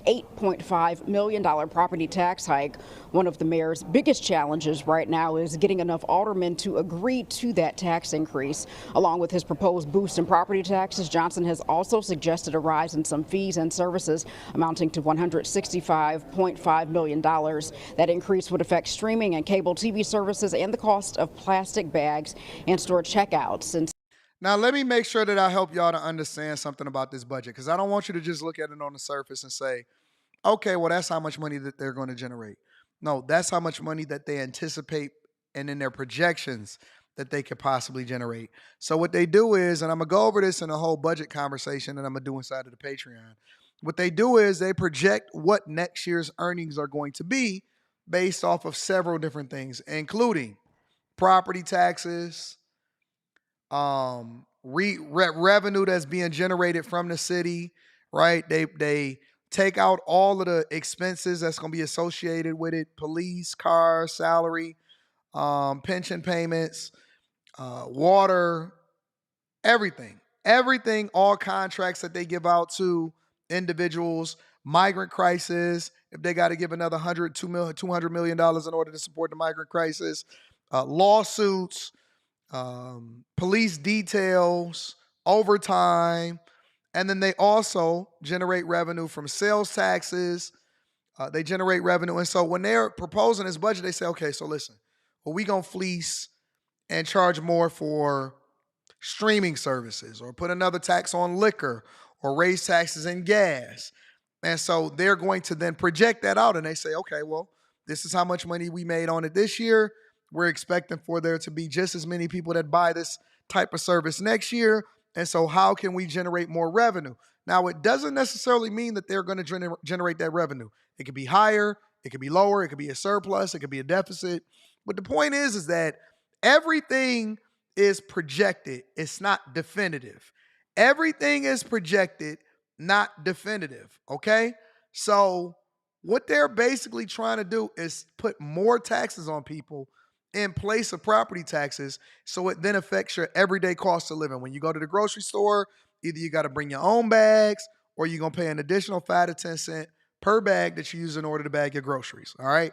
$8.5 million property tax hike. One of the mayor's biggest challenges right now is getting enough aldermen to agree to that tax increase. Along with his proposed boost in property taxes, Johnson has also suggested a rise in some fees and services amounting to $165.5 million. That increase would affect streaming and cable TV services and the cost of plastic bags and store checkouts. And now, let me make sure that I help y'all to understand something about this budget, because I don't want you to just look at it on the surface and say, okay, well, that's how much money that they're going to generate. No, that's how much money that they anticipate and in their projections that they could possibly generate. So what they do is, and I'm going to go over this in a whole budget conversation that I'm going to do inside of the Patreon. What they do is they project what next year's earnings are going to be based off of several different things, including property taxes, revenue that's being generated from the city, right? They take out all of the expenses that's going to be associated with it: police, cars, salary, pension payments, water, everything, all contracts that they give out to individuals, migrant crisis, if they got to give another $200 million in order to support the migrant crisis, lawsuits, police details, overtime, and then they also generate revenue from sales taxes. They generate revenue. And so when they're proposing this budget, they say, okay, so listen, well, we going to fleece and charge more for streaming services, or put another tax on liquor, or raise taxes in gas. And so they're going to then project that out, and they say, okay, well, this is how much money we made on it this year. We're expecting for there to be just as many people that buy this type of service next year. And so how can we generate more revenue? Now, it doesn't necessarily mean that they're going to generate that revenue. It could be higher, it could be lower, it could be a surplus, it could be a deficit. But the point is that everything is projected. It's not definitive. Everything is projected, not definitive, okay? So what they're basically trying to do is put more taxes on people in place of property taxes, so it then affects your everyday cost of living. When you go to the grocery store, either you got to bring your own bags, or you're going to pay an additional 5 to 10 cents per bag that you use in order to bag your groceries, all right?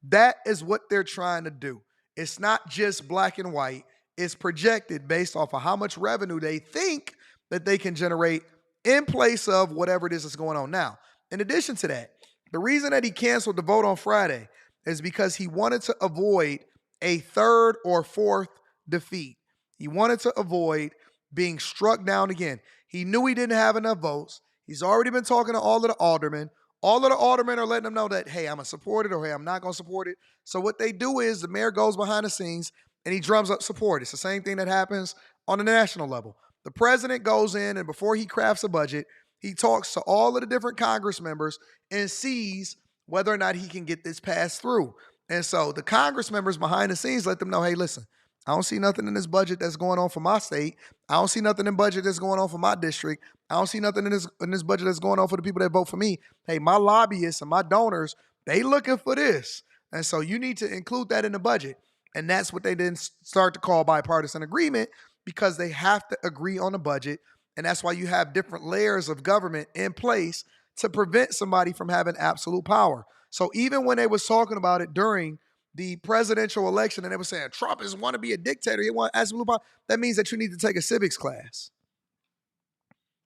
That is what they're trying to do. It's not just black and white. It's projected based off of how much revenue they think that they can generate in place of whatever it is that's going on. Now, in addition to that, the reason that he canceled the vote on Friday is because he wanted to avoid a third or fourth defeat. He wanted to avoid being struck down again. He knew he didn't have enough votes. He's already been talking to all of the aldermen. All of the aldermen are letting him know that, hey, I'm going to support it, or hey, I'm not going to support it. So what they do is the mayor goes behind the scenes and he drums up support. It's the same thing that happens on the national level. The president goes in, and before he crafts a budget, he talks to all of the different Congress members and sees whether or not he can get this passed through. And so the Congress members behind the scenes let them know, hey, listen, I don't see nothing in this budget that's going on for my state. I don't see nothing in budget that's going on for my district. I don't see nothing in this budget that's going on for the people that vote for me. Hey, my lobbyists and my donors, they looking for this. And so you need to include that in the budget. And that's what they then start to call bipartisan agreement, because they have to agree on a budget. And that's why you have different layers of government in place to prevent somebody from having absolute power. So even when they was talking about it during the presidential election, and they were saying Trump is want to be a dictator, he want absolute power, that means that you need to take a civics class.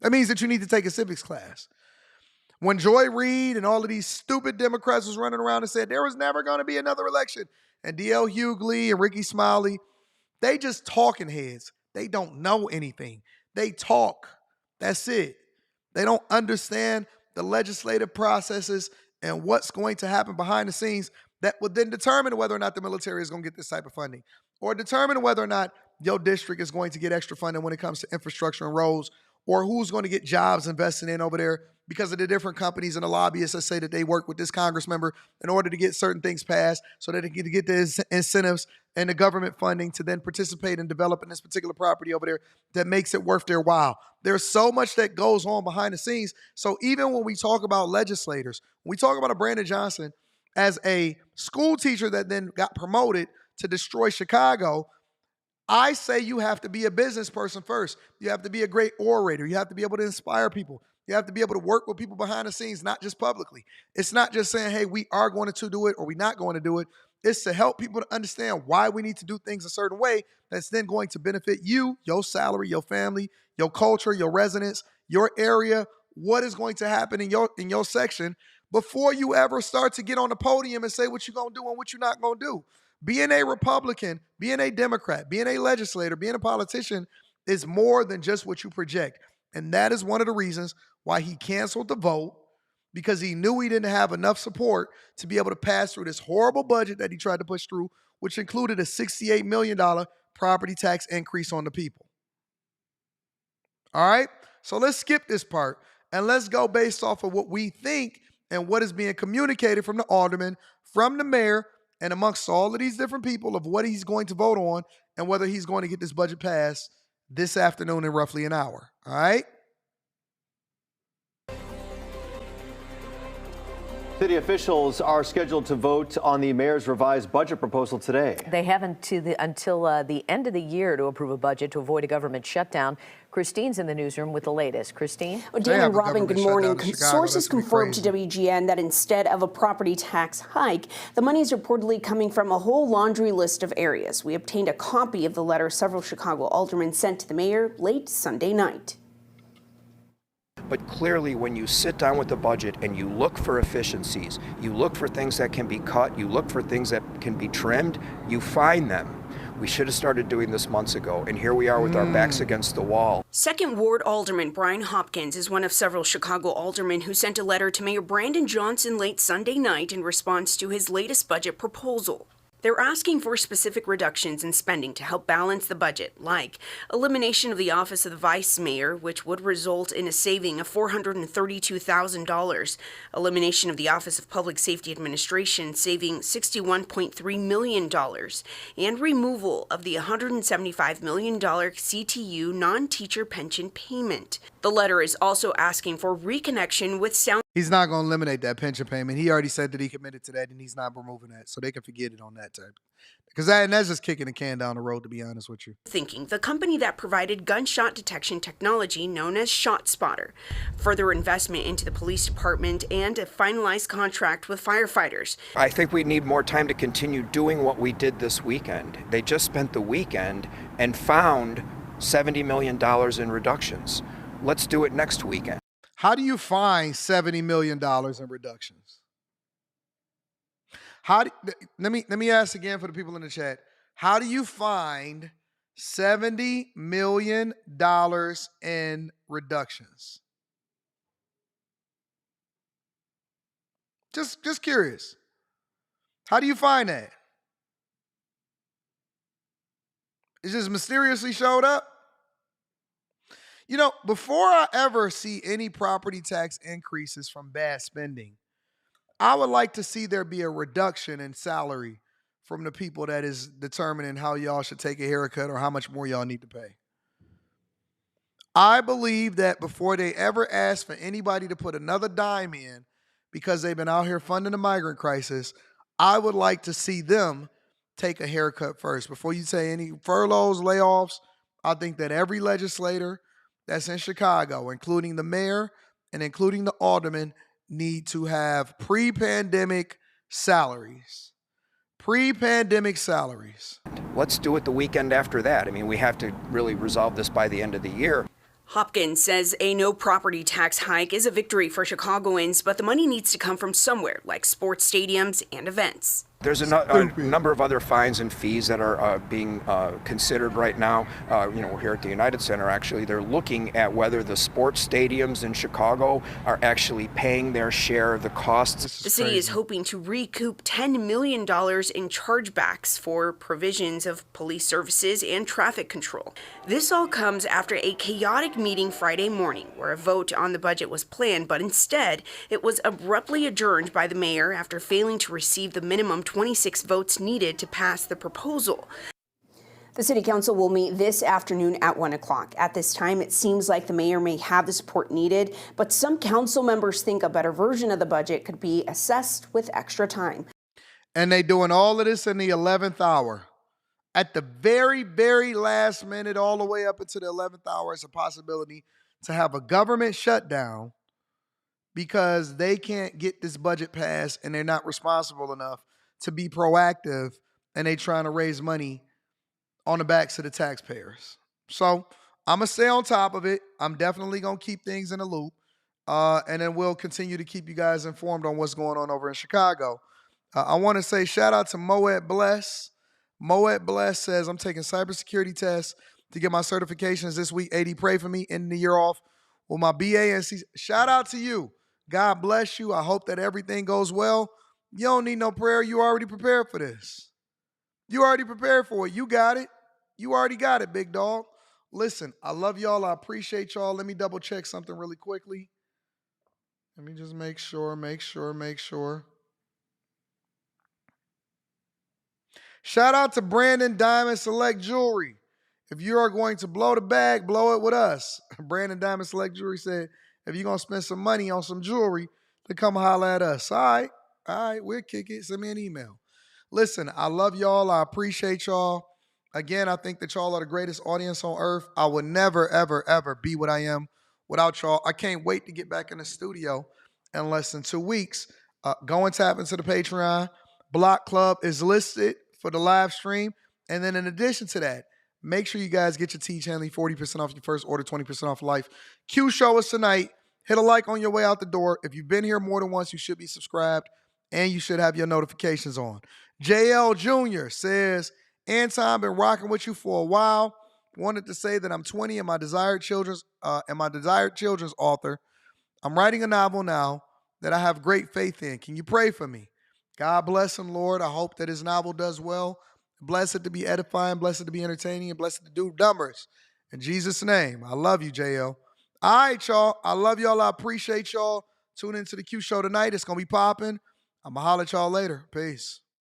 That means that you need to take a civics class. When Joy Reid and all of these stupid Democrats was running around and said there was never going to be another election, and D.L. Hughley and Ricky Smiley, they just talking heads. They don't know anything. They talk. That's it. They don't understand the legislative processes and what's going to happen behind the scenes that would then determine whether or not the military is going to get this type of funding, or determine whether or not your district is going to get extra funding when it comes to infrastructure and roads, or who's going to get jobs invested in over there because of the different companies and the lobbyists that say that they work with this Congress member in order to get certain things passed so that they can get the incentives and the government funding to then participate in developing this particular property over there that makes it worth their while. There's so much that goes on behind the scenes. So even when we talk about legislators, when we talk about a Brandon Johnson as a school teacher that then got promoted to destroy Chicago, I say you have to be a business person first. You have to be a great orator. You have to be able to inspire people. You have to be able to work with people behind the scenes, not just publicly. It's not just saying, hey, we are going to do it or we're not going to do it. It's to help people to understand why we need to do things a certain way that's then going to benefit you, your salary, your family, your culture, your residents, your area, what is going to happen in your section before you ever start to get on the podium and say what you're going to do and what you're not going to do. Being a Republican, being a Democrat, being a legislator, being a politician is more than just what you project. And that is one of the reasons why he canceled the vote, because he knew he didn't have enough support to be able to pass through this horrible budget that he tried to push through, which included a $68 million property tax increase on the people. All right? So let's skip this part and let's go based off of what we think and what is being communicated from the alderman, from the mayor, and amongst all of these different people of what he's going to vote on and whether he's going to get this budget passed this afternoon in roughly an hour. All right? City officials are scheduled to vote on the mayor's revised budget proposal today. They have until the end of the year to approve a budget to avoid a government shutdown. Christine's in the newsroom with the latest. Christine? Well, Dan and Robin, good morning. Sources confirmed to WGN that instead of a property tax hike, the money is reportedly coming from a whole laundry list of areas. We obtained a copy of the letter several Chicago aldermen sent to the mayor late Sunday night. But clearly, when you sit down with the budget and you look for efficiencies, you look for things that can be cut, you look for things that can be trimmed, you find them. We should have started doing this months ago, and here we are with our backs against the wall. Second Ward Alderman Brian Hopkins is one of several Chicago aldermen who sent a letter to Mayor Brandon Johnson late Sunday night in response to his latest budget proposal. They're asking for specific reductions in spending to help balance the budget, like elimination of the office of the vice mayor, which would result in a saving of $432,000, elimination of the office of public safety administration, saving $61.3 million, and removal of the $175 million CTU non-teacher pension payment. The letter is also asking for reconnection with sound. He's not going to eliminate that pension payment. He already said that he committed to that, and he's not removing that. So they can forget it on that type. Because that's just kicking the can down the road, to be honest with you. Thinking the company that provided gunshot detection technology known as ShotSpotter, further investment into the police department, and a finalized contract with firefighters. I think we need more time to continue doing what we did this weekend. They just spent the weekend and found $70 million in reductions. Let's do it next weekend. How do you find $70 million in reductions? Let me ask again for the people in the chat. How do you find $70 million in reductions? Just curious. How do you find that? It just mysteriously showed up? You know, before I ever see any property tax increases from bad spending, I would like to see there be a reduction in salary from the people that is determining how y'all should take a haircut or how much more y'all need to pay. I believe that before they ever ask for anybody to put another dime in because they've been out here funding the migrant crisis, I would like to see them take a haircut first. Before you say any furloughs, layoffs, I think that every legislator that's in Chicago, including the mayor and including the aldermen, need to have pre-pandemic salaries. Pre-pandemic salaries. Let's do it the weekend after that. I mean, we have to really resolve this by the end of the year. Hopkins says a no property tax hike is a victory for Chicagoans, but the money needs to come from somewhere, like sports stadiums and events. There's a number of other fines and fees that are being considered right now. We're here at the United Center, actually. They're looking at whether the sports stadiums in Chicago are actually paying their share of the costs. The city is hoping to recoup $10 million in chargebacks for provisions of police services and traffic control. This all comes after a chaotic meeting Friday morning where a vote on the budget was planned, but instead it was abruptly adjourned by the mayor after failing to receive the minimum 26 votes needed to pass the proposal. The City Council will meet this afternoon at 1 o'clock. At this time, it seems like the mayor may have the support needed, but some council members think a better version of the budget could be assessed with extra time. And they doing all of this in the 11th hour. At the very, very last minute, all the way up into the 11th hour, it's a possibility to have a government shutdown because they can't get this budget passed and they're not responsible enough to be proactive, and they trying to raise money on the backs of the taxpayers. So I'm going to stay on top of it. I'm definitely going to keep things in the loop. And then we'll continue to keep you guys informed on what's going on over in Chicago. I want to say shout out to Moet Bless. Moet Bless says, I'm taking cybersecurity tests to get my certifications this week. AD, pray for me, ending the year off with my BA and C. Shout out to you. God bless you. I hope that everything goes well. You don't need no prayer. You already prepared for this. You already prepared for it. You got it. You already got it, big dog. Listen, I love y'all. I appreciate y'all. Let me double check something really quickly. Let me just make sure. Shout out to Brandon Diamond Select Jewelry. If you are going to blow the bag, blow it with us. Brandon Diamond Select Jewelry said, if you're going to spend some money on some jewelry, then come holler at us. All right, we'll kick it. Send me an email. Listen, I love y'all. I appreciate y'all. Again, I think that y'all are the greatest audience on earth. I would never, ever, ever be what I am without y'all. I can't wait to get back in the studio in less than 2 weeks. Go and tap into the Patreon. Block Club is listed for the live stream. And then in addition to that, make sure you guys get your Tiege Hanley 40% off your first order, 20% off life. Q show us tonight. Hit a like on your way out the door. If you've been here more than once, you should be subscribed and you should have your notifications on. JL Jr. says, Anton, been rocking with you for a while. Wanted to say that I'm 20 and my desired children's author. I'm writing a novel now that I have great faith in. Can you pray for me? God bless him, Lord. I hope that his novel does well. Bless it to be edifying, bless it to be entertaining, and bless it to do numbers. In Jesus' name, I love you, JL. All right, y'all. I love y'all. I appreciate y'all. Tune into the Q show tonight. It's going to be popping. I'm going to holler at y'all later. Peace.